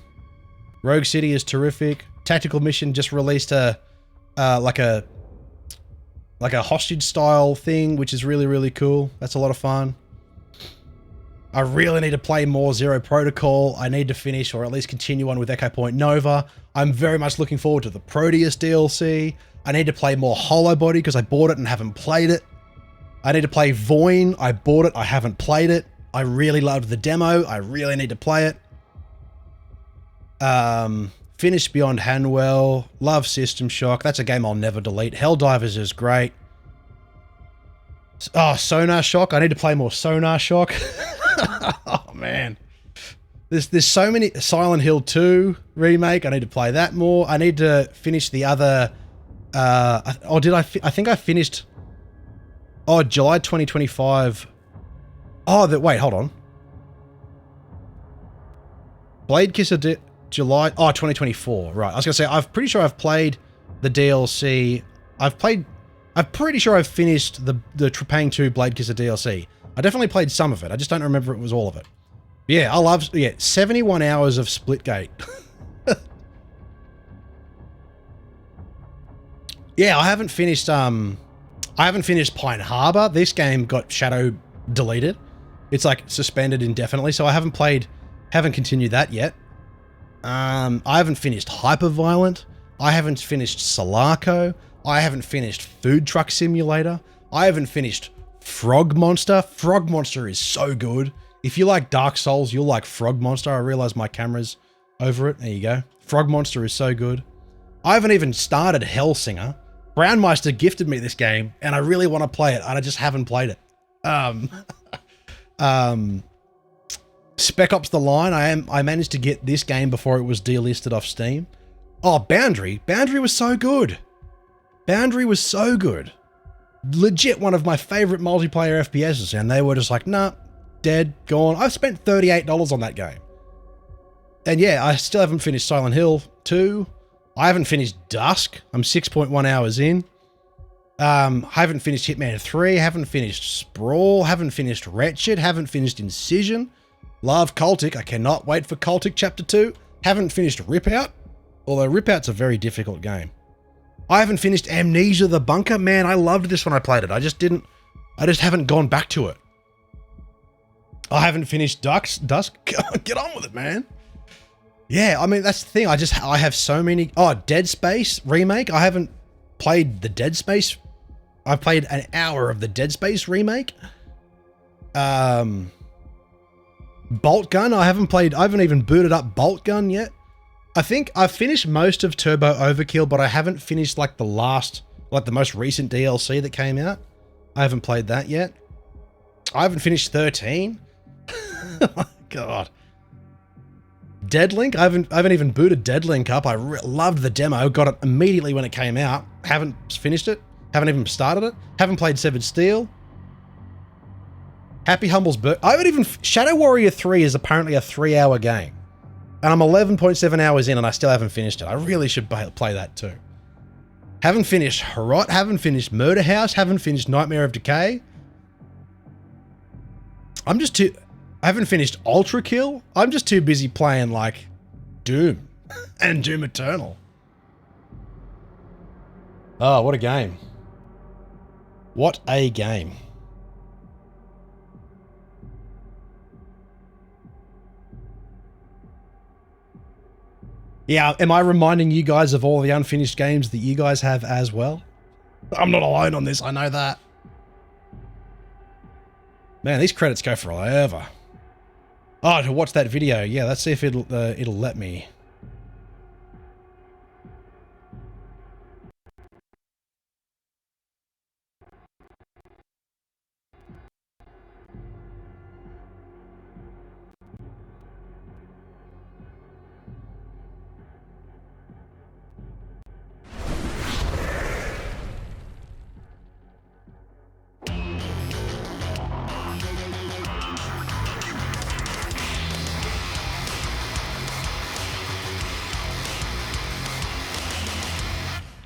Rogue City is terrific. Tactical Mission just released a like a hostage style thing, which is really, really cool. That's a lot of fun. I really need to play more Zero Protocol. I need to finish or at least continue on with Echo Point Nova. I'm very much looking forward to the Proteus DLC. I need to play more Hollow Body because I bought it and haven't played it. I need to play Voin. I bought it. I haven't played it. I really loved the demo. I really need to play it. Finished Beyond Hanwell. Love System Shock. That's a game I'll never delete. Helldivers is great. Oh, Sonar Shock. I need to play more Sonar Shock. Oh, man. There's so many. Silent Hill 2 remake. I need to play that more. I need to finish the other... I think I finished... Oh, July 2025. Oh, wait, hold on. Blade Kisser... July... Oh, 2024. Right. I was going to say, I'm pretty sure I've played the DLC. I'm pretty sure I've finished the Trepang 2 Blade Kisser DLC. I definitely played some of it. I just don't remember it was all of it. Yeah, I love... Yeah, 71 hours of Splitgate. Yeah, I haven't finished Pine Harbor. This game got shadow deleted. It's like suspended indefinitely, so I haven't continued that yet. I haven't finished Hyperviolent. I haven't finished Solarco. I haven't finished Food Truck Simulator. I haven't finished Frog Monster. Frog Monster is so good. If you like Dark Souls, you'll like Frog Monster. I realize my camera's over it. There you go. Frog Monster is so good. I haven't even started Hellsinger. Brownmeister gifted me this game, and I really want to play it, and I just haven't played it. Spec Ops: The Line. I managed to get this game before it was delisted off Steam. Oh, Boundary. Boundary was so good. Boundary was so good. Legit one of my favorite multiplayer FPSs, and they were just like, nah, dead, gone. I've spent $38 on that game. And yeah, I still haven't finished Silent Hill 2. I haven't finished Dusk. I'm 6.1 hours in. I haven't finished Hitman 3. Haven't finished Sprawl. Haven't finished Wretched. Haven't finished Incision. Love Cultic. I cannot wait for Cultic Chapter 2. Haven't finished Rip Out. Although Rip Out's a very difficult game. I haven't finished Amnesia the Bunker. Man, I loved this when I played it. I just haven't gone back to it. I haven't finished Dusk. Get on with it, man. Yeah, I mean, that's the thing. I have so many. Oh, Dead Space remake. I haven't played the Dead Space. I've played an hour of the Dead Space remake. Bolt Gun. I haven't even booted up Bolt Gun yet. I think I've finished most of Turbo Overkill, but I haven't finished like the most recent DLC that came out. I haven't played that yet. I haven't finished 13. Oh my God. Deadlink. I haven't even booted Deadlink up. I loved the demo. Got it immediately when it came out. Haven't finished it. Haven't even started it. Haven't played Severed Steel. Happy Humble's I haven't even. Shadow Warrior 3 is apparently a 3-hour game. And I'm 11.7 hours in and I still haven't finished it. I really should play that too. Haven't finished Harrot. Haven't finished Murder House. Haven't finished Nightmare of Decay. I haven't finished Ultra Kill. I'm just too busy playing like Doom and Doom Eternal. Oh, what a game. What a game. Yeah, am I reminding you guys of all the unfinished games that you guys have as well? I'm not alone on this, I know that. Man, these credits go forever. Oh, to watch that video. Yeah, let's see if it'll let me.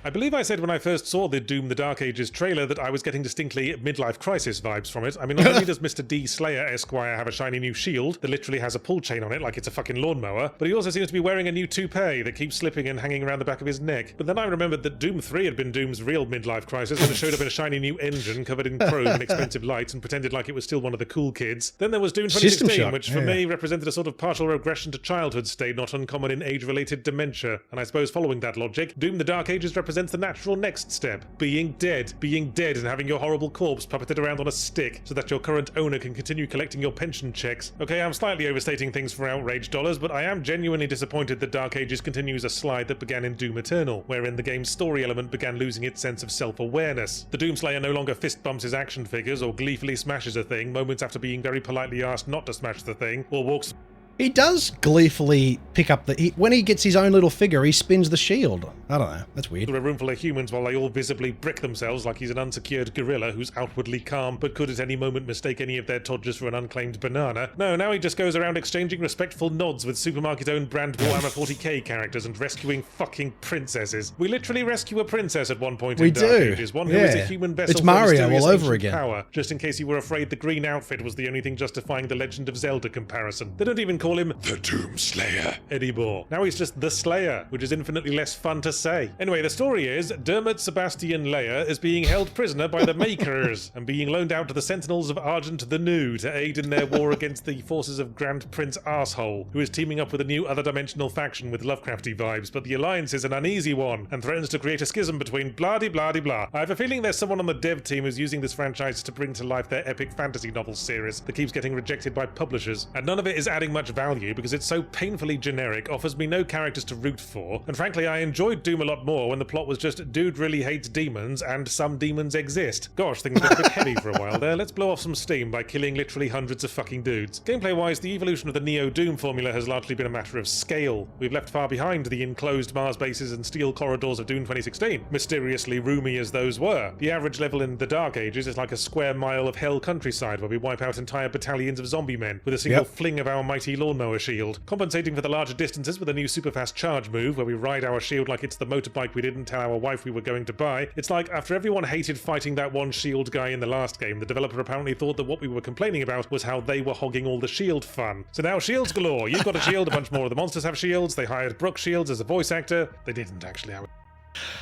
I believe I said when I first saw the Doom the Dark Ages trailer that I was getting distinctly midlife crisis vibes from it. I mean, not only does Mr. D. Slayer Esquire have a shiny new shield that literally has a pull chain on it like it's a fucking lawnmower, but he also seems to be wearing a new toupee that keeps slipping and hanging around the back of his neck. But then I remembered that Doom 3 had been Doom's real midlife crisis when it showed up in a shiny new engine covered in chrome and expensive lights and pretended like it was still one of the cool kids. Then there was Doom 2016, which for me represented a sort of partial regression to childhood state not uncommon in age-related dementia. And I suppose following that logic, Doom the Dark Ages represents the natural next step, being dead and having your horrible corpse puppeted around on a stick so that your current owner can continue collecting your pension checks. Okay, I'm slightly overstating things for outrage dollars, but I am genuinely disappointed that Dark Ages continues a slide that began in Doom Eternal, wherein the game's story element began losing its sense of self-awareness. The Doomslayer no longer fist bumps his action figures or gleefully smashes a thing moments after being very politely asked not to smash the thing, or walks. He does gleefully pick up when he gets his own little figure, he spins the shield. I don't know. That's weird. Through a room full of humans while they all visibly brick themselves like he's an unsecured gorilla who's outwardly calm but could at any moment mistake any of their todgers for an unclaimed banana. No, now he just goes around exchanging respectful nods with supermarket-owned brand Warhammer 40k characters and rescuing fucking princesses. We literally rescue a princess at one point in Dark Ages, one who is a human vessel it's Mario for all over again. Power, just in case you were afraid the green outfit was the only thing justifying the Legend of Zelda comparison. They don't even call call him the Doomslayer anymore. Now he's just the Slayer, which is infinitely less fun to say. Anyway, the story is Dermot Sebastian Leia is being held prisoner by the Makers and being loaned out to the Sentinels of Argent the New to aid in their war against the forces of Grand Prince Arsehole, who is teaming up with a new other dimensional faction with Lovecrafty vibes, but the alliance is an uneasy one and threatens to create a schism between blah-de-blah-de-blah. I have a feeling there's someone on the dev team who's using this franchise to bring to life their epic fantasy novel series that keeps getting rejected by publishers, and none of it is adding much value because it's so painfully generic, offers me no characters to root for, and frankly I enjoyed Doom a lot more when the plot was just dude really hates demons and some demons exist. Gosh, things got a bit heavy for a while there. Let's blow off some steam by killing literally hundreds of fucking dudes. Gameplay wise, the evolution of the Neo Doom formula has largely been a matter of scale. We've left far behind the enclosed Mars bases and steel corridors of Doom 2016, mysteriously roomy as those were. The average level in the Dark Ages is like a square mile of hell countryside where we wipe out entire battalions of zombie men with a single fling of our mighty lawnmower shield, compensating for the larger distances with a new super fast charge move where we ride our shield like it's the motorbike we didn't tell our wife we were going to buy. It's like after everyone hated fighting that one shield guy in the last game, the developer apparently thought that what we were complaining about was how they were hogging all the shield fun. So now shields galore. You've got a shield, a bunch more of the monsters have shields. They hired Brooke Shields as a voice actor. They didn't actually.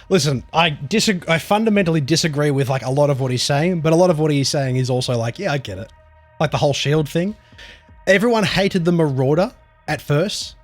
Listen, I fundamentally disagree with like a lot of what he's saying, but a lot of what he's saying is also like, yeah, I get it. Like the whole shield thing. Everyone hated the Marauder at first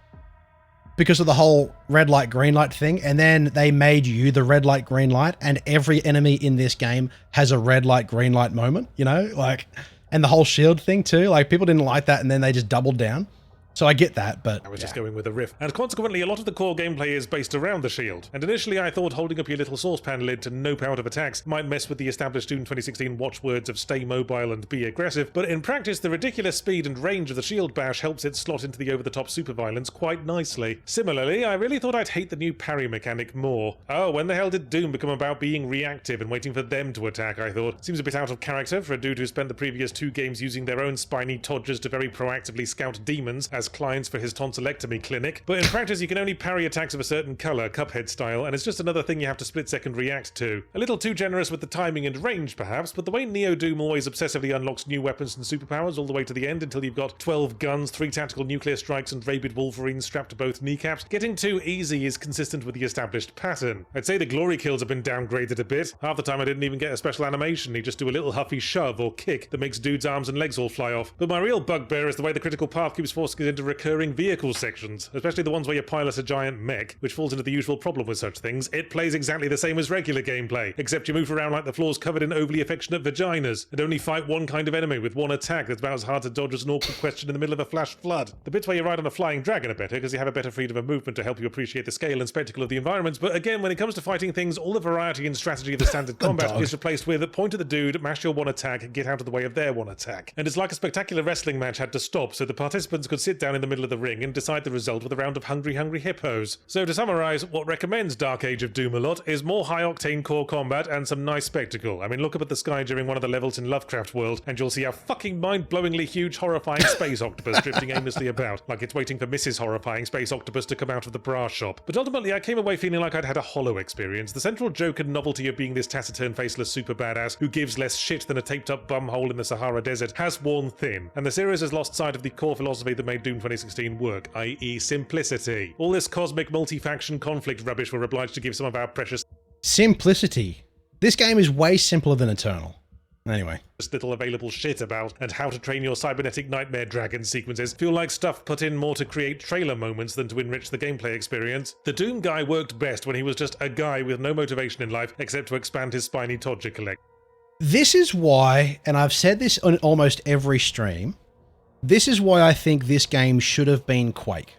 because of the whole red light, green light thing. And then they made you the red light, green light, and every enemy in this game has a red light, green light moment, you know, like, and the whole shield thing too. Like people didn't like that and then they just doubled down. So I get that, but I was just going with a riff. And consequently, a lot of the core gameplay is based around the shield. And initially I thought holding up your little saucepan lid to nope out of attacks might mess with the established Doom 2016 watchwords of stay mobile and be aggressive, but in practice the ridiculous speed and range of the shield bash helps it slot into the over-the-top super violence quite nicely. Similarly, I really thought I'd hate the new parry mechanic more. Oh, when the hell did Doom become about being reactive and waiting for them to attack, I thought. Seems a bit out of character for a dude who spent the previous 2 games using their own spiny todgers to very proactively scout demons as clients for his tonsillectomy clinic, but in practice you can only parry attacks of a certain colour, Cuphead style, and it's just another thing you have to split-second react to. A little too generous with the timing and range perhaps, but the way Neo Doom always obsessively unlocks new weapons and superpowers all the way to the end until you've got 12 guns, 3 tactical nuclear strikes and rabid wolverines strapped to both kneecaps, getting too easy is consistent with the established pattern. I'd say the glory kills have been downgraded a bit. Half the time I didn't even get a special animation, you just do a little huffy shove or kick that makes dudes' arms and legs all fly off. But my real bugbear is the way the critical path keeps forcing us into recurring vehicle sections, especially the ones where you pilot a giant mech, which falls into the usual problem with such things. It plays exactly the same as regular gameplay, except you move around like the floor's covered in overly affectionate vaginas, and only fight one kind of enemy with one attack that's about as hard to dodge as an awkward question in the middle of a flash flood. The bits where you ride on a flying dragon are better, because you have a better freedom of movement to help you appreciate the scale and spectacle of the environments, but again, when it comes to fighting things, all the variety and strategy of the standard combat is replaced with point at the dude, mash your one attack, get out of the way of their one attack. And it's like a spectacular wrestling match had to stop so the participants could sit down in the middle of the ring and decide the result with a round of hungry hippos. So to summarise, what recommends Dark Age of Doom a lot is more high-octane core combat and some nice spectacle. I mean, look up at the sky during one of the levels in Lovecraft World and you'll see a fucking mind-blowingly huge horrifying space octopus drifting aimlessly about, like it's waiting for Mrs. Horrifying Space Octopus to come out of the bra shop. But ultimately, I came away feeling like I'd had a hollow experience. The central joke and novelty of being this taciturn, faceless super badass who gives less shit than a taped-up bumhole in the Sahara Desert has worn thin, and the series has lost sight of the core philosophy that made Doom 2016 work, i.e. simplicity. All this cosmic multi-faction conflict rubbish we're obliged to give some of our precious simplicity. This game is way simpler than Eternal. Anyway. Little available shit about and how to train your cybernetic nightmare dragon sequences feel like stuff put in more to create trailer moments than to enrich the gameplay experience. The Doom guy worked best when he was just a guy with no motivation in life except to expand his spiny Todger collection. This is why, and I've said this on almost every stream, this is why I think this game should have been Quake.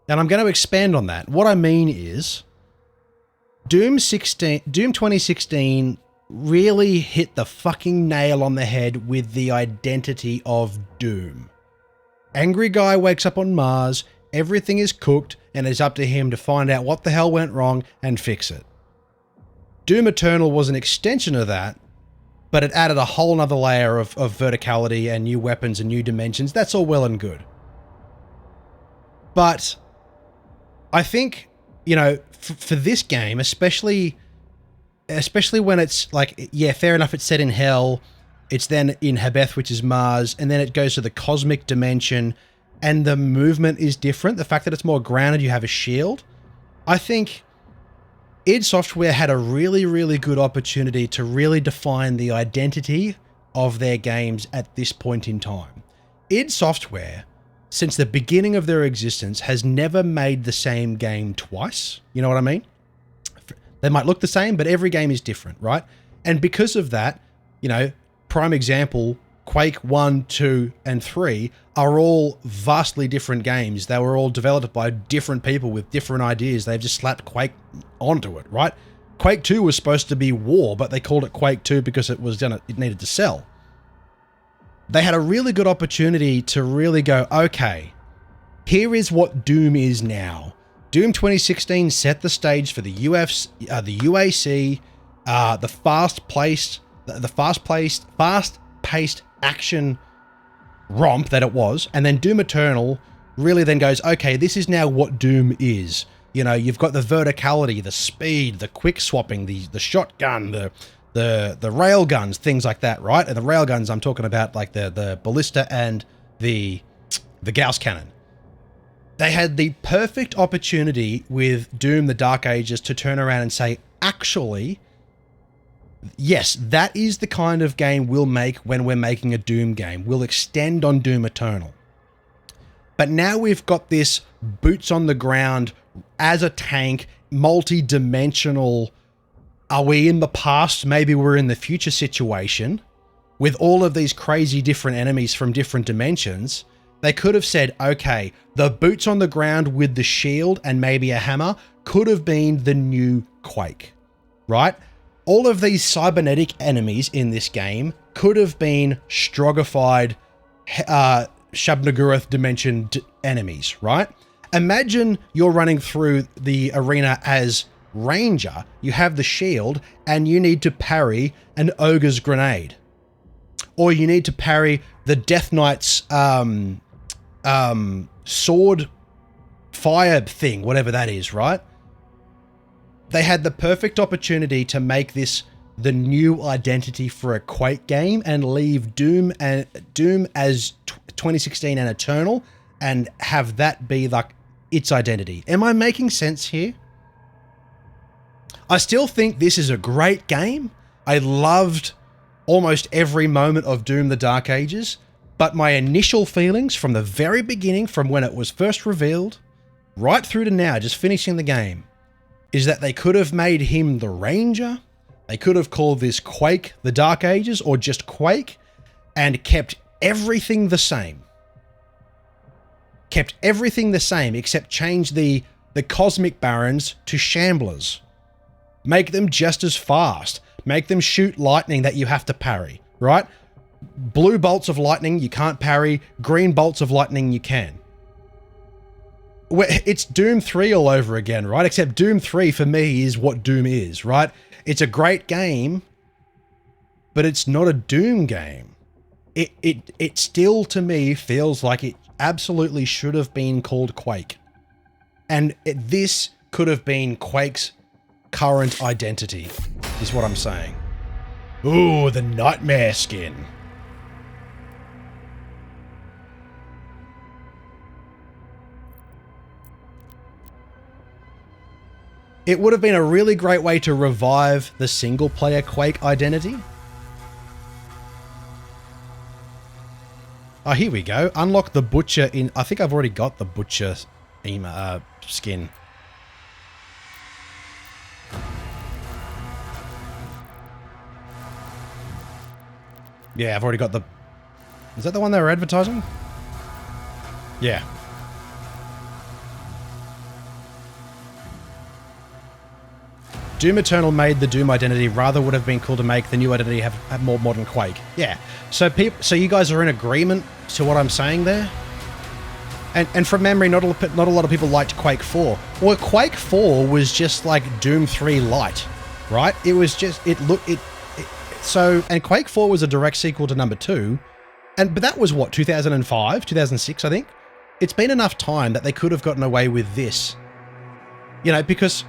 And I'm going to expand on that. What I mean is, Doom 2016 really hit the fucking nail on the head with the identity of Doom. Angry guy wakes up on Mars, everything is cooked, and it's up to him to find out what the hell went wrong and fix it. Doom Eternal was an extension of that, but it added a whole nother layer of verticality and new weapons and new dimensions. That's all well and good. But I think, you know, for this game, especially when it's like, yeah, fair enough, it's set in hell, it's then in Hebeth, which is Mars, and then it goes to the cosmic dimension, and the movement is different, the fact that it's more grounded, you have a shield, I think id Software had a really, really good opportunity to really define the identity of their games at this point in time. id Software, since the beginning of their existence, has never made the same game twice. You know what I mean? They might look the same, but every game is different, right? And because of that, you know, prime example, Quake 1, 2, and 3 are all vastly different games. They were all developed by different people with different ideas. They've just slapped Quake onto it, right? Quake 2 was supposed to be war, but they called it Quake 2 because it needed to sell. They had a really good opportunity to really go, okay, here is what Doom is now. Doom 2016 set the stage for the UAC, the fast-paced action romp that it was, and then Doom Eternal really then goes, okay, this is now what Doom is. You know, you've got the verticality, the speed, the quick swapping, the shotgun, the rail guns, things like that, right? And the rail guns, I'm talking about like the ballista and the Gauss cannon. They had the perfect opportunity with Doom: The Dark Ages to turn around and say, actually, yes, that is the kind of game we'll make when we're making a Doom game. We'll extend on Doom Eternal. But now we've got this boots on the ground as a tank, multi-dimensional, are we in the past, maybe we're in the future situation, with all of these crazy different enemies from different dimensions. They could have said, okay, the boots on the ground with the shield and maybe a hammer could have been the new Quake, right? All of these cybernetic enemies in this game could have been strogified Shub-Niggurath dimension enemies, right? Imagine you're running through the arena as Ranger, you have the shield, and you need to parry an ogre's grenade. Or you need to parry the Death Knight's sword fire thing, whatever that is, right? They had the perfect opportunity to make this the new identity for a Quake game and leave Doom as 2016 and Eternal and have that be like its identity. Am I making sense here? I still think this is a great game. I loved almost every moment of Doom: The Dark Ages, but my initial feelings from the very beginning, from when it was first revealed, right through to now, just finishing the game, is that they could have made him the Ranger. They could have called this Quake: The Dark Ages or just Quake and kept everything the same. Kept everything the same except change the Cosmic Barons to Shamblers. Make them just as fast. Make them shoot lightning that you have to parry, right? Blue bolts of lightning you can't parry. Green bolts of lightning you can. It's Doom 3 all over again, right? Except Doom 3 for me is what Doom is, right? It's a great game, but it's not a Doom game. It still, to me, feels like it absolutely should have been called Quake. And this could have been Quake's current identity, is what I'm saying. Ooh, the Nightmare skin. It would have been a really great way to revive the single-player Quake identity. Oh, here we go. Unlock the Butcher in... I think I've already got the Butcher skin. Yeah, I've already got the... Is that the one they were advertising? Yeah. Doom Eternal made the Doom identity, rather would have been cool to make the new identity have more modern Quake. Yeah. So you guys are in agreement to what I'm saying there? And from memory, not a lot of people liked Quake 4. Well, Quake 4 was just like Doom 3 light, right? It was just, and Quake 4 was a direct sequel to number 2. But that was what, 2005, 2006, I think? It's been enough time that they could have gotten away with this. You know, because...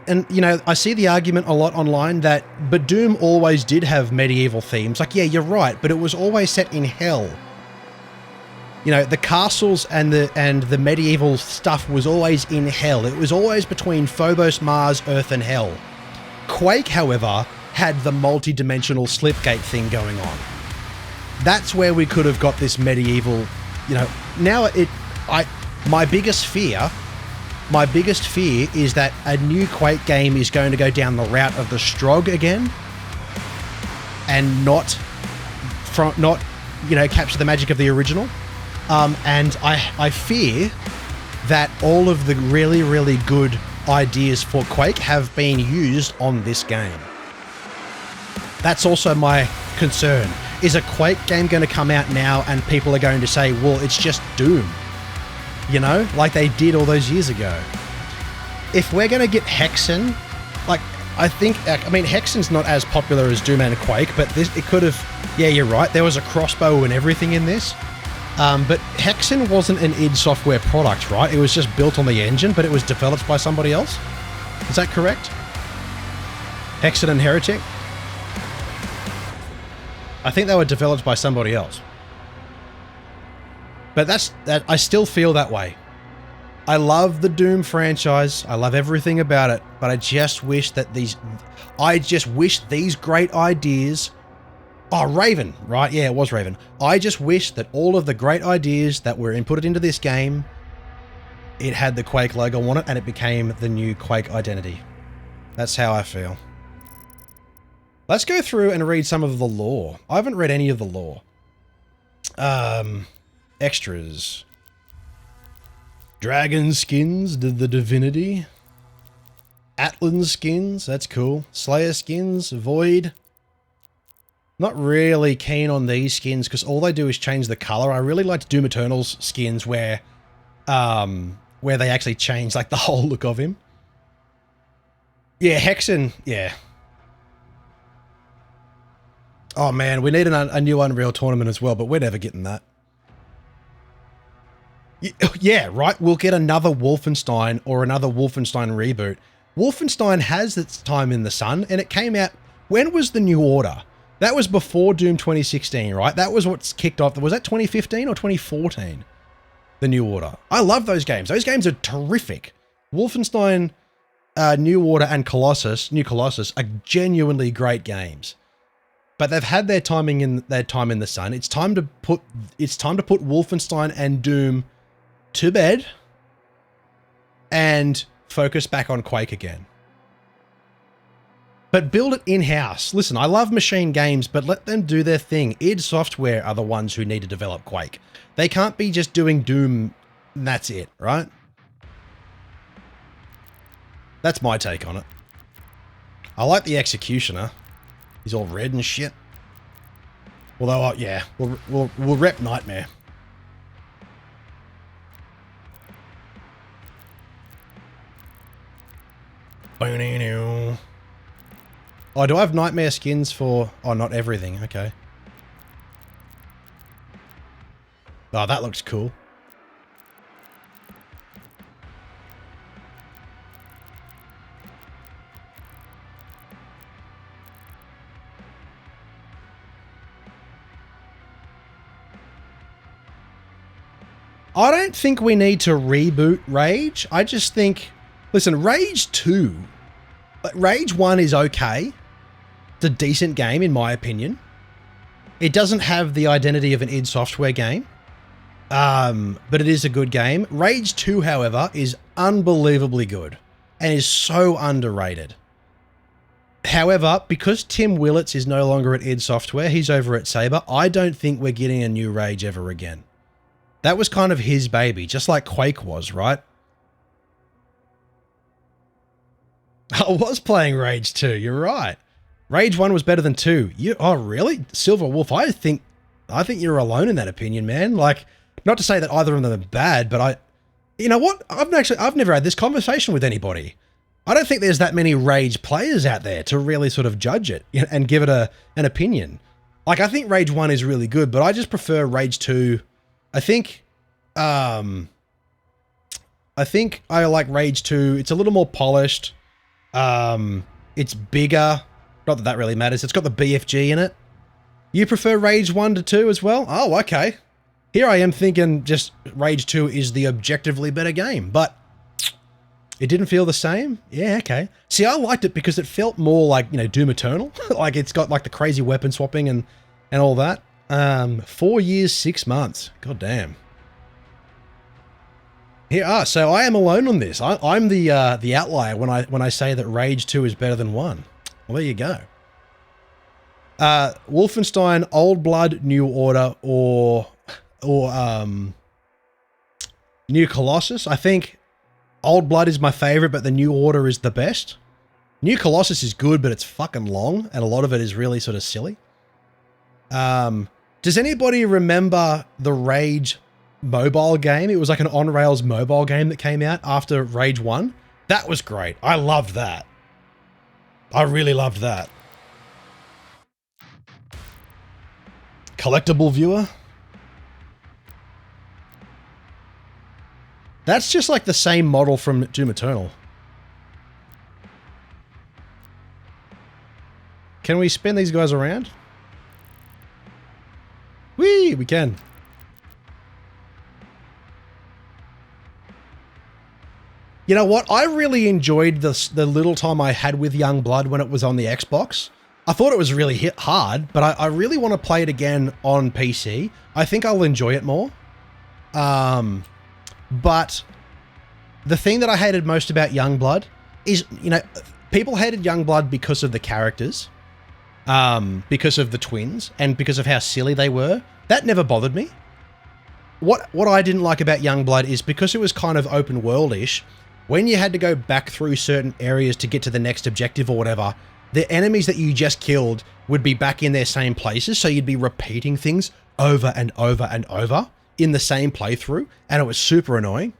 And, you know, I see the argument a lot online but Doom always did have medieval themes. Like, yeah, you're right, but it was always set in hell. You know, the castles and the medieval stuff was always in hell. It was always between Phobos, Mars, Earth, and hell. Quake, however, had the multi-dimensional slipgate thing going on. That's where we could have got this medieval, you know, now my biggest fear is that a new Quake game is going to go down the route of the Strog again and not, you know, capture the magic of the original. And I fear that all of the really, really good ideas for Quake have been used on this game. That's also my concern. Is a Quake game going to come out now and people are going to say, well, it's just Doom? You know, like they did all those years ago. If we're going to get Hexen, like, I mean, Hexen's not as popular as Doom and Quake, but it could have, yeah, you're right, there was a crossbow and everything in this. But Hexen wasn't an id Software product, right? It was just built on the engine, but it was developed by somebody else. Is that correct? Hexen and Heretic? I think they were developed by somebody else. But I still feel that way. I love the Doom franchise. I love everything about it, but I just wish that these great ideas. Oh, Raven, right? Yeah, it was Raven. I just wish that all of the great ideas that were inputted into this game, it had the Quake logo on it and it became the new Quake identity. That's how I feel. Let's go through and read some of the lore. I haven't read any of the lore. Extras. Dragon skins, the Divinity. Atlan skins, that's cool. Slayer skins, Void. Not really keen on these skins because all they do is change the color. I really liked Doom Eternal's skins where they actually change like the whole look of him. Yeah, Hexen, yeah. Oh man, we need a new Unreal Tournament as well, but we're never getting that. Yeah, right, we'll get another Wolfenstein or another Wolfenstein reboot. Wolfenstein has its time in the sun, and it came out... When was the New Order? That was before Doom 2016, right? That was what's kicked off. Was that 2015 or 2014? The New Order. I love those games. Those games are terrific. Wolfenstein, New Order, and New Colossus are genuinely great games. But they've had their time in the sun. It's time to put Wolfenstein and Doom to bed and focus back on Quake again. But build it in-house. Listen, I love Machine Games, but let them do their thing. id Software are the ones who need to develop Quake. They can't be just doing Doom and that's it, right? That's my take on it. I like the Executioner. He's all red and shit. Although, yeah, we'll rep Nightmare. Oh, do I have Nightmare skins for... Oh, not everything. Okay. Oh, that looks cool. I don't think we need to reboot Rage. I just think... Listen, Rage 2... Rage 1 is okay. It's a decent game, in my opinion. It doesn't have the identity of an id Software game. But it is a good game. Rage 2, however, is unbelievably good. And is so underrated. However, because Tim Willits is no longer at id Software, he's over at Saber, I don't think we're getting a new Rage ever again. That was kind of his baby, just like Quake was, right? I was playing Rage 2, you're right. Rage 1 was better than 2. Oh, really? Silver Wolf, I think you're alone in that opinion, man. Like, not to say that either of them are bad, but you know what? I've never had this conversation with anybody. I don't think there's that many Rage players out there to really sort of judge it and give it an opinion. Like, I think Rage 1 is really good, but I just prefer Rage 2. I think I like Rage 2. It's a little more polished. It's bigger. Not that that really matters. It's got the BFG in it. You prefer Rage 1 to 2 as well? Oh, okay. Here I am thinking just Rage 2 is the objectively better game, but it didn't feel the same? Yeah, okay. See, I liked it because it felt more like, you know, Doom Eternal. Like it's got like the crazy weapon swapping and all that. 4 years, 6 months. God damn. Here, so I am alone on this. I'm the outlier when I say that Rage 2 is better than 1. Well, there you go. Wolfenstein, Old Blood, New Order, or New Colossus. I think Old Blood is my favorite, but the New Order is the best. New Colossus is good, but it's fucking long, and a lot of it is really sort of silly. Does anybody remember the Rage mobile game? It was like an on-rails mobile game that came out after Rage 1. That was great. I loved that. I really loved that. Collectible viewer. That's just like the same model from Doom Eternal. Can we spin these guys around? Whee! We can. You know what? I really enjoyed the little time I had with Young Blood when it was on the Xbox. I thought it was really hit hard, but I really want to play it again on PC. I think I'll enjoy it more. But the thing that I hated most about Young Blood is, you know, people hated Young Blood because of the characters, because of the twins, and because of how silly they were. That never bothered me. What I didn't like about Young Blood is because it was kind of open world-ish, when you had to go back through certain areas to get to the next objective or whatever, the enemies that you just killed would be back in their same places, so you'd be repeating things over and over and over in the same playthrough, and it was super annoying.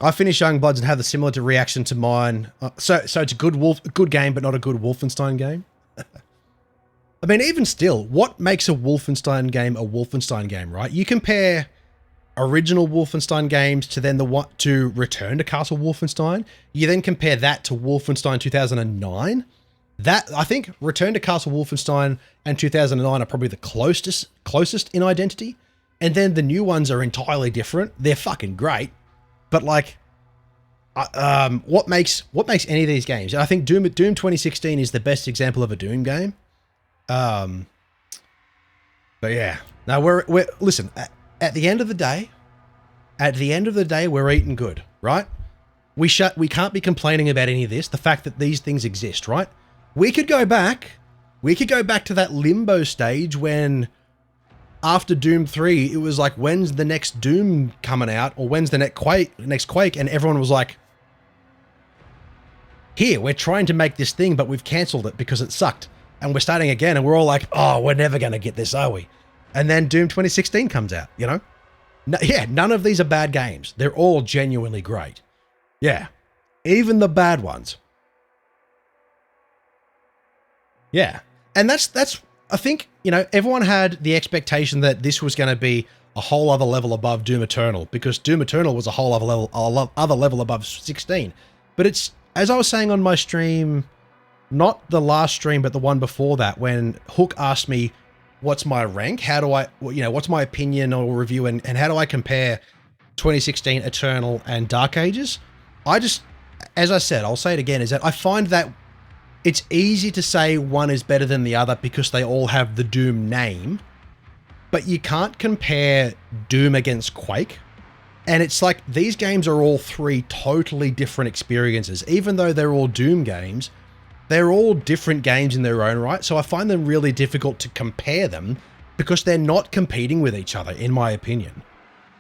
I finished Young Bloods and had the similar reaction to mine. So it's a good game, but not a good Wolfenstein game. I mean, even still, what makes a Wolfenstein game, right? You compare original Wolfenstein games to then to Return to Castle Wolfenstein. You then compare that to Wolfenstein 2009. That, I think Return to Castle Wolfenstein and 2009 are probably the closest in identity. And then the new ones are entirely different. They're fucking great. But like, what makes any of these games? I think Doom 2016 is the best example of a Doom game. But yeah, now we're listen, at the end of the day, we're eating good, right? We can't be complaining about any of this. The fact that these things exist, right? We could go back to that limbo stage when after Doom 3, it was like, when's the next Doom coming out? Or when's the next Quake? And everyone was like, here, we're trying to make this thing, but we've cancelled it because it sucked. And we're starting again, and we're all like, oh, we're never going to get this, are we? And then Doom 2016 comes out, you know? None of these are bad games. They're all genuinely great. Yeah. Even the bad ones. Yeah. And that's I think, you know, everyone had the expectation that this was going to be a whole other level above Doom Eternal, because Doom Eternal was a whole other level above 16. But it's, as I was saying on my stream, not the last stream, but the one before that, when Hook asked me, what's my rank? How do I, you know, what's my opinion or review, and how do I compare 2016 Eternal and Dark Ages? I just, as I said, I'll say it again, is that I find that it's easy to say one is better than the other because they all have the Doom name, but you can't compare Doom against Quake. And it's like, these games are all three totally different experiences. Even though they're all Doom games, they're all different games in their own right. So I find them really difficult to compare them because they're not competing with each other, in my opinion.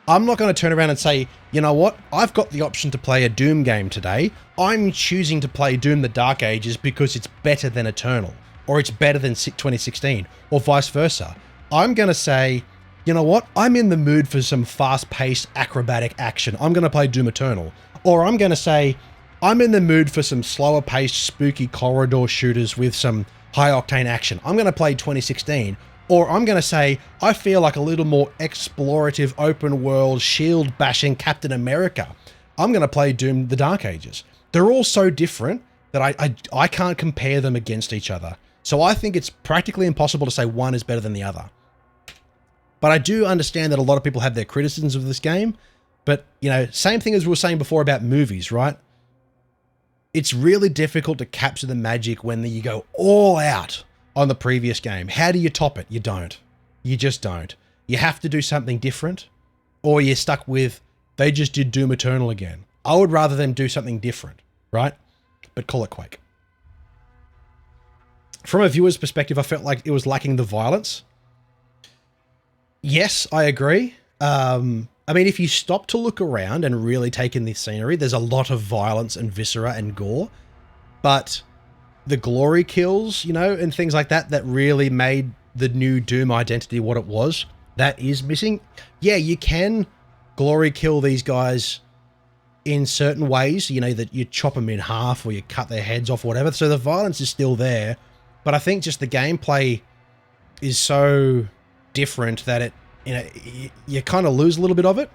I'm not going to turn around and say, you know what, I've got the option to play a Doom game today. I'm choosing to play Doom the Dark Ages because it's better than Eternal, or it's better than 2016, or vice versa. I'm going to say, you know what, I'm in the mood for some fast-paced acrobatic action. I'm going to play Doom Eternal. Or I'm going to say, I'm in the mood for some slower-paced, spooky corridor shooters with some high-octane action. I'm going to play 2016. Or I'm going to say, I feel like a little more explorative, open-world, shield-bashing Captain America. I'm going to play Doom the Dark Ages. They're all so different that I can't compare them against each other. So I think it's practically impossible to say one is better than the other. But I do understand that a lot of people have their criticisms of this game. But, you know, same thing as we were saying before about movies, right? It's really difficult to capture the magic when you go all out on the previous game. How do you top it? You don't. You just don't. You have to do something different, or you're stuck with, they just did Doom Eternal again. I would rather them do something different, right? But call it Quake. From a viewer's perspective, I felt like it was lacking the violence. Yes, I agree. I mean, if you stop to look around and really take in the scenery, there's a lot of violence and viscera and gore. But the glory kills, you know, and things like that, that really made the new Doom identity what it was, that is missing. Yeah, you can glory kill these guys in certain ways, you know, that you chop them in half or you cut their heads off or whatever. So the violence is still there. But I think just the gameplay is so different that it, you know, you kind of lose a little bit of it.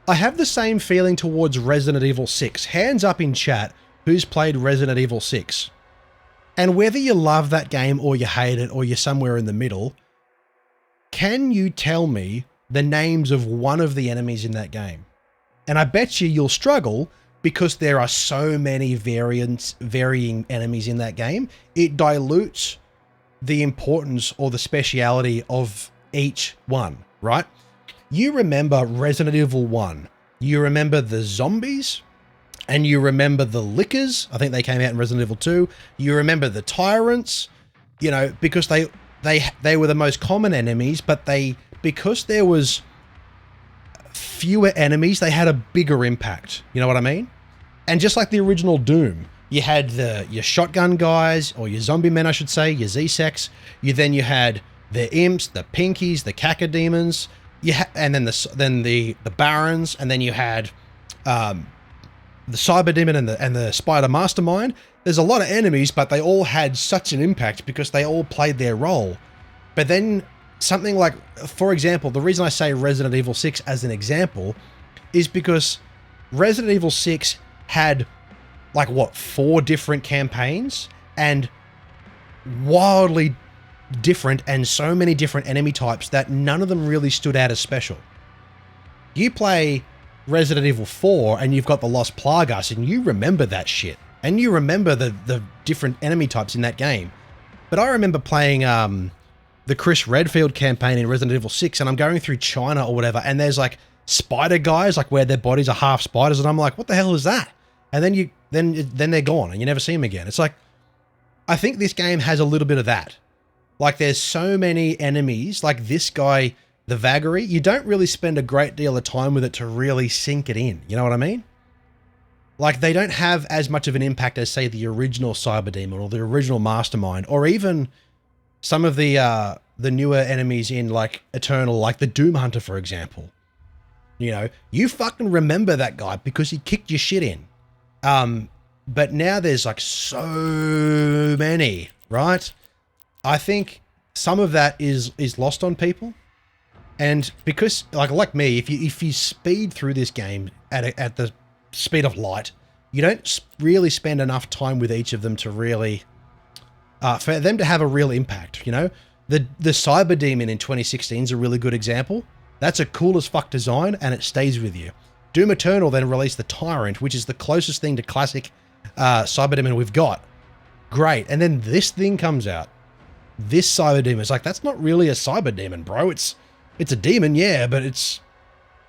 I have the same feeling towards Resident Evil 6. Hands up in chat, who's played Resident Evil 6? And whether you love that game or you hate it or you're somewhere in the middle, can you tell me the names of one of the enemies in that game? And I bet you'll struggle because there are so many varying enemies in that game. It dilutes the importance or the speciality of each one, right? You remember Resident Evil 1. You remember the zombies, and you remember the lickers. I think they came out in Resident Evil 2. You remember the tyrants, you know, because they were the most common enemies, but because there was fewer enemies, they had a bigger impact. You know what I mean? And just like the original Doom, you had your shotgun guys, or your zombie men, I should say, your Z-Sex. You had the imps, the pinkies, the cacodemons, and then the barons, and then you had the cyber demon and the spider mastermind. There's a lot of enemies, but they all had such an impact because they all played their role. But then something like, for example, the reason I say Resident Evil 6 as an example is because Resident Evil 6 had like, what, 4 different campaigns and wildly different and so many different enemy types that none of them really stood out as special. You play Resident Evil 4 and you've got the Lost Plagas and you remember that shit. And you remember the different enemy types in that game. But I remember playing the Chris Redfield campaign in Resident Evil 6 and I'm going through China or whatever and there's like spider guys, like where their bodies are half spiders, and I'm like, what the hell is that? And then they're gone and you never see them again. It's like, I think this game has a little bit of that. Like there's so many enemies, like this guy, the Vagary, you don't really spend a great deal of time with it to really sink it in. You know what I mean? Like they don't have as much of an impact as, say, the original Cyber Demon or the original Mastermind, or even some of the newer enemies in like Eternal, like the Doom Hunter, for example. You know, you fucking remember that guy because he kicked your shit in. But now there's like so many, right? I think some of that is lost on people. And because like me, if you speed through this game at the speed of light, you don't really spend enough time with each of them to really for them to have a real impact, you know? The Cyber Demon in 2016 is a really good example. That's a cool as fuck design and it stays with you. Doom Eternal then released the Tyrant, which is the closest thing to classic Cyber Demon we've got. Great. And then this thing comes out. This Cyber Demon is like, that's not really a Cyber Demon, bro. It's a demon, yeah, but it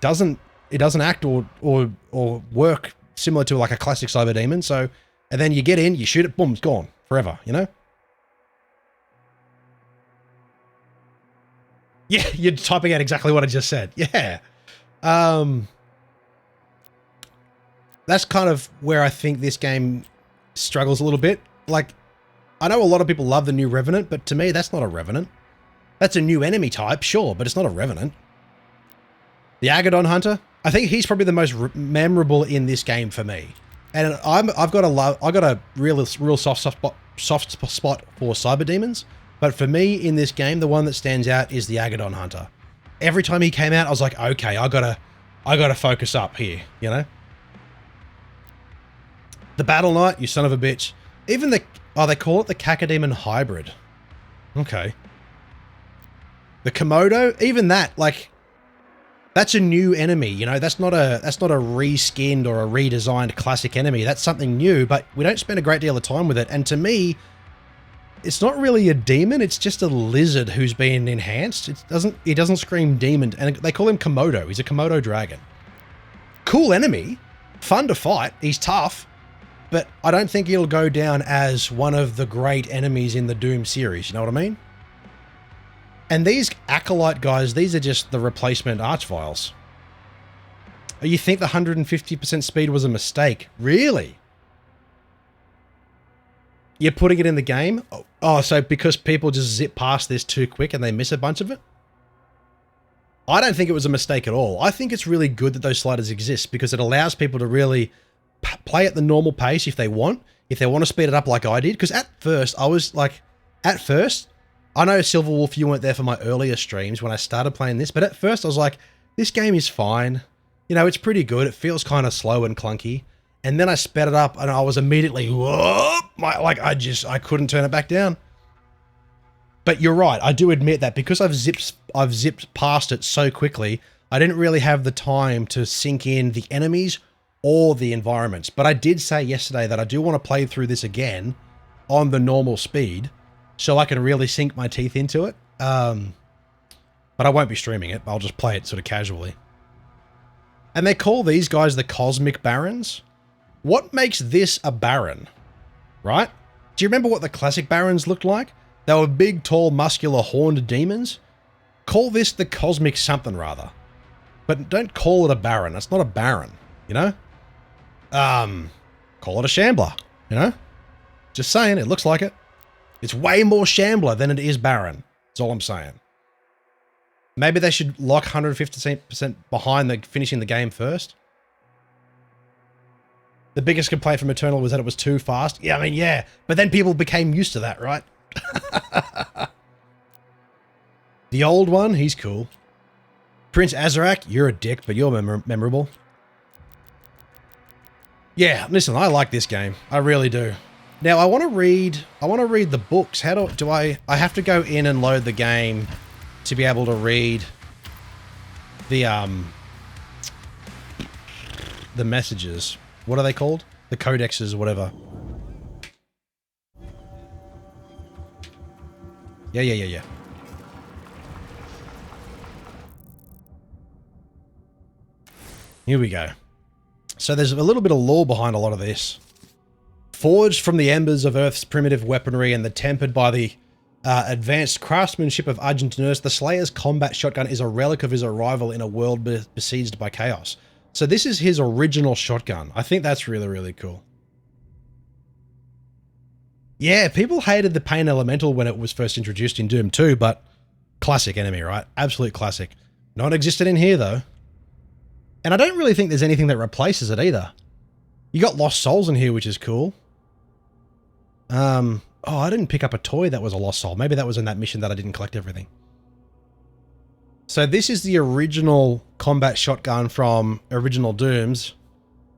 doesn't act or work similar to like a classic Cyber Demon. So, and then you get in, you shoot it, boom, it's gone forever, you know? Yeah, you're typing out exactly what I just said. Yeah. That's kind of where I think this game struggles a little bit. Like, I know a lot of people love the new Revenant, but to me, that's not a Revenant. That's a new enemy type, sure, but it's not a Revenant. The Agadon Hunter, I think he's probably the most memorable in this game for me. And I've got a real soft spot for Cyber Demons. But for me in this game, the one that stands out is the Agadon Hunter. Every time he came out, I was like, okay, I gotta focus up here, you know? The Battle Knight, you son of a bitch. Even they call it the Cacodemon Hybrid. Okay. The Komodo, even that, like, that's a new enemy, you know, that's not a reskinned or a redesigned classic enemy. That's something new, but we don't spend a great deal of time with it. And to me, it's not really a demon, it's just a lizard who's been enhanced. He doesn't scream demon, and they call him Komodo. He's a Komodo dragon. Cool enemy, fun to fight, he's tough, but I don't think he'll go down as one of the great enemies in the Doom series, you know what I mean? And these Acolyte guys, these are just the replacement Archviles. You think the 150% speed was a mistake? Really? You're putting it in the game? Oh, so because people just zip past this too quick and they miss a bunch of it? I don't think it was a mistake at all. I think it's really good that those sliders exist because it allows people to really play at the normal pace if they want to speed it up like I did. Because at first, I know Silver Wolf, you weren't there for my earlier streams when I started playing this, but at first I was like, this game is fine. You know, it's pretty good. It feels kind of slow and clunky. And then I sped it up and I was immediately, whoa, I couldn't turn it back down. But you're right. I do admit that because I've zipped past it so quickly, I didn't really have the time to sink in the enemies or the environments. But I did say yesterday that I do want to play through this again on the normal speed so I can really sink my teeth into it. But I won't be streaming it. I'll just play it sort of casually. And they call these guys the Cosmic Barons. What makes this a Baron? Right? Do you remember what the classic Barons looked like? They were big, tall, muscular, horned demons. Call this the Cosmic something rather. But don't call it a Baron. That's not a Baron, you know? Call it a Shambler, you know? Just saying, it looks like it. It's way more Shambler than it is Baron. That's all I'm saying. Maybe they should lock 150% behind finishing the game first. The biggest complaint from Eternal was that it was too fast. Yeah, I mean, yeah. But then people became used to that, right? The old one, he's cool. Prince Azarak, you're a dick, but you're memorable. Yeah, listen, I like this game. I really do. Now, I want to read the books. How do I have to go in and load the game to be able to read the messages. What are they called? The codexes, whatever. Yeah. Here we go. So there's a little bit of lore behind a lot of this. Forged from the embers of Earth's primitive weaponry and tempered by the advanced craftsmanship of Argentinos, the Slayer's combat shotgun is a relic of his arrival in a world besieged by chaos. So this is his original shotgun. I think that's really, really cool. Yeah, people hated the Pain Elemental when it was first introduced in Doom 2, but classic enemy, right? Absolute classic. Not existed in here, though. And I don't really think there's anything that replaces it either. You got Lost Souls in here, which is cool. Oh, I didn't pick up a toy that was a Lost Soul. Maybe that was in that mission that I didn't collect everything. So this is the original combat shotgun from original Dooms,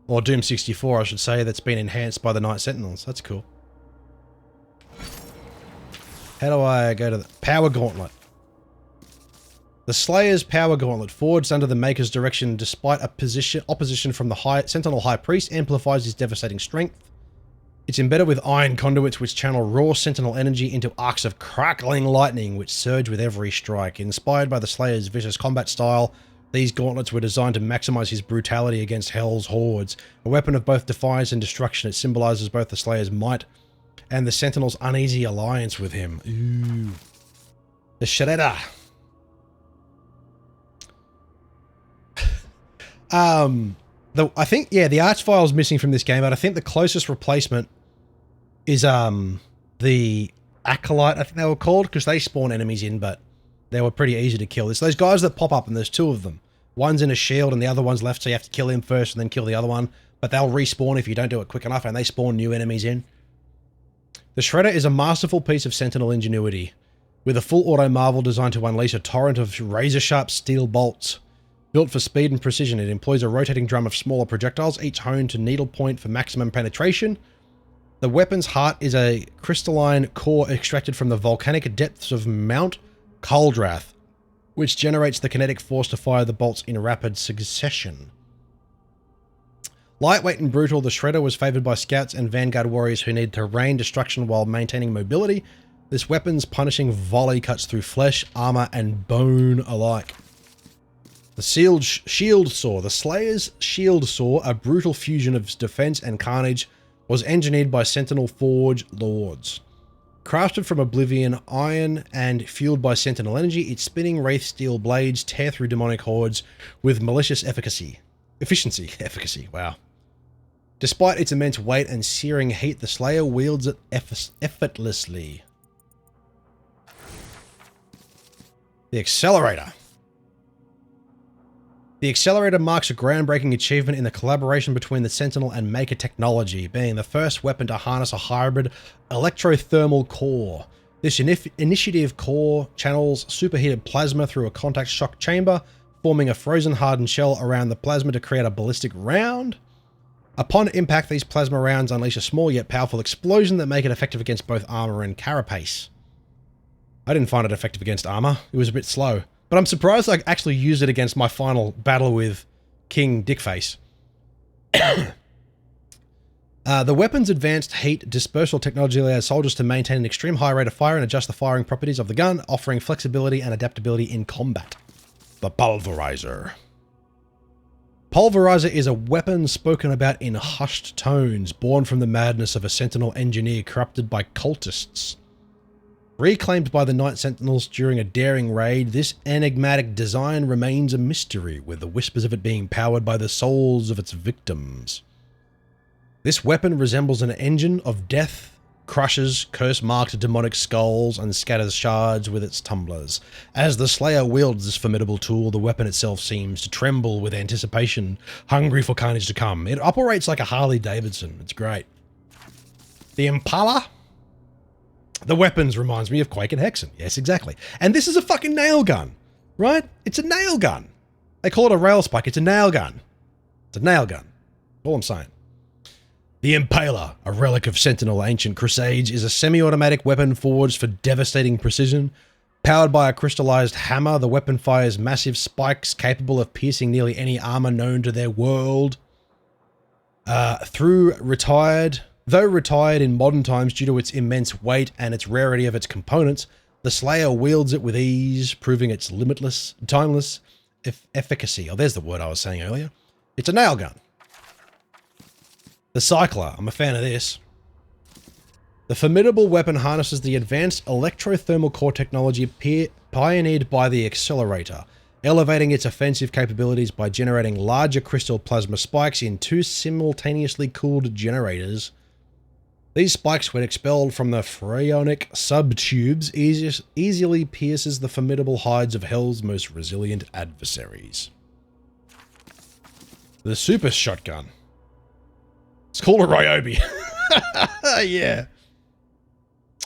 or Doom 64, I should say, that's been enhanced by the Night Sentinels. That's cool. How do I go to the Power Gauntlet? The Slayer's Power Gauntlet, forged under the Maker's direction despite opposition from the Sentinel High Priest, amplifies his devastating strength. It's embedded with iron conduits which channel raw Sentinel energy into arcs of crackling lightning which surge with every strike. Inspired by the Slayer's vicious combat style, these gauntlets were designed to maximize his brutality against Hell's hordes. A weapon of both defiance and destruction, it symbolizes both the Slayer's might and the Sentinel's uneasy alliance with him. Ooh. The Shredder. I think, yeah, the Archvile's missing from this game, but I think the closest replacement is the Acolyte, I think they were called, because they spawn enemies in, but they were pretty easy to kill. It's those guys that pop up, and there's two of them. One's in a shield, and the other one's left, so you have to kill him first and then kill the other one. But they'll respawn if you don't do it quick enough, and they spawn new enemies in. The Shredder is a masterful piece of Sentinel ingenuity, with a full auto marvel designed to unleash a torrent of razor-sharp steel bolts. Built for speed and precision, it employs a rotating drum of smaller projectiles, each honed to needle point for maximum penetration. The weapon's heart is a crystalline core extracted from the volcanic depths of Mount Coldrath. which generates the kinetic force to fire the bolts in rapid succession. Lightweight and brutal, the Shredder was favored by scouts and vanguard warriors who need to rain destruction while maintaining mobility. This weapon's punishing volley cuts through flesh, armor, and bone alike. The shield saw. The Slayer's shield saw, a brutal fusion of defense and carnage, was engineered by Sentinel Forge Lords. Crafted from Oblivion iron and fueled by Sentinel energy, its spinning wraith steel blades tear through demonic hordes with malicious efficacy. Wow. Despite its immense weight and searing heat, the Slayer wields it effortlessly. The Accelerator. The Accelerator marks a groundbreaking achievement in the collaboration between the Sentinel and Maker technology, being the first weapon to harness a hybrid electrothermal core. This initiative core channels superheated plasma through a contact shock chamber, forming a frozen hardened shell around the plasma to create a ballistic round. Upon impact, these plasma rounds unleash a small yet powerful explosion that make it effective against both armor and carapace. I didn't find it effective against armor. It was a bit slow. But I'm surprised I actually used it against my final battle with King Dickface. The weapon's advanced heat dispersal technology allows soldiers to maintain an extreme high rate of fire and adjust the firing properties of the gun, offering flexibility and adaptability in combat. The Pulverizer. Pulverizer is a weapon spoken about in hushed tones, born from the madness of a Sentinel engineer corrupted by cultists. Reclaimed by the Night Sentinels during a daring raid, this enigmatic design remains a mystery, with the whispers of it being powered by the souls of its victims. This weapon resembles an engine of death, crushes curse-marked demonic skulls, and scatters shards with its tumblers. As the Slayer wields this formidable tool, the weapon itself seems to tremble with anticipation, hungry for carnage to come. It operates like a Harley-Davidson. It's great. The Impala. The weapons reminds me of Quake and Hexen. Yes, exactly. And this is a fucking nail gun, right? It's a nail gun. They call it a rail spike. It's a nail gun. It's a nail gun. All I'm saying. The Impaler, a relic of Sentinel ancient crusades, is a semi-automatic weapon forged for devastating precision. Powered by a crystallized hammer, the weapon fires massive spikes capable of piercing nearly any armor known to their world. Though retired in modern times due to its immense weight and its rarity of its components, the Slayer wields it with ease, proving its limitless, timeless efficacy. Oh, there's the word I was saying earlier. It's a nail gun. The Cycler. I'm a fan of this. The formidable weapon harnesses the advanced electrothermal core technology pioneered by the Accelerator, elevating its offensive capabilities by generating larger crystal plasma spikes in two simultaneously cooled generators. These spikes, when expelled from the phreonic subtubes, easily pierces the formidable hides of Hell's most resilient adversaries. The Super Shotgun. It's called a Ryobi. Yeah.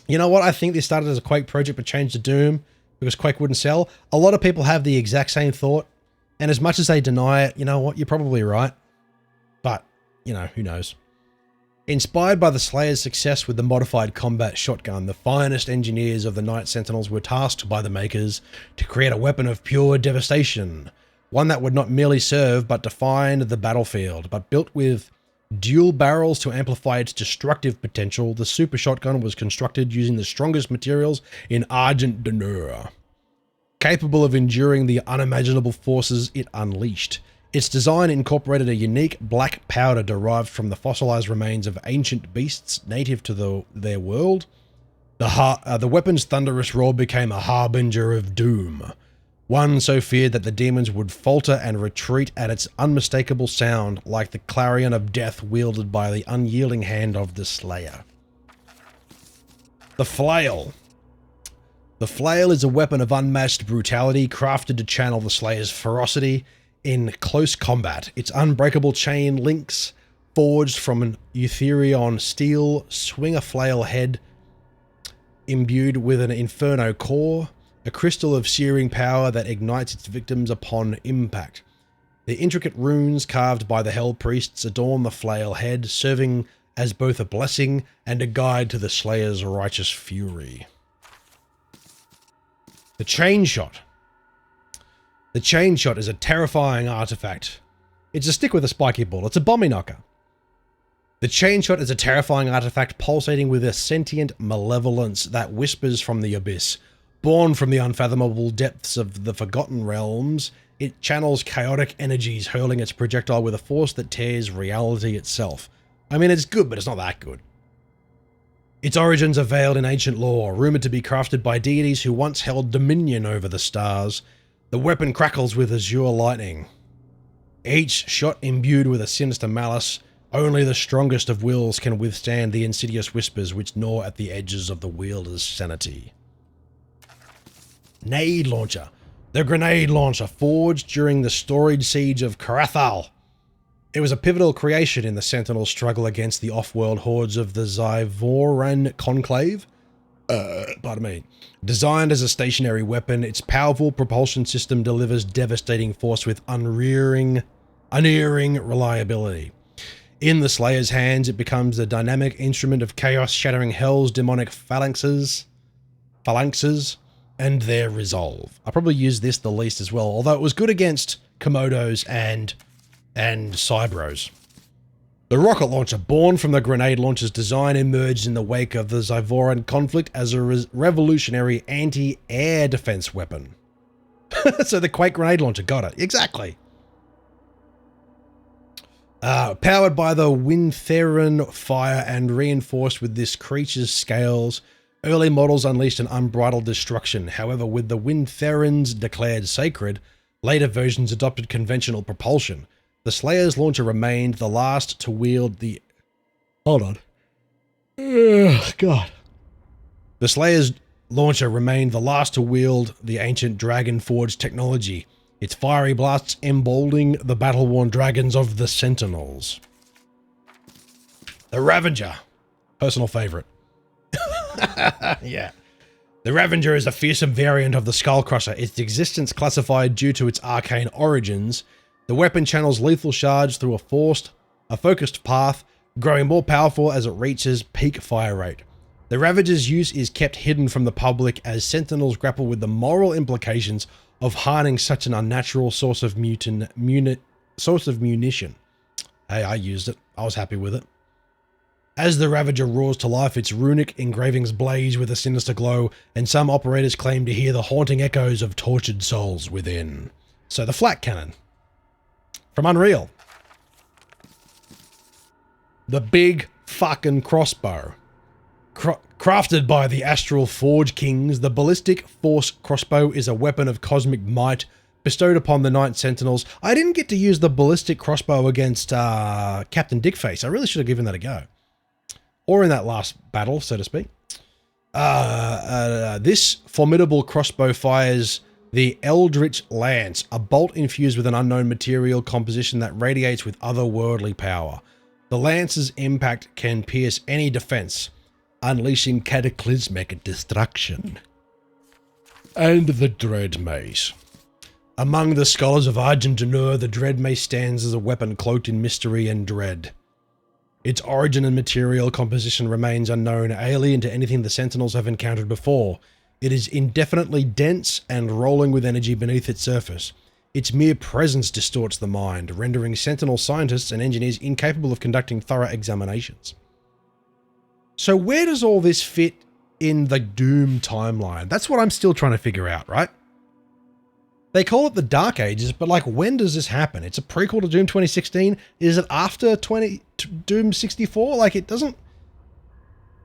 You know what? I think this started as a Quake project but changed to Doom because Quake wouldn't sell. A lot of people have the exact same thought, and as much as they deny it, you know what? You're probably right. But, you know, who knows? Inspired by the Slayer's success with the modified combat shotgun, the finest engineers of the Night Sentinels were tasked by the Makers to create a weapon of pure devastation, one that would not merely serve but define the battlefield. But built with dual barrels to amplify its destructive potential, the Super Shotgun was constructed using the strongest materials in Argent D'Nur, capable of enduring the unimaginable forces it unleashed. Its design incorporated a unique black powder derived from the fossilized remains of ancient beasts native to their world. The weapon's thunderous roar became a harbinger of doom, one so feared that the demons would falter and retreat at its unmistakable sound, like the clarion of death wielded by the unyielding hand of the Slayer. The Flail. The Flail is a weapon of unmatched brutality, crafted to channel the Slayer's ferocity in close combat. Its unbreakable chain links, forged from an Eutherion steel, swing a flail head imbued with an Inferno core, a crystal of searing power that ignites its victims upon impact. The intricate runes carved by the Hell Priests adorn the flail head, serving as both a blessing and a guide to the Slayer's righteous fury. The Chain Shot. The chain shot is a terrifying artifact. It's a stick with a spiky ball. It's a bombie knocker. The chain shot is a terrifying artifact pulsating with a sentient malevolence that whispers from the abyss. Born from the unfathomable depths of the Forgotten Realms, it channels chaotic energies, hurling its projectile with a force that tears reality itself. I mean, it's good, but it's not that good. Its origins are veiled in ancient lore, rumored to be crafted by deities who once held dominion over the stars. The weapon crackles with azure lightning. Each shot imbued with a sinister malice. Only the strongest of wills can withstand the insidious whispers which gnaw at the edges of the wielder's sanity. Nade Launcher. The grenade launcher forged during the storied siege of Karathal. It was a pivotal creation in the Sentinel's struggle against the off-world hordes of the Zyvoran Conclave. Pardon me. Designed as a stationary weapon, its powerful propulsion system delivers devastating force with unerring reliability. In the Slayer's hands, it becomes the dynamic instrument of chaos, shattering Hell's demonic phalanxes, and their resolve. I probably used this the least as well, although it was good against Komodos and Cybros. The rocket launcher, born from the grenade launcher's design, emerged in the wake of the Zyvoran conflict as a revolutionary anti-air defense weapon. So the Quake grenade launcher got it. Exactly. Powered by the Wintheran fire and reinforced with this creature's scales, early models unleashed an unbridled destruction. However, with the Wintherans declared sacred, later versions adopted conventional propulsion. The Slayer's launcher remained the last to wield the... Hold on. Ugh, God. The Slayer's launcher remained the last to wield the ancient Dragon Forge technology, its fiery blasts emboldening the battle-worn dragons of the Sentinels. The Ravager. Personal favorite. Yeah. The Ravager is a fearsome variant of the Skullcrusher, its existence classified due to its arcane origins. The weapon channels lethal shards through a focused path, growing more powerful as it reaches peak fire rate. The Ravager's use is kept hidden from the public as Sentinels grapple with the moral implications of harnessing such an unnatural source of munition. Hey, I used it. I was happy with it. As the Ravager roars to life, its runic engravings blaze with a sinister glow, and some operators claim to hear the haunting echoes of tortured souls within. So the flak cannon. From Unreal. The big fucking crossbow. Crafted by the Astral Forge Kings, the Ballistic Force crossbow is a weapon of cosmic might bestowed upon the Night Sentinels. I didn't get to use the ballistic crossbow against Captain Dickface. I really should have given that a go. Or in that last battle, so to speak. This formidable crossbow fires the Eldritch Lance, a bolt infused with an unknown material composition that radiates with otherworldly power. The lance's impact can pierce any defense, unleashing cataclysmic destruction. And the Dread Mace. Among the scholars of Argent-D'Nur, the Dread Mace stands as a weapon cloaked in mystery and dread. Its origin and material composition remains unknown, alien to anything the Sentinels have encountered before. It is indefinitely dense and rolling with energy beneath its surface. Its mere presence distorts the mind, rendering Sentinel scientists and engineers incapable of conducting thorough examinations. So where does all this fit in the Doom timeline? That's what I'm still trying to figure out, right? They call it the Dark Ages, but like, when does this happen? It's a prequel to Doom 2016. Is it after Doom 64? Like, it doesn't...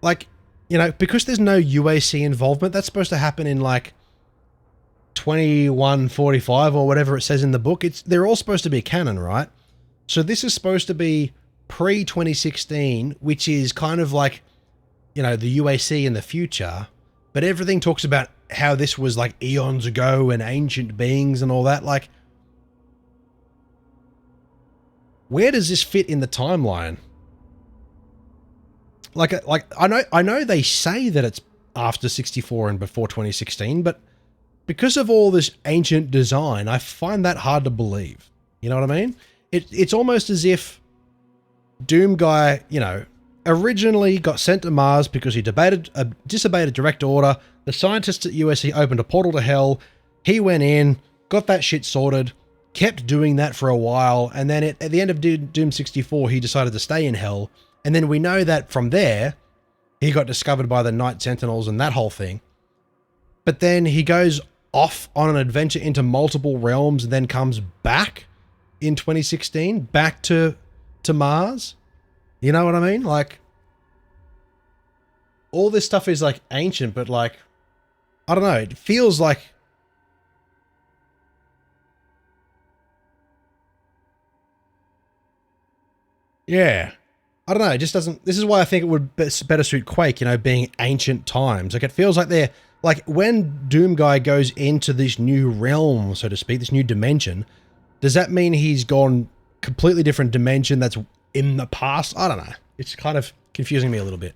Like, you know, because there's no UAC involvement, that's supposed to happen in like 2145 or whatever it says in the book. They're all supposed to be canon, right? So this is supposed to be pre-2016, which is kind of like, you know, the UAC in the future, but everything talks about how this was like eons ago and ancient beings and all that. Like, where does this fit in the timeline? Like I know they say that it's after 64 and before 2016, but because of all this ancient design, I find that hard to believe. You know what I mean? It's almost as if Doom Guy, you know, originally got sent to Mars because he disobeyed a direct order. The scientists at USC opened a portal to hell. He went in, got that shit sorted, kept doing that for a while, and then at the end of Doom 64, he decided to stay in Hell. And then we know that from there, he got discovered by the Night Sentinels and that whole thing. But then he goes off on an adventure into multiple realms and then comes back in 2016, back to Mars. You know what I mean? Like, all this stuff is like ancient, but like, I don't know, it feels like yeah. I don't know, it just doesn't... This is why I think it would better suit Quake, you know, being ancient times. Like, it feels like they're... Like, when Doom Guy goes into this new realm, so to speak, this new dimension, does that mean he's gone completely different dimension that's in the past? I don't know. It's kind of confusing me a little bit.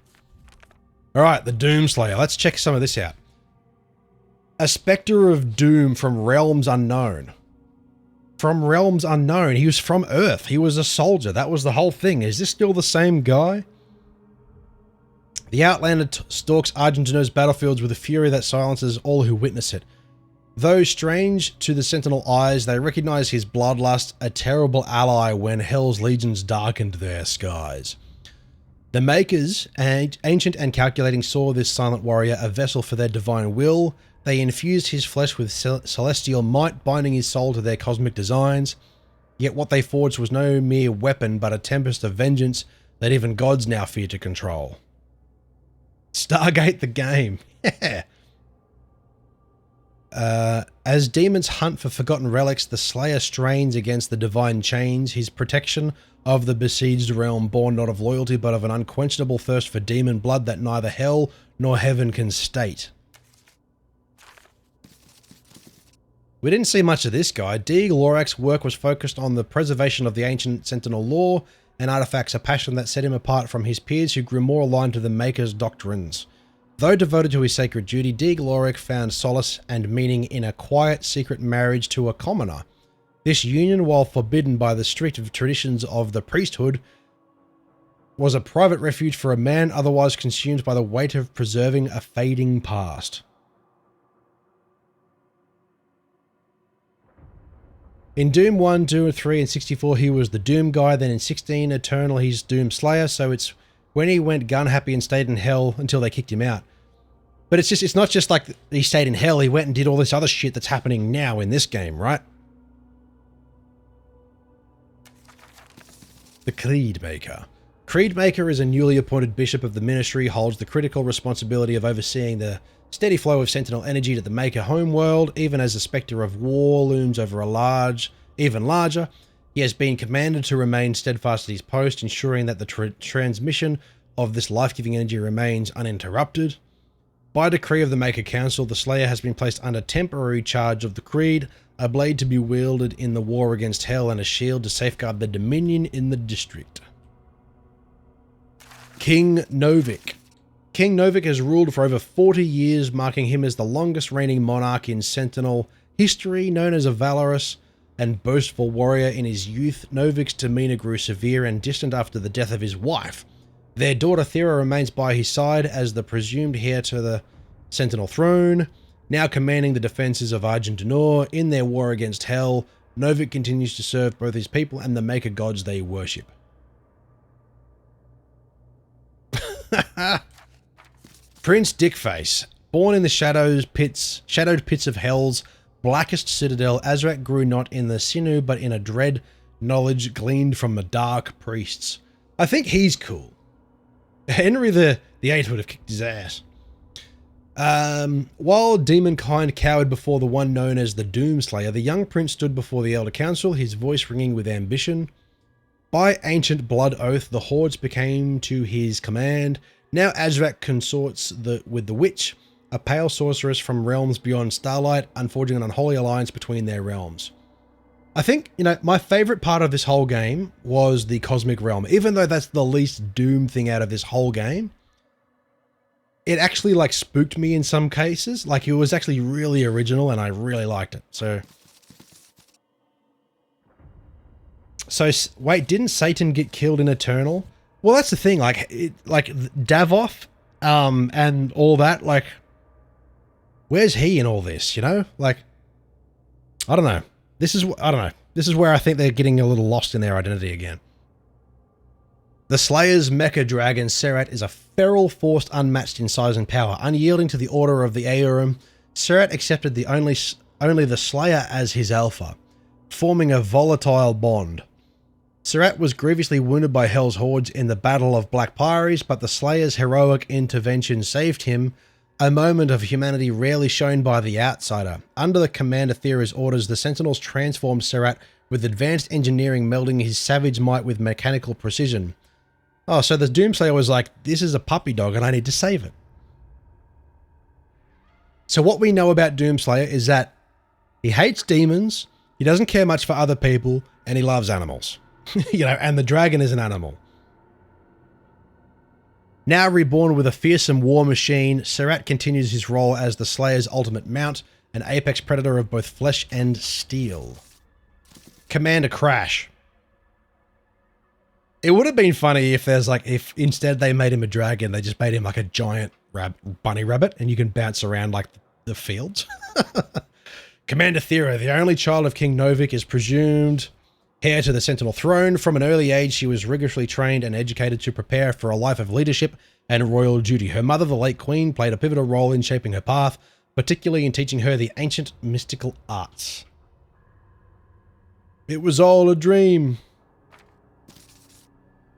Alright, the Doomslayer. Let's check some of this out. A Spectre of Doom from Realms Unknown. From Realms Unknown. He was from Earth. He was a soldier. That was the whole thing. Is this still the same guy? The Outlander stalks Argentino's battlefields with a fury that silences all who witness it. Though strange to the Sentinel eyes, they recognize his bloodlust, a terrible ally when Hell's legions darkened their skies. The Makers, ancient and calculating, saw this silent warrior a vessel for their divine will. They infused his flesh with celestial might, binding his soul to their cosmic designs. Yet what they forged was no mere weapon, but a tempest of vengeance that even gods now fear to control. Stargate the game. Yeah. As demons hunt for forgotten relics, the Slayer strains against the divine chains, his protection of the besieged realm, born not of loyalty, but of an unquenchable thirst for demon blood that neither hell nor heaven can state. We didn't see much of this guy. Deeg Lorak's work was focused on the preservation of the ancient Sentinel lore and artifacts, a passion that set him apart from his peers who grew more aligned to the Maker's doctrines. Though devoted to his sacred duty, Deeg Lorak found solace and meaning in a quiet, secret marriage to a commoner. This union, while forbidden by the strict traditions of the priesthood, was a private refuge for a man otherwise consumed by the weight of preserving a fading past. In Doom 1, 2, 3, and 64, he was the Doom Guy. Then in 16, Eternal, he's Doom Slayer. So it's when he went gun happy and stayed in Hell until they kicked him out. But it's not just like he stayed in Hell. He went and did all this other shit that's happening now in this game, right? The Creedmaker. Creedmaker is a newly appointed bishop of the ministry, holds the critical responsibility of overseeing the steady flow of Sentinel energy to the Maker homeworld. Even as the spectre of war looms over even larger, he has been commanded to remain steadfast at his post, ensuring that the transmission of this life-giving energy remains uninterrupted. By decree of the Maker Council, the Slayer has been placed under temporary charge of the Creed, a blade to be wielded in the war against Hell and a shield to safeguard the Dominion in the district. King Novik. King Novik has ruled for over 40 years, marking him as the longest reigning monarch in Sentinel history. Known as a valorous and boastful warrior in his youth, Novik's demeanor grew severe and distant after the death of his wife. Their daughter Thera remains by his side as the presumed heir to the Sentinel throne. Now commanding the defenses of Argent-D'Nor in their war against Hell, Novik continues to serve both his people and the Maker gods they worship. Prince Dickface. Born in the shadowed pits of Hell's blackest citadel, Azrak grew not in the sinew, but in a dread knowledge gleaned from the dark priests. I think he's cool. Henry the Eighth would have kicked his ass. While demonkind cowered before the one known as the Doomslayer, the young prince stood before the Elder Council, his voice ringing with ambition. By ancient blood oath, the hordes became to his command. Now Azrak consorts with the witch, a pale sorceress from realms beyond Starlight, unforging an unholy alliance between their realms. I think, my favorite part of this whole game was the Cosmic Realm. Even though that's the least Doom thing out of this whole game, it actually, spooked me in some cases. It was actually really original, and I really liked it. So wait, didn't Satan get killed in Eternal? Well, that's the thing. Davoth, and all that. Where's he in all this? I don't know. I don't know. This is where I think they're getting a little lost in their identity again. The Slayer's mecha dragon, Serat, is a feral force unmatched in size and power. Unyielding to the order of the Aeorum, Serat accepted only the Slayer as his alpha, forming a volatile bond. Serat was grievously wounded by Hell's hordes in the Battle of Black Pyres, but the Slayer's heroic intervention saved him, a moment of humanity rarely shown by the outsider. Under the Commander Thera's orders, the Sentinels transformed Serat with advanced engineering, melding his savage might with mechanical precision. Oh, so the Doomslayer was like, this is a puppy dog and I need to save it. So what we know about Doomslayer is that he hates demons, he doesn't care much for other people, and he loves animals. And the dragon is an animal. Now reborn with a fearsome war machine, Serat continues his role as the Slayer's ultimate mount, an apex predator of both flesh and steel. Commander Crash. It would have been funny if if instead they made him a dragon, they just made him like a giant bunny rabbit and you can bounce around like the fields. Commander Thera, the only child of King Novik, is presumed heir to the Sentinel throne. From an early age, she was rigorously trained and educated to prepare for a life of leadership and royal duty. Her mother, the late Queen, played a pivotal role in shaping her path, particularly in teaching her the ancient mystical arts. It was all a dream.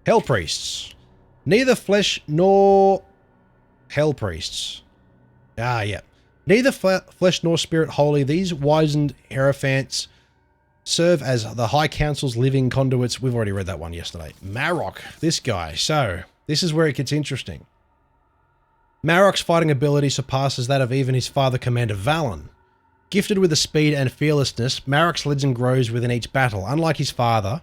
Hell Priests. Neither flesh nor... Hell Priests. Ah, yeah. Neither flesh nor spirit holy, these wizened hierophants serve as the High Council's living conduits. We've already read that one yesterday. Marok, this guy. So, this is where it gets interesting. Marok's fighting ability surpasses that of even his father, Commander Valen. Gifted with the speed and fearlessness, Marok's legend grows within each battle. Unlike his father,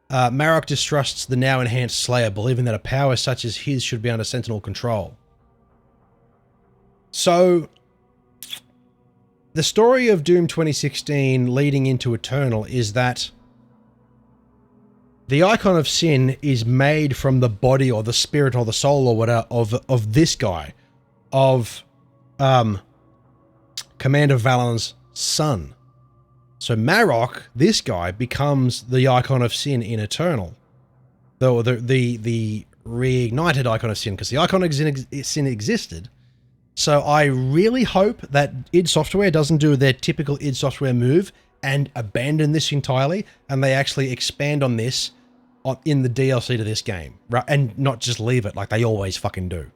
Marok distrusts the now enhanced Slayer, believing that a power such as his should be under Sentinel control. So, the story of Doom 2016 leading into Eternal is that the Icon of Sin is made from the body or the spirit or the soul or whatever of this guy, of Commander Valen's son. So Marok, this guy, becomes the Icon of Sin in Eternal. Though the reignited Icon of Sin, because the Icon of Sin existed. So I really hope that id Software doesn't do their typical id Software move and abandon this entirely, and they actually expand on this in the DLC to this game, right? And not just leave it like they always fucking do.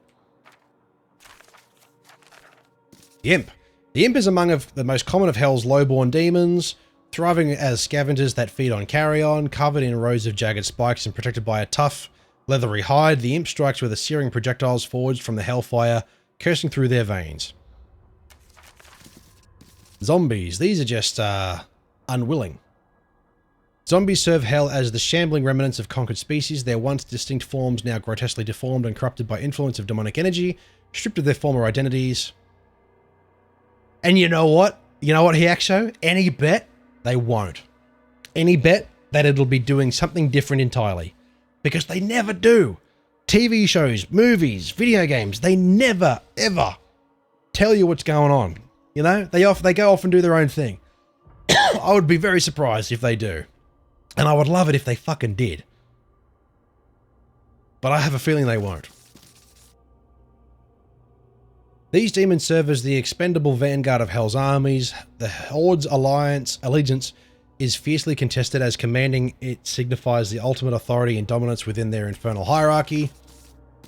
The Imp. The Imp is among the most common of Hell's lowborn demons, thriving as scavengers that feed on carrion, covered in rows of jagged spikes and protected by a tough, leathery hide. The Imp strikes with searing projectiles forged from the Hellfire, coursing through their veins. Zombies. These are just unwilling. Zombies serve Hell as the shambling remnants of conquered species, their once distinct forms now grotesquely deformed and corrupted by influence of demonic energy, stripped of their former identities. And you know what? You know what, Hiaxo? Any bet they won't. Any bet that it'll be doing something different entirely. Because they never do. TV shows, movies, video games, they never, ever tell you what's going on. You know? They go off and do their own thing. I would be very surprised if they do. And I would love it if they fucking did. But I have a feeling they won't. These demons serve as the expendable vanguard of Hell's armies. The Horde's allegiance is fiercely contested, as commanding it signifies the ultimate authority and dominance within their infernal hierarchy.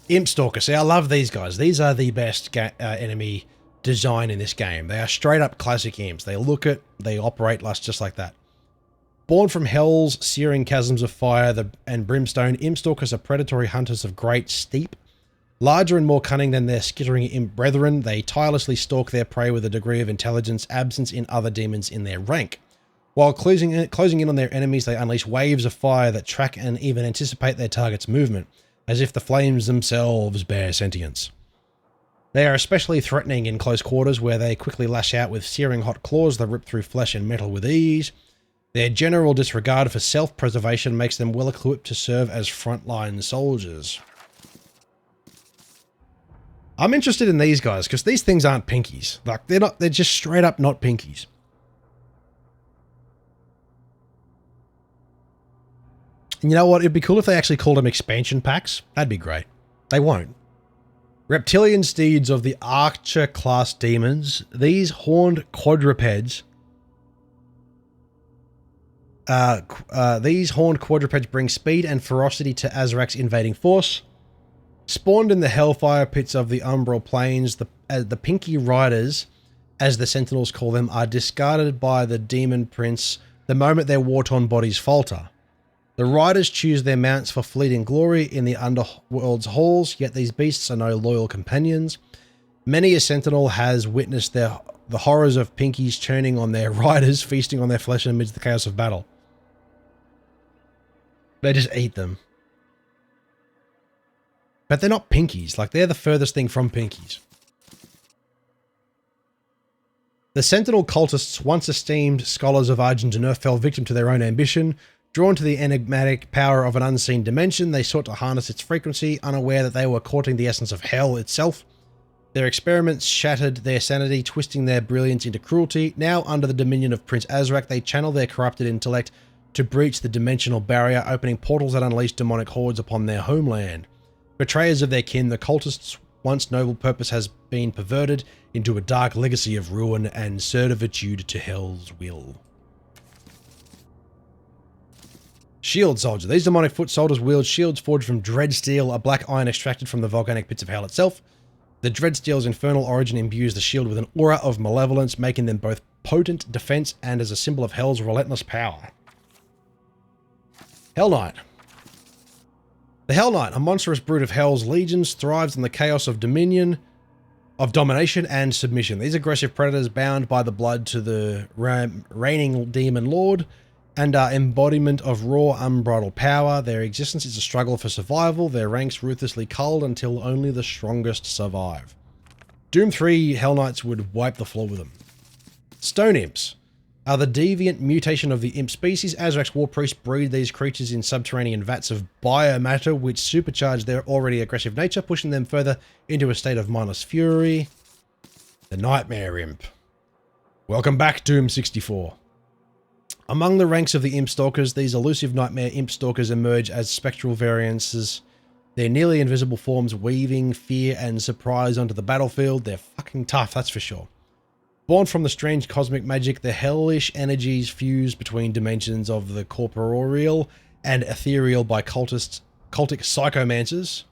Imp Stalker. See, I love these guys. These are the best enemy design in this game. They are straight up classic imps. They look it, they operate just like that. Born from Hell's searing chasms of fire and brimstone, Imp Stalkers are predatory hunters of great steep. Larger and more cunning than their skittering imp brethren, they tirelessly stalk their prey with a degree of intelligence absent in other demons in their rank. While closing in on their enemies, they unleash waves of fire that track and even anticipate their target's movement, as if the flames themselves bear sentience. They are especially threatening in close quarters, where they quickly lash out with searing hot claws that rip through flesh and metal with ease. Their general disregard for self-preservation makes them well equipped to serve as frontline soldiers. I'm interested in these guys because these things aren't pinkies. Like they're just straight up not pinkies. And you know what? It'd be cool if they actually called them expansion packs. That'd be great. They won't. Reptilian steeds of the Archer-class demons. These horned quadrupeds... these horned quadrupeds bring speed and ferocity to Azarak's invading force. Spawned in the hellfire pits of the umbral plains, the Pinky Riders, as the Sentinels call them, are discarded by the Demon Prince the moment their war-torn bodies falter. The Riders choose their mounts for fleeting glory in the Underworld's halls, yet these beasts are no loyal companions. Many a Sentinel has witnessed the horrors of Pinkies churning on their riders, feasting on their flesh amidst the chaos of battle. They just eat them. But they're not Pinkies, like they're the furthest thing from Pinkies. The Sentinel cultists, once esteemed scholars of Argent D'Nur, fell victim to their own ambition. Drawn to the enigmatic power of an unseen dimension, they sought to harness its frequency, unaware that they were courting the essence of hell itself. Their experiments shattered their sanity, twisting their brilliance into cruelty. Now, under the dominion of Prince Azarak, they channel their corrupted intellect to breach the dimensional barrier, opening portals that unleash demonic hordes upon their homeland. Betrayers of their kin, the cultists' once noble purpose has been perverted into a dark legacy of ruin and servitude to Hell's will. Shield Soldier. These demonic foot soldiers wield shields forged from dread steel, a black iron extracted from the volcanic pits of hell itself. The dread steel's infernal origin imbues the shield with an aura of malevolence, making them both potent defense and as a symbol of Hell's relentless power. Hell Knight. The Hell Knight, a monstrous brute of Hell's legions, thrives on the chaos of domination and submission. These aggressive predators, bound by the blood to the reigning demon lord, and are embodiment of raw, unbridled power. Their existence is a struggle for survival, their ranks ruthlessly culled until only the strongest survive. Doom 3 Hell Knights would wipe the floor with them. Stone Imps are the deviant mutation of the imp species. Azarak's war priests breed these creatures in subterranean vats of biomatter, which supercharge their already aggressive nature, pushing them further into a state of mindless fury. The Nightmare Imp. Welcome back, Doom 64. Among the ranks of the Imp Stalkers, these elusive Nightmare Imp Stalkers emerge as spectral variances, their nearly invisible forms weaving fear and surprise onto the battlefield. They're fucking tough, that's for sure. Born from the strange cosmic magic, the hellish energies fuse between dimensions of the corporeal and ethereal by cultic psychomancers.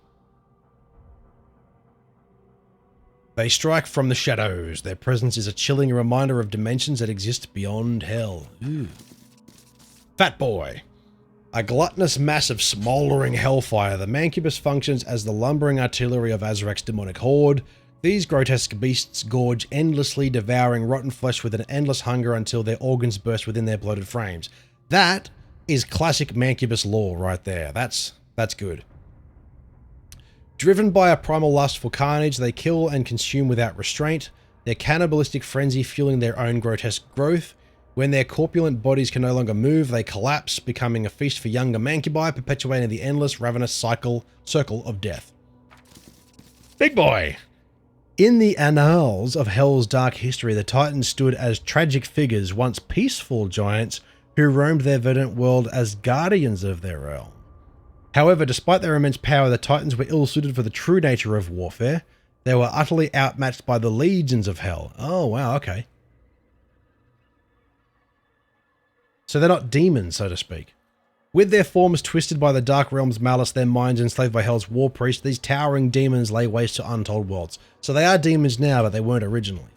They strike from the shadows. Their presence is a chilling reminder of dimensions that exist beyond hell. Ooh. Fat Boy. A gluttonous mass of smouldering hellfire, the Mancubus functions as the lumbering artillery of Azarak's demonic horde. These grotesque beasts gorge endlessly, devouring rotten flesh with an endless hunger until their organs burst within their bloated frames. That is classic Mancubus lore right there. That's good. Driven by a primal lust for carnage, they kill and consume without restraint, their cannibalistic frenzy fueling their own grotesque growth. When their corpulent bodies can no longer move, they collapse, becoming a feast for younger Mancubi, perpetuating the endless, ravenous circle of death. Big Boy! In the annals of Hell's dark history, the Titans stood as tragic figures, once peaceful giants who roamed their verdant world as guardians of their realm. However, despite their immense power, the Titans were ill-suited for the true nature of warfare. They were utterly outmatched by the legions of Hell. Oh, wow, okay. So they're not demons, so to speak. With their forms twisted by the Dark Realm's malice, their minds enslaved by Hell's war priest, these towering demons lay waste to untold worlds. So they are demons now, but they weren't originally.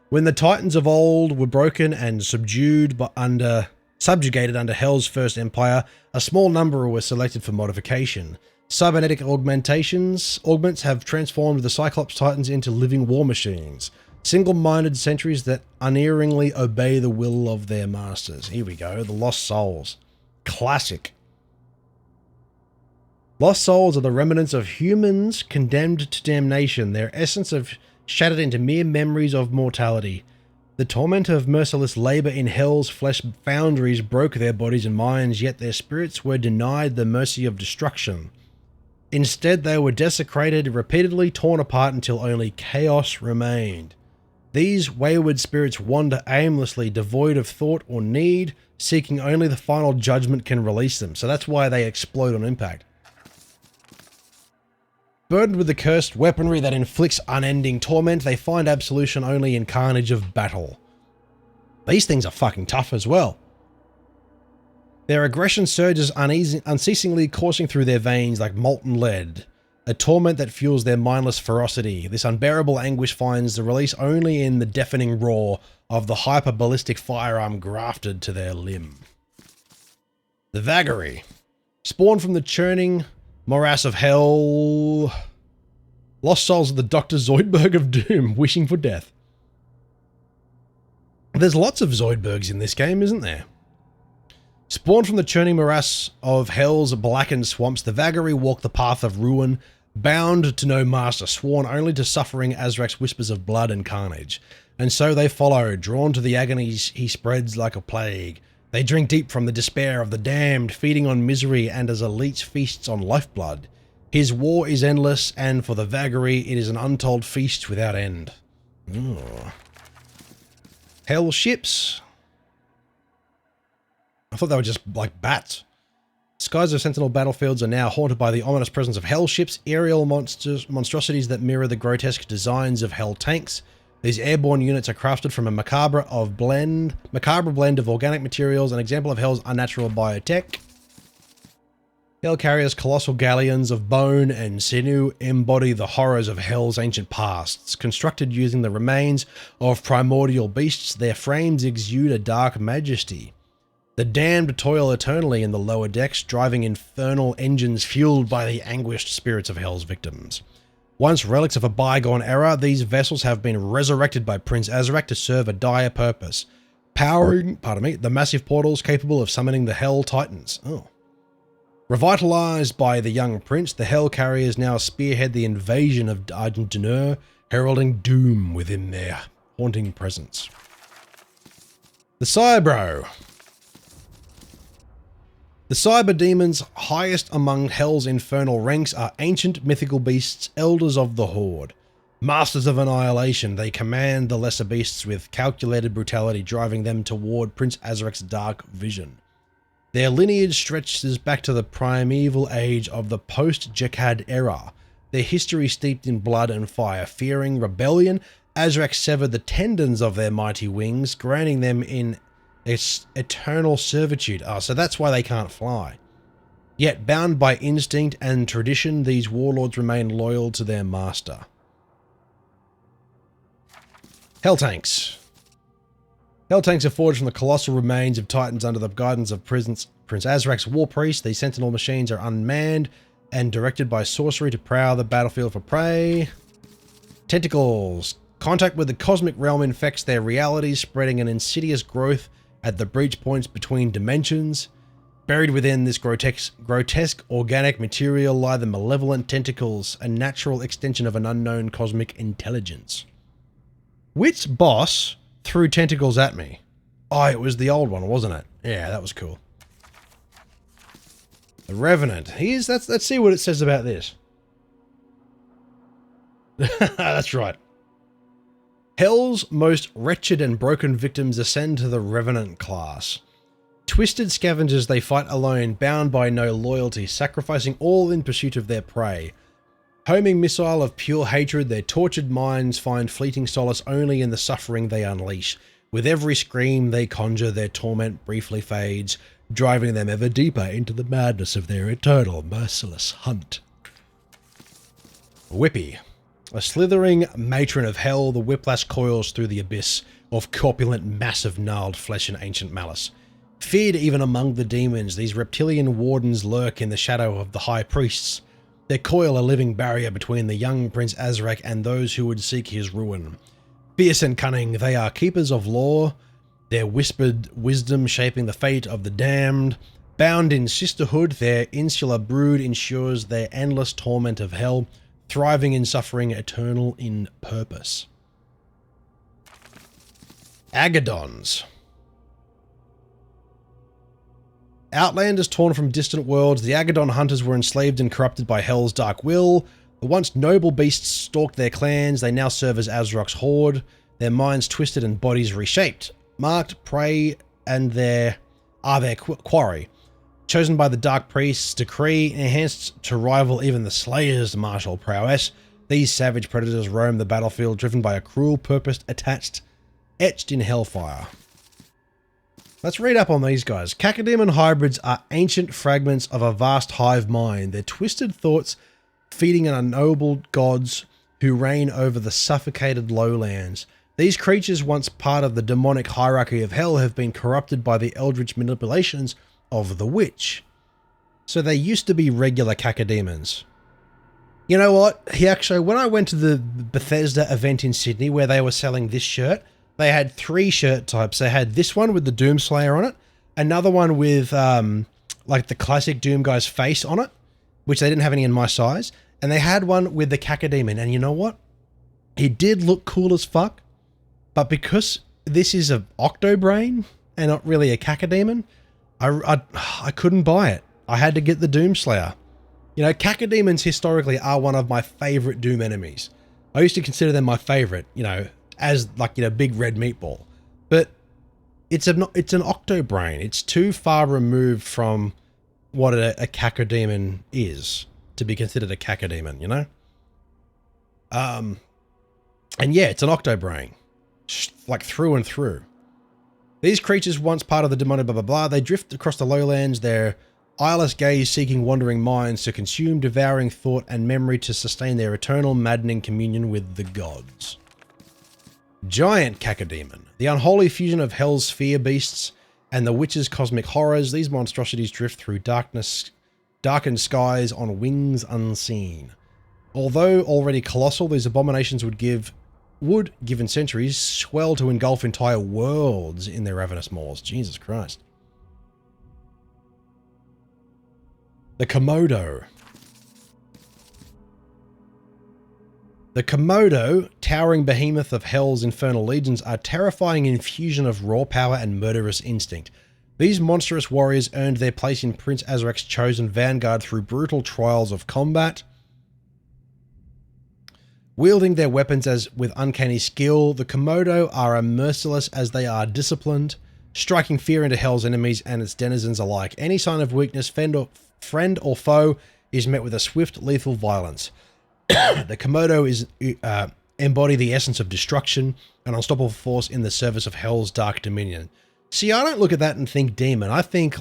When the Titans of old were broken and subjugated under Hell's first empire, a small number were selected for modification. Cybernetic augments have transformed the Cyclops Titans into living war machines. Single-minded sentries that unerringly obey the will of their masters. Here we go, the Lost Souls. Classic. Lost souls are the remnants of humans condemned to damnation, their essence of shattered into mere memories of mortality. The torment of merciless labor in Hell's flesh foundries broke their bodies and minds, yet their spirits were denied the mercy of destruction. Instead, they were desecrated, repeatedly torn apart until only chaos remained. These wayward spirits wander aimlessly, devoid of thought or need, seeking only the final judgment can release them. So that's why they explode on impact. Burdened with the cursed weaponry that inflicts unending torment, they find absolution only in carnage of battle. These things are fucking tough as well. Their aggression surges unceasingly, coursing through their veins like molten lead, a torment that fuels their mindless ferocity. This unbearable anguish finds the release only in the deafening roar of the hyper-ballistic firearm grafted to their limb. The Vagary. Spawned from the churning morass of hell. Lost souls of the Dr. Zoidberg of Doom, wishing for death. There's lots of Zoidbergs in this game, isn't there? Spawned from the churning morass of hell's blackened swamps, the Vagary walk the path of ruin, bound to no master, sworn only to suffering Azrak's whispers of blood and carnage. And so they follow, drawn to the agonies he spreads like a plague. They drink deep from the despair of the damned, feeding on misery and as a leech feasts on lifeblood. His war is endless, and for the Vagary it is an untold feast without end. Ooh. Hell ships. I thought they were just like bats. Skies of Sentinel battlefields are now haunted by the ominous presence of hell ships, aerial monstrosities that mirror the grotesque designs of hell tanks. These airborne units are crafted from a macabre blend of organic materials, an example of hell's unnatural biotech. Hell carriers, colossal galleons of bone and sinew, embody the horrors of hell's ancient pasts. Constructed using the remains of primordial beasts, their frames exude a dark majesty. The damned toil eternally in the lower decks, driving infernal engines fueled by the anguished spirits of hell's victims. Once relics of a bygone era, these vessels have been resurrected by Prince Azrak to serve a dire purpose, powering, the massive portals capable of summoning the Hell Titans. Revitalized by the young prince, the Hell Carriers now spearhead the invasion of Argent D'Nur, heralding doom within their haunting presence. The Cybro. The cyber demons, highest among Hell's infernal ranks, are ancient mythical beasts, elders of the Horde. Masters of annihilation, they command the lesser beasts with calculated brutality, driving them toward Prince Azrak's dark vision. Their lineage stretches back to the primeval age of the post-Jekad era, their history steeped in blood and fire. Fearing rebellion, Azrak severed the tendons of their mighty wings, granting them in its eternal servitude. So that's why they can't fly. Yet bound by instinct and tradition, these warlords remain loyal to their master. Hell Tanks. Hell Tanks are forged from the colossal remains of Titans under the guidance of Prince Azrak's War Priest. These Sentinel machines are unmanned and directed by sorcery to prowl the battlefield for prey. Tentacles. Contact with the cosmic realm infects their realities, spreading an insidious growth at the breach points between dimensions. Buried within this grotesque organic material lie the malevolent tentacles, a natural extension of an unknown cosmic intelligence. Which boss threw tentacles at me? Oh, it was the old one, wasn't it? Yeah, that was cool. The Revenant. Let's see what it says about this. That's right. Hell's most wretched and broken victims ascend to the Revenant class. Twisted scavengers, they fight alone, bound by no loyalty, sacrificing all in pursuit of their prey. Homing missile of pure hatred, their tortured minds find fleeting solace only in the suffering they unleash. With every scream they conjure, their torment briefly fades, driving them ever deeper into the madness of their eternal, merciless hunt. Whippy. A slithering matron of hell, the whiplash coils through the abyss of corpulent mass of gnarled flesh and ancient malice. Feared even among the demons, these reptilian wardens lurk in the shadow of the high priests. They coil a living barrier between the young Prince Azrak and those who would seek his ruin. Fierce and cunning, they are keepers of law, their whispered wisdom shaping the fate of the damned. Bound in sisterhood, their insular brood ensures their endless torment of hell, thriving in suffering, eternal in purpose. Agadons. Outlanders torn from distant worlds, the Agadon hunters were enslaved and corrupted by Hell's dark will. The once noble beasts stalked their clans, they now serve as Azrak's horde. their minds twisted and bodies reshaped. Marked prey and their quarry. Chosen by the Dark Priest's decree, enhanced to rival even the Slayer's martial prowess, these savage predators roam the battlefield driven by a cruel purpose etched in hellfire. Let's read up on these guys. Cacodemon hybrids are ancient fragments of a vast hive mind, their twisted thoughts feeding on unknowable gods who reign over the suffocated lowlands. These creatures, once part of the demonic hierarchy of hell, have been corrupted by the eldritch manipulations of the witch. So they used to be regular cacodemons. You know what? When I went to the Bethesda event in Sydney where they were selling this shirt, they had 3 shirt types. They had this one with the Doomslayer on it, another one with like the classic Doom guy's face on it, which they didn't have any in my size, and they had one with the cacodemon. And you know what? It did look cool as fuck, but because this is a Octobrain and not really a cacodemon, I couldn't buy it. I had to get the Doomslayer. You know, cacodemons historically are one of my favorite Doom enemies. I used to consider them my favorite, you know, as like, you know, big red meatball. But it's an Octobrain. It's too far removed from what a cacodemon is to be considered a cacodemon, you know? And yeah, it's an Octobrain. Like through and through. These creatures, once part of the demonic blah blah blah, they drift across the lowlands, their eyeless gaze seeking wandering minds to consume, devouring thought and memory to sustain their eternal maddening communion with the gods. Giant Cacodemon. The unholy fusion of hell's fear beasts and the witch's cosmic horrors, these monstrosities drift through darkened skies on wings unseen. Although already colossal, these abominations would, given centuries, swell to engulf entire worlds in their ravenous maws. Jesus Christ. The Komodo. The Komodo, towering behemoth of Hell's infernal legions, are a terrifying infusion of raw power and murderous instinct. These monstrous warriors earned their place in Prince Azarek's chosen vanguard through brutal trials of combat. Wielding their weapons with uncanny skill, the Komodo are as merciless as they are disciplined, striking fear into Hell's enemies and its denizens alike. Any sign of weakness, friend or foe, is met with a swift, lethal violence. The Komodo embody the essence of destruction, an unstoppable force in the service of Hell's dark dominion. See, I don't look at that and think demon. I think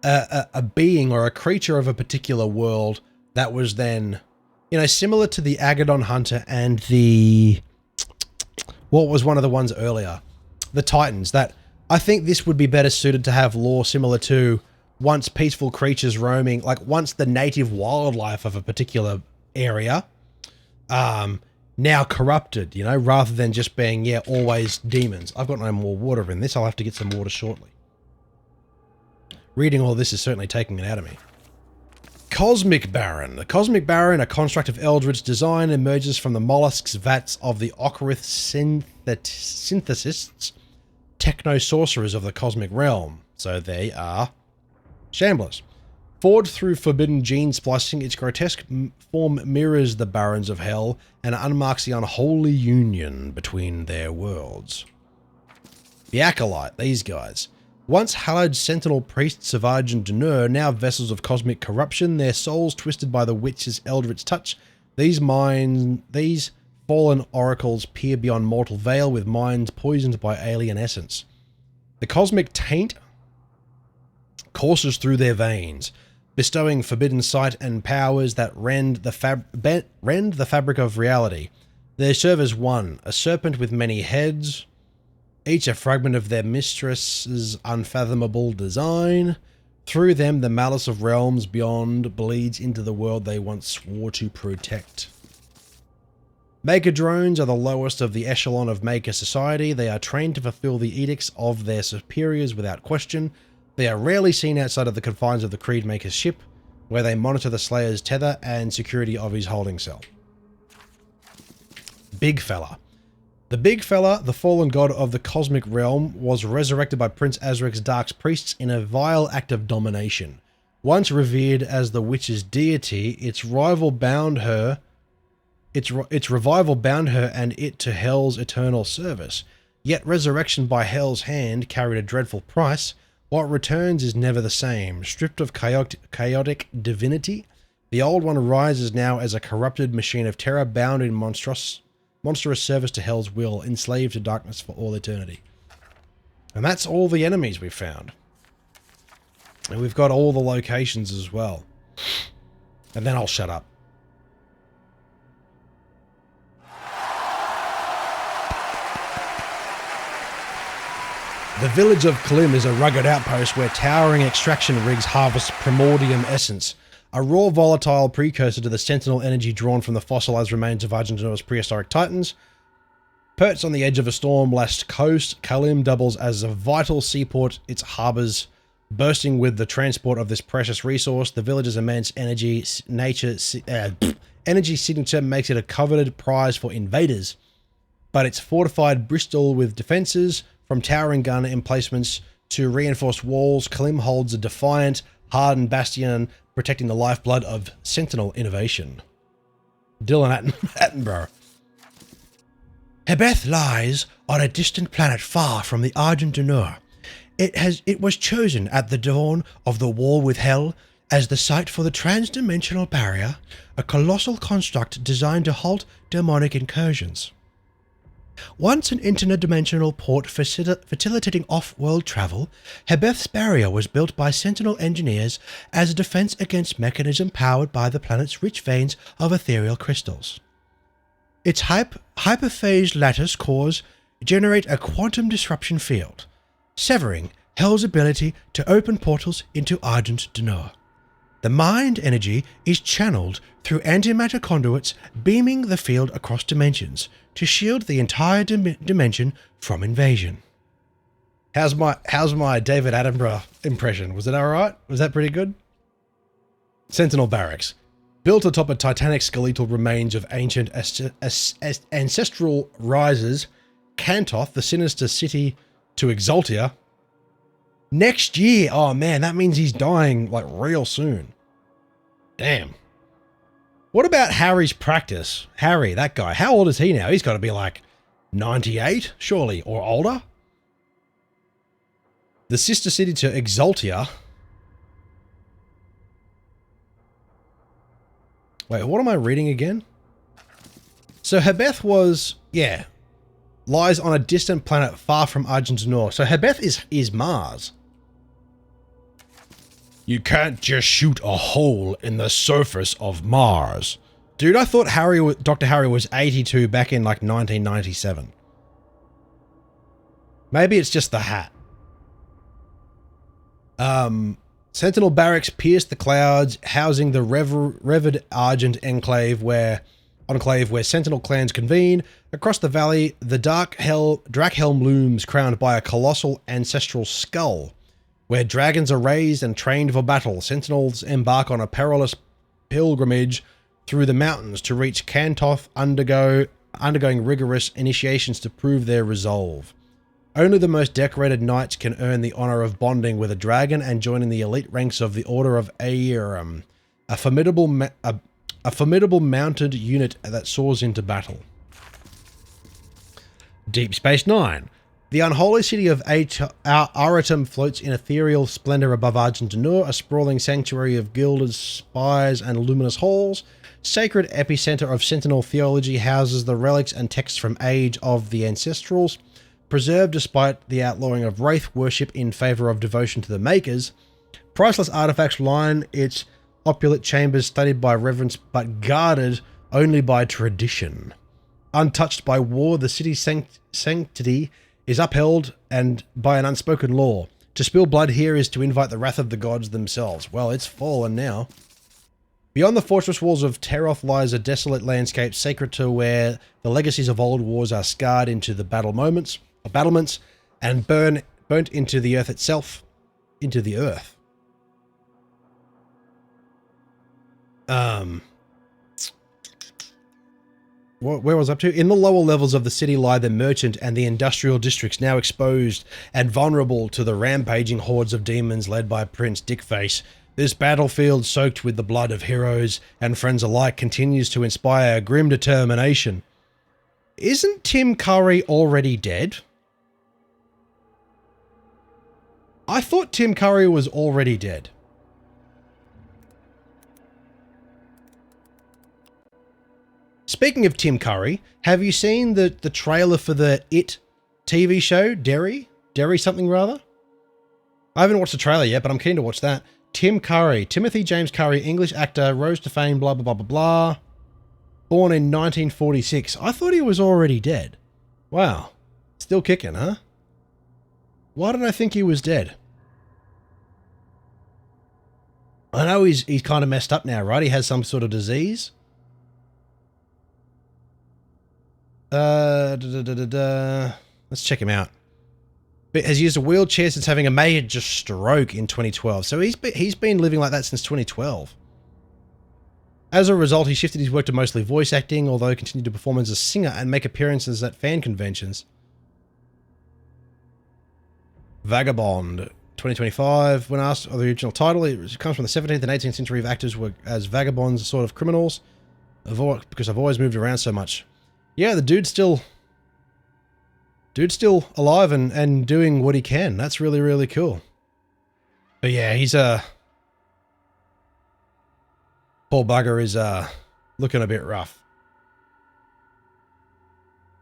a being or a creature of a particular world that was then, you know, similar to the Agadon Hunter and what was one of the ones earlier? The Titans. That I think this would be better suited to have lore similar to once peaceful creatures roaming, like once the native wildlife of a particular area, now corrupted, you know, rather than just being, yeah, always demons. I've got no more water in this. I'll have to get some water shortly. Reading all this is certainly taking it out of me. Cosmic Baron. The Cosmic Baron, a construct of Eldritch design, emerges from the mollusk's vats of the Ocarith synthesists, techno-sorcerers of the cosmic realm. So they are Shamblers. Forged through forbidden gene splicing, its grotesque form mirrors the Barons of Hell and unmarks the unholy union between their worlds. The Acolyte, these guys. Once hallowed sentinel priests of Argent Dunur, now vessels of cosmic corruption, their souls twisted by the witch's eldritch touch, these fallen oracles peer beyond mortal veil with minds poisoned by alien essence. The cosmic taint courses through their veins, bestowing forbidden sight and powers that rend the fabric of reality. They serve as one, a serpent with many heads, each a fragment of their mistress's unfathomable design. Through them, the malice of realms beyond bleeds into the world they once swore to protect. Maker drones are the lowest of the echelon of Maker society. They are trained to fulfill the edicts of their superiors without question. They are rarely seen outside of the confines of the Creed Maker's ship, where they monitor the Slayer's tether and security of his holding cell. Big Fella. The Big Fella, the fallen god of the cosmic realm, was resurrected by Prince Azarek's dark priests in a vile act of domination. Once revered as the witch's deity, its rival bound her its revival bound her and it to Hell's eternal service. Yet resurrection by Hell's hand carried a dreadful price. What returns is never the same. Stripped of chaotic divinity, the Old One rises now as a corrupted machine of terror, bound in monstrous service to Hell's will, enslaved to darkness for all eternity. And that's all the enemies we've found. And we've got all the locations as well. And then I'll shut up. The village of Klim is a rugged outpost where towering extraction rigs harvest primordium essence, a raw volatile precursor to the sentinel energy drawn from the fossilized remains of Argent Duno's prehistoric titans. Perched on the edge of a storm-lashed coast, Klim doubles as a vital seaport, its harbors bursting with the transport of this precious resource. The village's immense energy signature makes it a coveted prize for invaders, but its fortified Bristol with defenses, from towering gun emplacements to reinforced walls, Klim holds a defiant, hardened bastion protecting the lifeblood of Sentinel innovation. Dylan Attenborough. Hebeth lies on a distant planet far from the Argent Duno. It was chosen at the dawn of the war with Hell as the site for the transdimensional barrier, a colossal construct designed to halt demonic incursions. Once an interdimensional port facilitating off-world travel, Hebeth's barrier was built by Sentinel engineers as a defense against mechanism powered by the planet's rich veins of ethereal crystals. Its hyperphase lattice cores generate a quantum disruption field, severing Hell's ability to open portals into Argent Duno. The mind energy is channeled through antimatter conduits, beaming the field across dimensions to shield the entire dimension from invasion. How's my David Attenborough impression? Was it alright? Was that pretty good? Sentinel Barracks. Built atop a titanic skeletal remains of ancient ancestral rises, Kantoth, the sinister city to Exaltia. Next year! Oh man, that means he's dying like real soon. Damn. What about Harry's practice? Harry, that guy, how old is he now? He's got to be like 98, surely, or older? The sister city to Exaltia. Wait, what am I reading again? So Hebeth was, yeah, lies on a distant planet far from Argent Duno. So Hebeth is Mars. You can't just shoot a hole in the surface of Mars. Dude, I thought Dr. Harry was 82 back in like 1997. Maybe it's just the hat. Sentinel Barracks pierced the clouds, housing the revered Argent Enclave where Sentinel clans convene. Across the valley, the Drakhelm looms, crowned by a colossal ancestral skull. Where dragons are raised and trained for battle, Sentinels embark on a perilous pilgrimage through the mountains to reach Kantoth, undergoing rigorous initiations to prove their resolve. Only the most decorated knights can earn the honor of bonding with a dragon and joining the elite ranks of the Order of Aerum, a formidable mounted unit that soars into battle. Deep Space Nine. The unholy city of Aratum floats in ethereal splendor above Argent Duno, a sprawling sanctuary of gilded spires and luminous halls. Sacred epicenter of Sentinel theology houses the relics and texts from Age of the Ancestrals, preserved despite the outlawing of wraith worship in favor of devotion to the Makers. Priceless artifacts line its opulent chambers, studied by reverence but guarded only by tradition. Untouched by war, the city's sanctity is upheld and by an unspoken law. To spill blood here is to invite the wrath of the gods themselves. Well, it's fallen now. Beyond the fortress walls of Teroth lies a desolate landscape sacred to where the legacies of old wars are scarred into the battlements, and burnt into the earth itself, into the earth. Where was I up to? In the lower levels of the city lie the merchant and the industrial districts, now exposed and vulnerable to the rampaging hordes of demons led by Prince Dickface. This battlefield soaked with the blood of heroes and friends alike continues to inspire grim determination. Isn't Tim Curry already dead? I thought Tim Curry was already dead. Speaking of Tim Curry, have you seen the trailer for the It TV show, Derry? Derry something rather? I haven't watched the trailer yet, but I'm keen to watch that. Tim Curry, Timothy James Curry, English actor, rose to fame, blah, blah, blah, blah, blah. Born in 1946. I thought he was already dead. Wow. Still kicking, huh? Why did I think he was dead? I know he's kind of messed up now, right? He has some sort of disease. Let's check him out. But has used a wheelchair since having a major stroke in 2012. So he's been living like that since 2012. As a result, he shifted his work to mostly voice acting, although he continued to perform as a singer and make appearances at fan conventions. Vagabond, 2025. When asked of the original title, it comes from the 17th and 18th century of actors were as vagabonds, sort of criminals, because I've always moved around so much. Yeah, the dude's still alive and doing what he can. That's really, really cool. But yeah, he's poor bugger is looking a bit rough.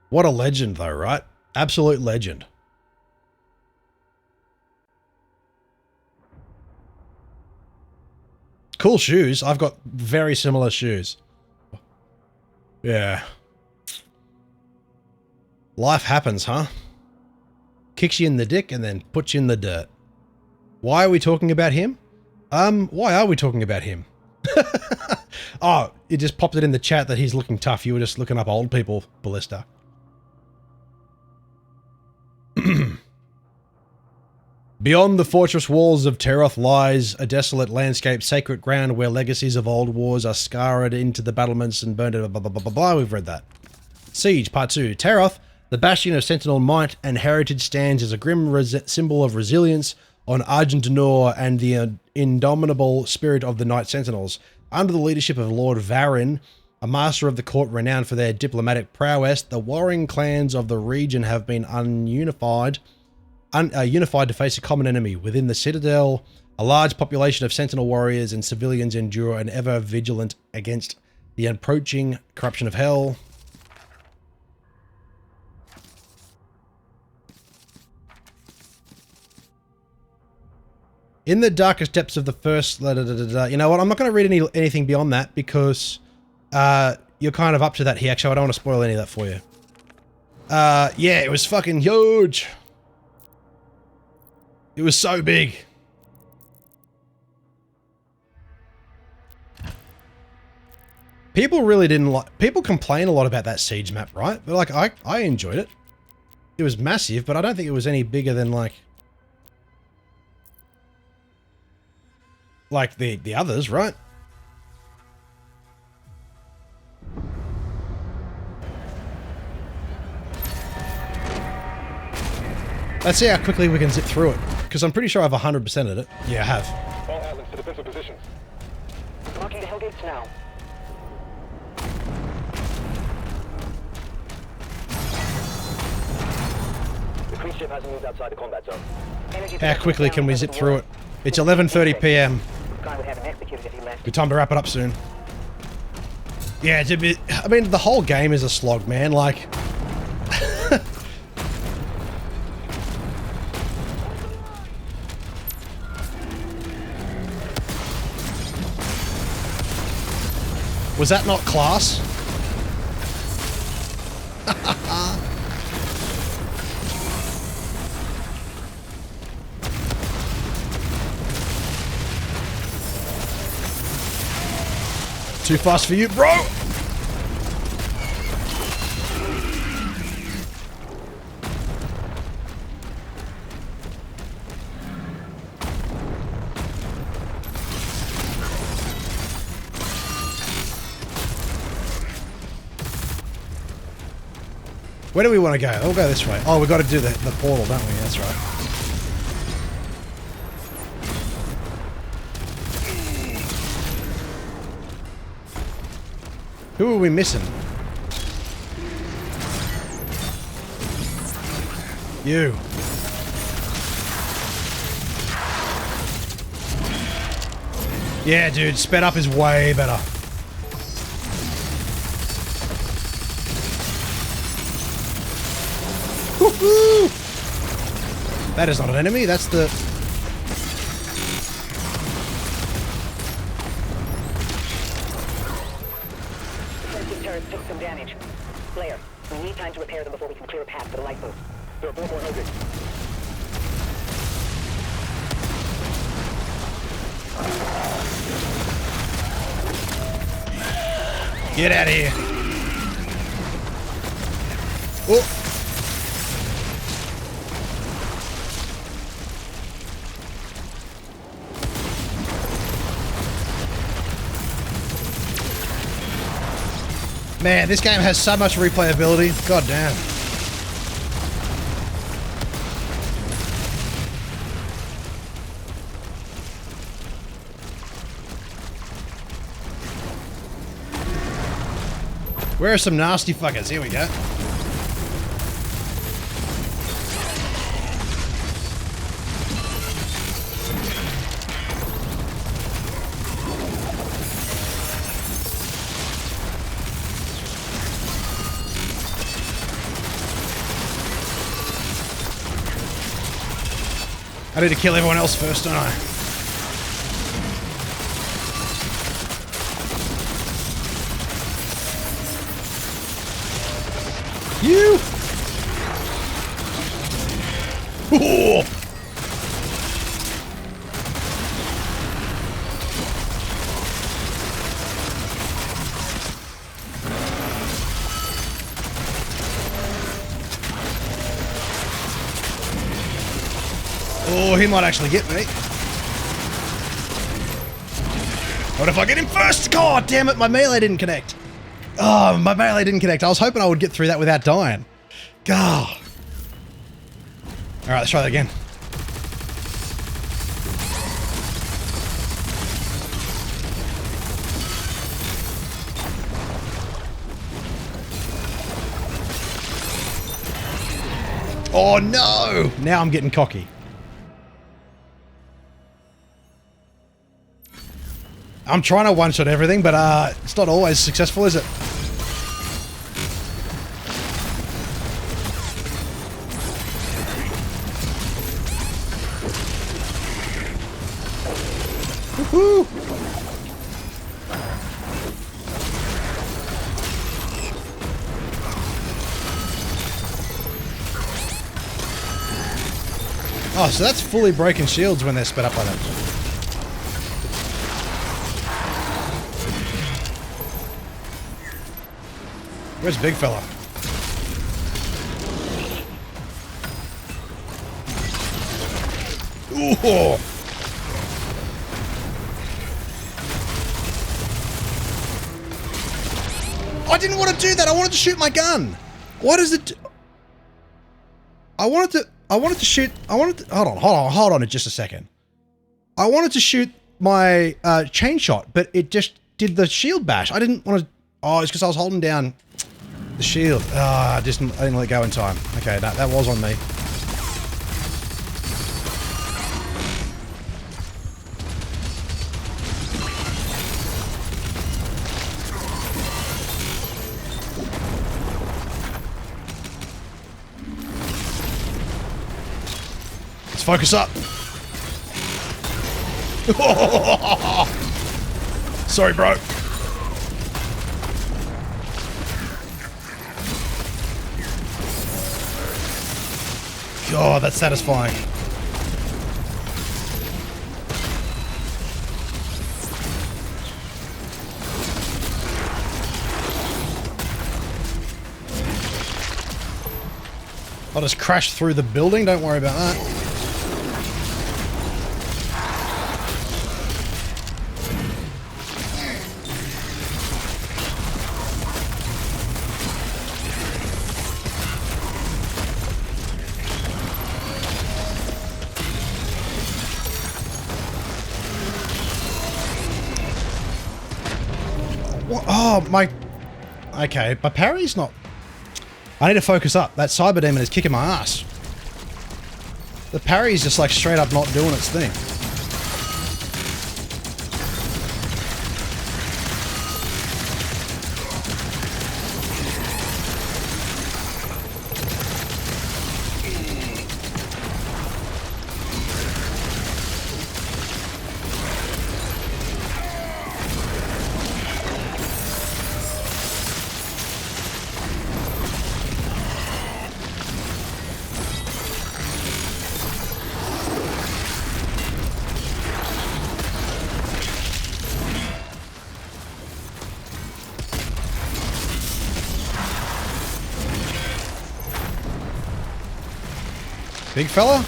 What a legend though, right? Absolute legend. Cool shoes. I've got very similar shoes. Yeah. Life happens, huh? Kicks you in the dick and then puts you in the dirt. Why are we talking about him? Why are we talking about him? Oh, it just popped it in the chat that he's looking tough. You were just looking up old people, Ballista. Beyond the fortress walls of Teroth lies a desolate landscape, sacred ground where legacies of old wars are scarred into the battlements and burned. Blah, blah, blah, blah, blah. We've read that. Siege, Part 2. Teroth, the bastion of Sentinel might and heritage, stands as a grim symbol of resilience on Argentinor and the indomitable spirit of the Night Sentinels. Under the leadership of Lord Varin, a master of the court renowned for their diplomatic prowess, the warring clans of the region have been unified to face a common enemy. Within the citadel, a large population of Sentinel warriors and civilians endure and ever vigilant against the approaching corruption of hell. In the darkest depths of the first... You know what? I'm not going to read anything beyond that because you're kind of up to that here. Actually, I don't want to spoil any of that for you. Yeah, it was fucking huge. It was so big. People really didn't like... People complain a lot about that siege map, right? But like, I enjoyed it. It was massive, but I don't think it was any bigger than like the others, right? Let's see how quickly we can zip through it, because I'm pretty sure I've 100%ed it. Yeah, I have. All islands to defensive positions. Marking the Hellgates now. The cruise ship hasn't moved outside the combat zone. How quickly can we zip through it? It's 11:30 p.m. Good time to wrap it up soon. Yeah, it's a bit... I mean, the whole game is a slog, man. Like... Was that not class? Too fast for you, bro! Where do we want to go? We'll go this way. Oh, we've got to do the portal, don't we? That's right. Who are we missing? You. Yeah, dude, sped up is way better. Woohoo! That is not an enemy, that's the... Defensive turrets took some damage. Slayer, we need time to repair them before we can clear a path for the light boost. There are 4 more Helgate. Get out of here. Oh. Man, this game has so much replayability. God damn. Where are some nasty fuckers? Here we go. I need to kill everyone else first, don't I? You! Ooh. Oh, he might actually get me. What if I get him first? God damn it, my melee didn't connect. Oh, my melee didn't connect. I was hoping I would get through that without dying. God. Alright, let's try that again. Oh no! Now I'm getting cocky. I'm trying to one-shot everything, but it's not always successful, is it? Woohoo! Oh, so that's fully breaking shields when they're sped up like that. Where's big fella? Ooh. I didn't want to do that. I wanted to shoot my gun. What is it? I wanted to shoot. Hold on just a second. I wanted to shoot my chain shot, but it just did the shield bash. I didn't want to. Oh, it's because I was holding down the shield. I didn't let it go in time. Okay, that was on me. Let's focus up. Sorry, bro. God, that's satisfying. I'll just crash through the building, don't worry about that. What? Oh, my Okay, but parry's not... I need to focus up. That Cyber Demon is kicking my ass. The parry's just like straight up not doing its thing. Big fella?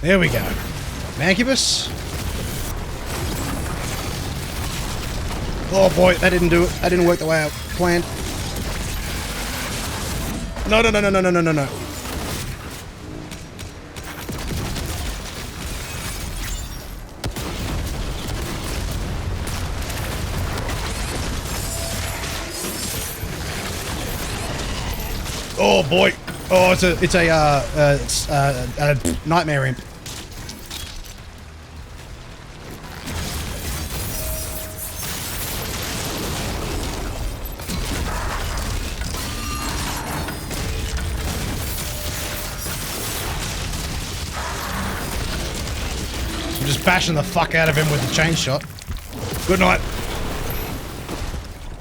There we go. Mancubus. Oh boy, that didn't do it. That didn't work the way I planned. No, no, no, no, no, no, no, no, no. Oh boy. Oh, it's a nightmare imp. I'm just bashing the fuck out of him with the chain shot. Good night.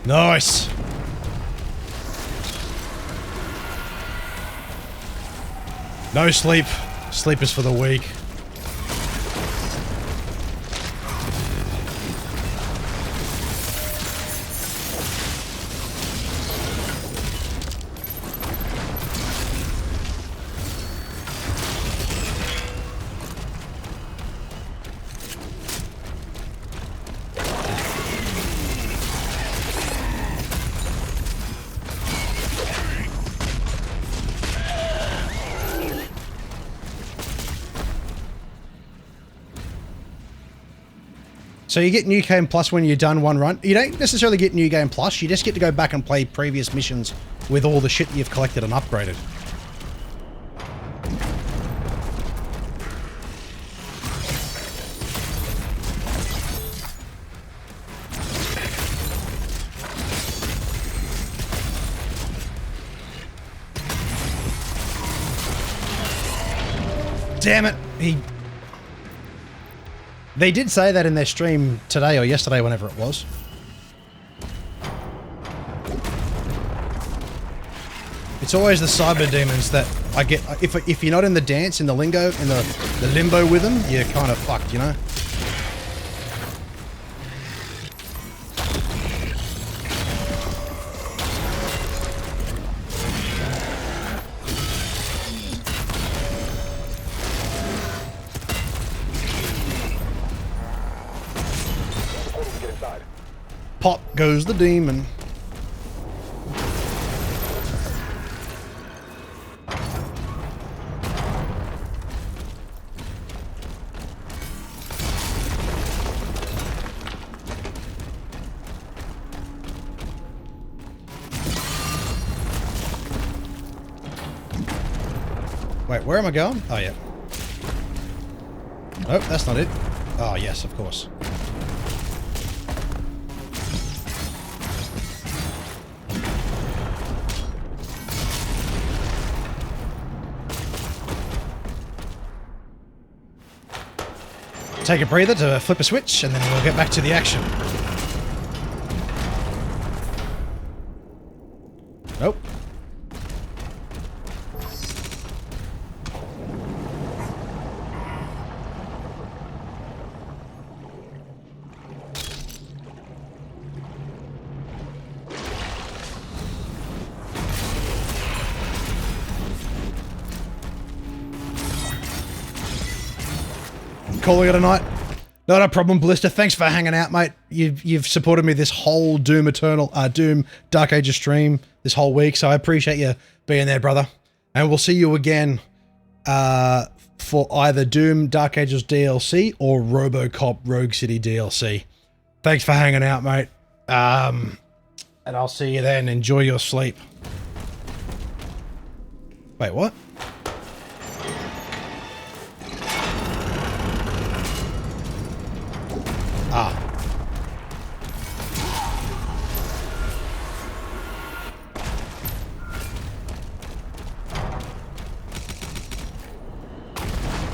Nice. No sleep. Sleep is for the weak. So you get New Game Plus when you're done one run. You don't necessarily get New Game Plus, you just get to go back and play previous missions with all the shit you've collected and upgraded. Damn it, They did say that in their stream today or yesterday, whenever it was. It's always the cyber demons that I get. If you're not in the dance, in the lingo, in the limbo with them, you're kind of fucked, you know? Pop goes the demon. Wait, where am I going? Oh, yeah. Nope, that's not it. Oh, yes, of course. Take a breather to flip a switch, and then we'll get back to the action. Nope. Calling it a night. Not a problem, Blister. Thanks for hanging out, mate. You've supported me this whole Doom Dark Ages stream this whole week, so I appreciate you being there, brother. And we'll see you again for either Doom Dark Ages DLC or RoboCop Rogue City DLC. Thanks for hanging out, mate. And I'll see you then. Enjoy your sleep. Wait, what? Ah.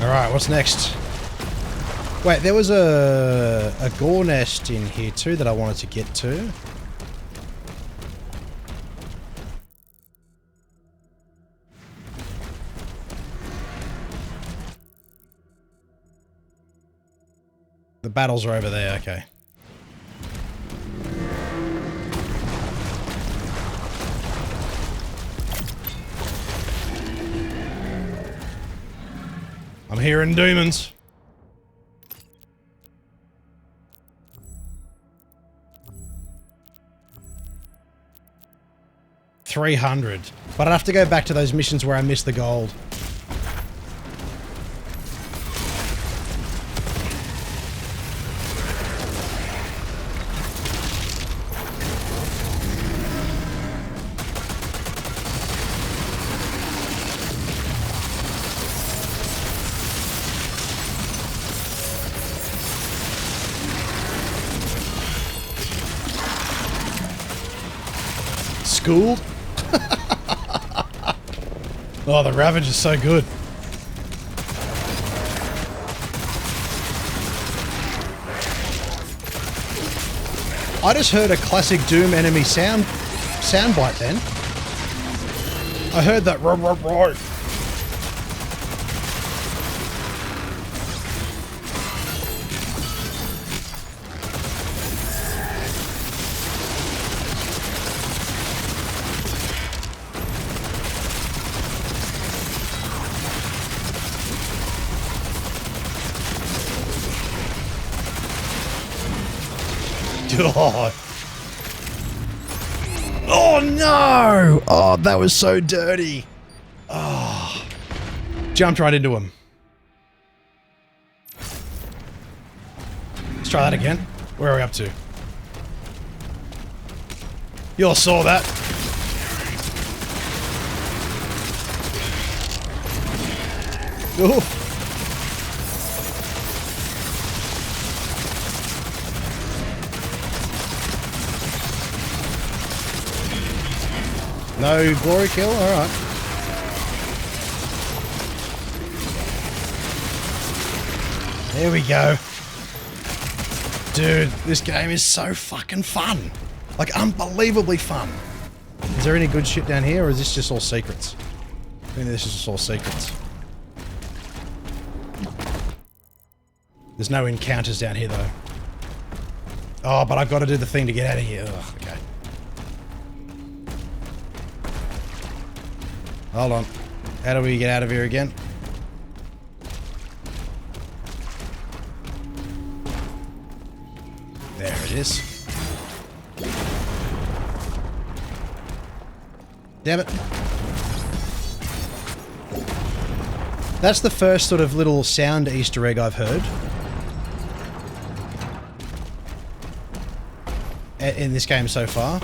Alright, what's next? Wait, there was a gore nest in here too that I wanted to get to. The battles are over there, okay. I'm hearing demons. $300. But I'd have to go back to those missions where I missed the gold. Schooled? Oh, the Ravage is so good. I just heard a classic Doom enemy soundbite then. I heard that right. God. Oh no! Oh, that was so dirty. Oh. Jumped right into him. Let's try that again. Where are we up to? You all saw that. Ooh. No glory kill? Alright. There we go. Dude, this game is so fucking fun. Like, unbelievably fun. Is there any good shit down here, or is this just all secrets? I think this is just all secrets. There's no encounters down here, though. Oh, but I've got to do the thing to get out of here. Ugh, okay. Hold on. How do we get out of here again? There it is. Damn it. That's the first sort of little sound Easter egg I've heard in this game so far.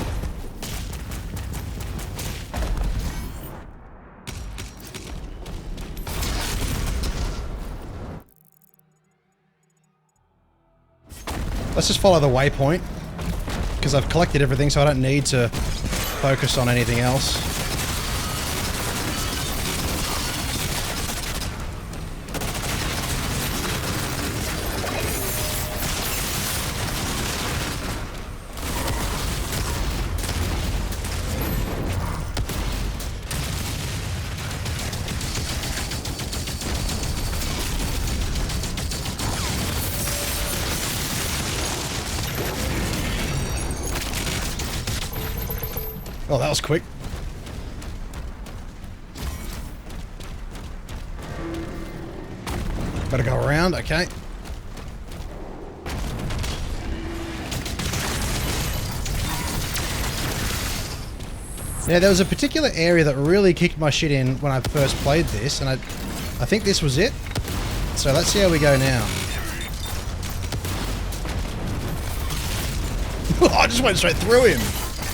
Let's just follow the waypoint, because I've collected everything, so I don't need to focus on anything else. Oh, that was quick. Gotta go around, okay. Yeah, there was a particular area that really kicked my shit in when I first played this, and I think this was it. So let's see how we go now. I just went straight through him.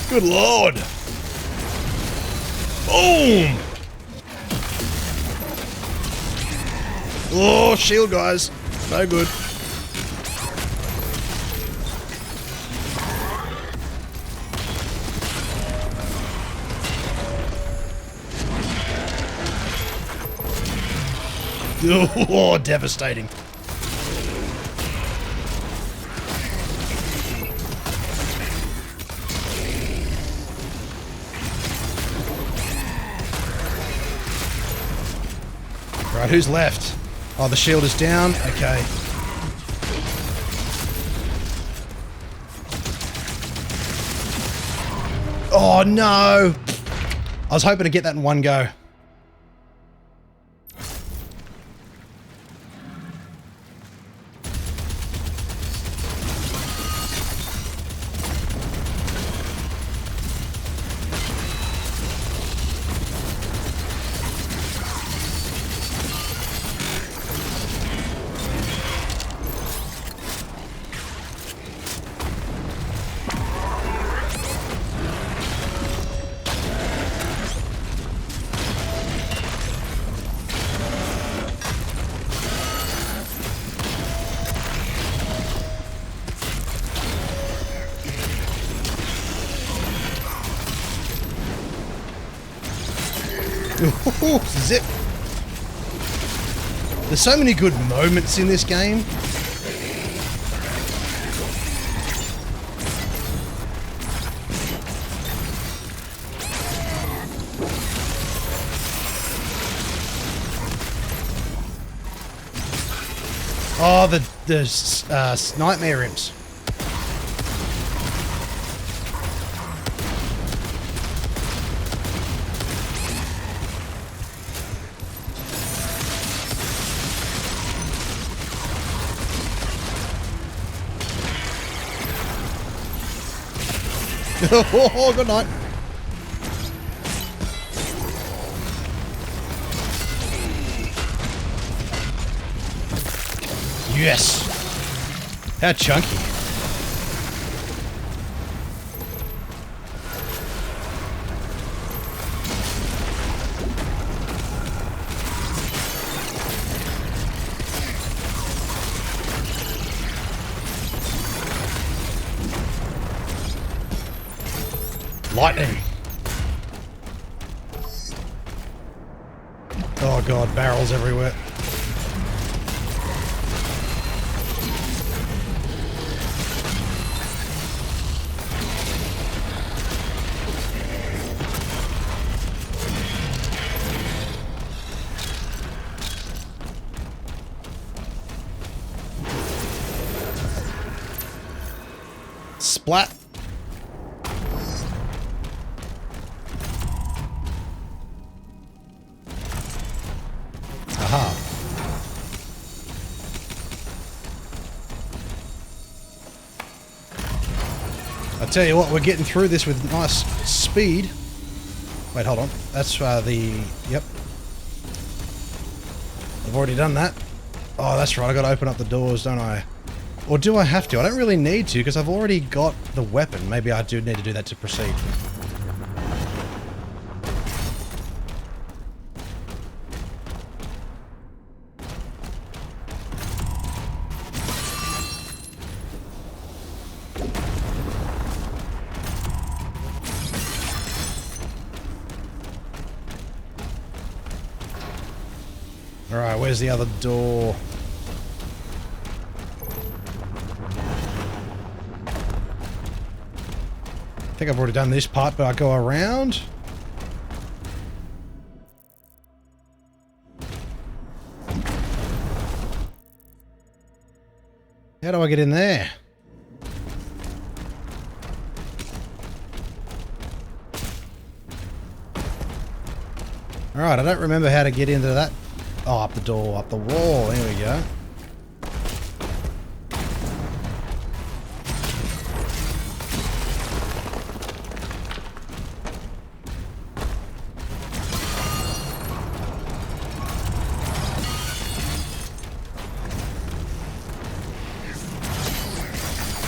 Good lord. Boom! Oh, shield guys. No good. Oh, devastating. Right, who's left? Oh, the shield is down. Okay. Oh, no. I was hoping to get that in one go. Ooh, zip. There's so many good moments in this game. Oh, the nightmare imps. Oh, good night. Yes. How chunky. Lightning. Oh god, barrels everywhere. Splat. Aha. I tell you what, we're getting through this with nice speed. Wait, hold on. That's yep. I've already done that. Oh, that's right. I got to open up the doors, don't I? Or do I have to? I don't really need to because I've already got the weapon. Maybe I do need to do that to proceed. Alright, where's the other door? I think I've already done this part, but I go around. How do I get in there? Alright, I don't remember how to get into that. Oh, up the door, up the wall. There we go.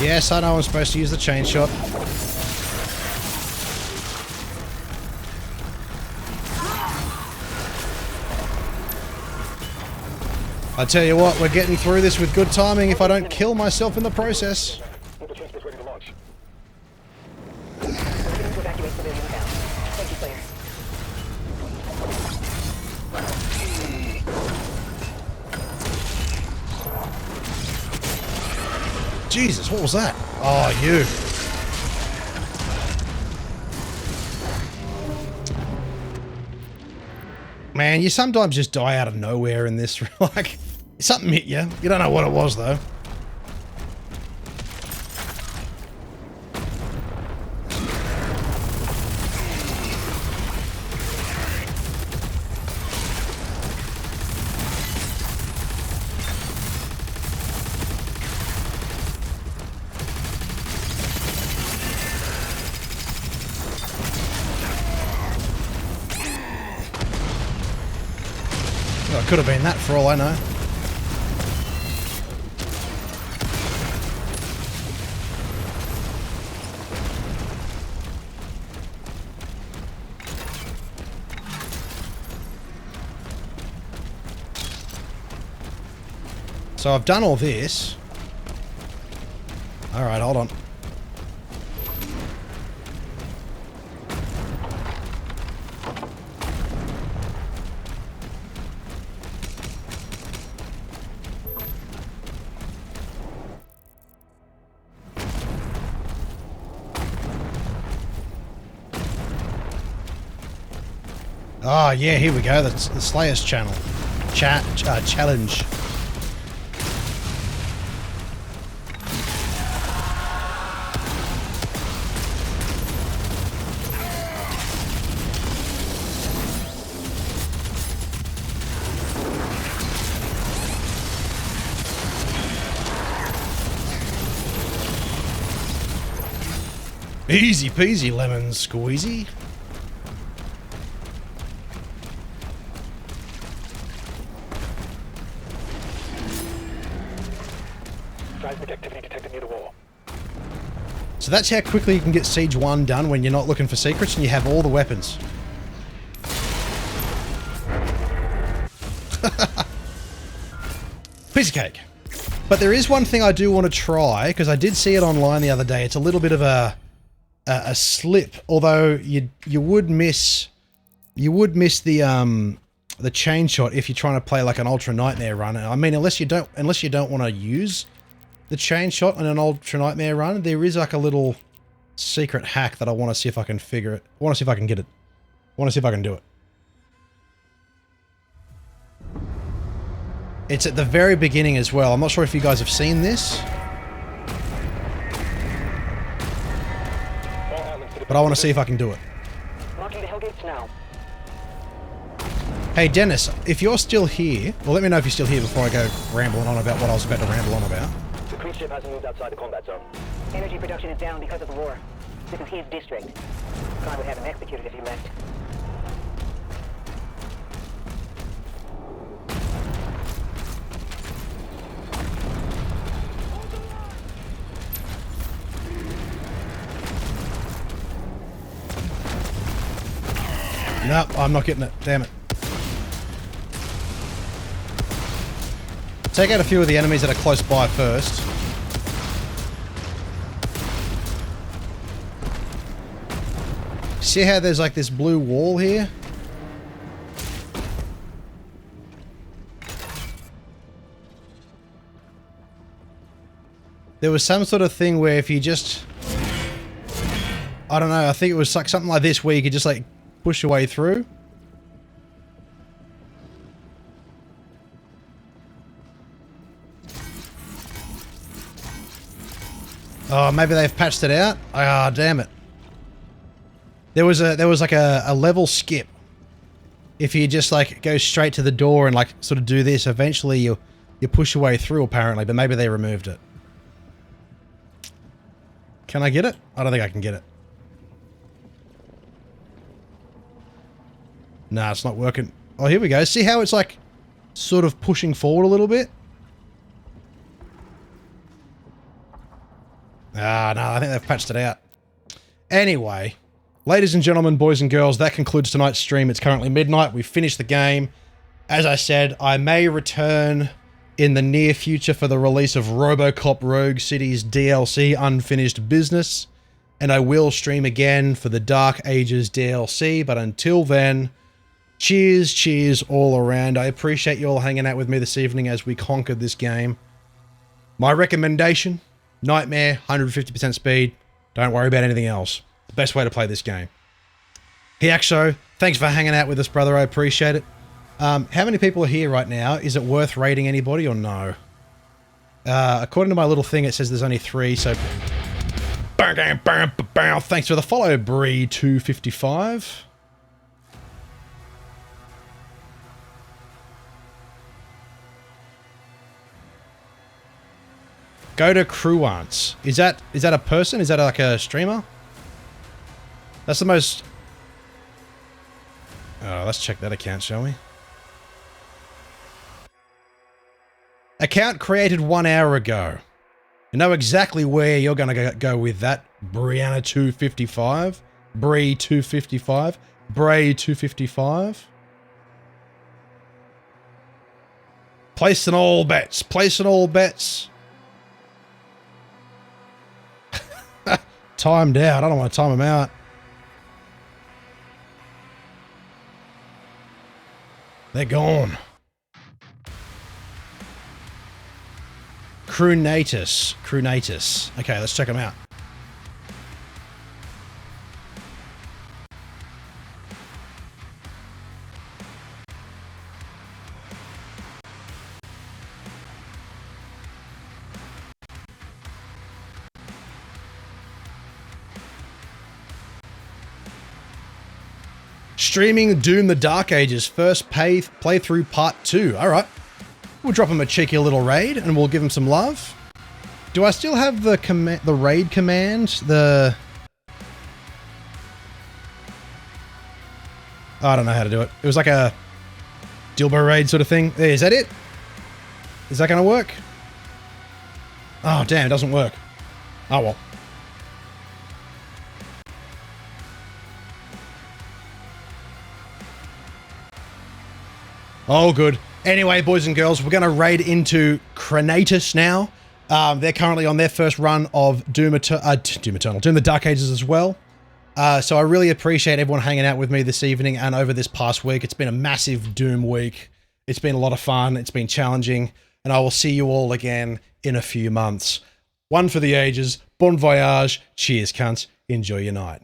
Yes, I know I'm supposed to use the chain shot. I tell you what, we're getting through this with good timing if I don't kill myself in the process. Orbital transport ready to launch. Beginning to evacuate civilians now. Thank you, Slayer. Jesus, what was that? Oh, you. Man, you sometimes just die out of nowhere in this. Like, something hit you. You don't know what it was, though. Well, it could have been that for all I know. So I've done all this. All right, hold on. Oh, yeah, here we go. That's the Slayer's channel. Challenge. Easy peasy lemon squeezy. Seismic activity detected near the wall. So that's how quickly you can get Siege 1 done when you're not looking for secrets and you have all the weapons. Piece of cake. But there is one thing I do want to try, because I did see it online the other day. It's a little bit of a slip, although you would miss the chain shot if you're trying to play like an Ultra Nightmare run. I mean, unless you don't want to use the chain shot on an Ultra Nightmare run, there is like a little secret hack that I want to see if I can figure it. I want to see if I can get it. I want to see if I can do it. It's at the very beginning as well. I'm not sure if you guys have seen this, but I want to see if I can do it. Marking the Hellgates now. Hey Dennis, if you're still here, well, let me know if you're still here before I go rambling on about what I was about to ramble on about. The cruise ship hasn't moved outside the combat zone. Energy production is down because of the war. This is his district. Khan would have him executed if he left. Nope, I'm not getting it. Damn it. Take out a few of the enemies that are close by first. See how there's like this blue wall here? There was some sort of thing where if you just... I don't know, I think it was like something like this where you could just like push your way through. Oh, maybe they've patched it out? Ah, damn it. There was like a level skip. If you just like go straight to the door and like sort of do this, eventually you push your way through apparently, but maybe they removed it. Can I get it? I don't think I can get it. Nah, it's not working. Oh, here we go. See how it's like sort of pushing forward a little bit? Ah, no, I think they've patched it out. Anyway, ladies and gentlemen, boys and girls, that concludes tonight's stream. It's currently midnight. We've finished the game. As I said, I may return in the near future for the release of RoboCop Rogue City's DLC Unfinished Business, and I will stream again for the Dark Ages DLC, but until then, cheers all around. I appreciate you all hanging out with me this evening as we conquered this game. My recommendation, Nightmare, 150% speed, don't worry about anything else. The best way to play this game. Hiaxo, thanks for hanging out with us, brother, I appreciate it. How many people are here right now? Is it worth raiding anybody or no? According to my little thing, it says there's only 3, so... Thanks for the follow, Bree255. Go to Cruance. Is that a person? Is that like a streamer? That's the most... Oh, let's check that account, shall we? Account created 1 hour ago. You know exactly where you're going to go with that. Brianna255. Bree255. Bray255. Placing all bets. Placing all bets. Timed out. I don't want to time them out. They're gone. Crunatus. Crunatus. Okay, let's check them out. Streaming Doom the Dark Ages first playthrough part 2. Alright. We'll drop him a cheeky little raid and we'll give him some love. Do I still have the raid command? I don't know how to do it. It was like a Dilbo raid sort of thing. Is that it? Is that going to work? Oh, damn, it doesn't work. Oh, well. Oh, good. Anyway, boys and girls, we're going to raid into Crunatus now. They're currently on their first run of Doom the Dark Ages as well. So I really appreciate everyone hanging out with me this evening and over this past week. It's been a massive Doom week. It's been a lot of fun. It's been challenging. And I will see you all again in a few months. One for the ages. Bon voyage. Cheers, cunts. Enjoy your night.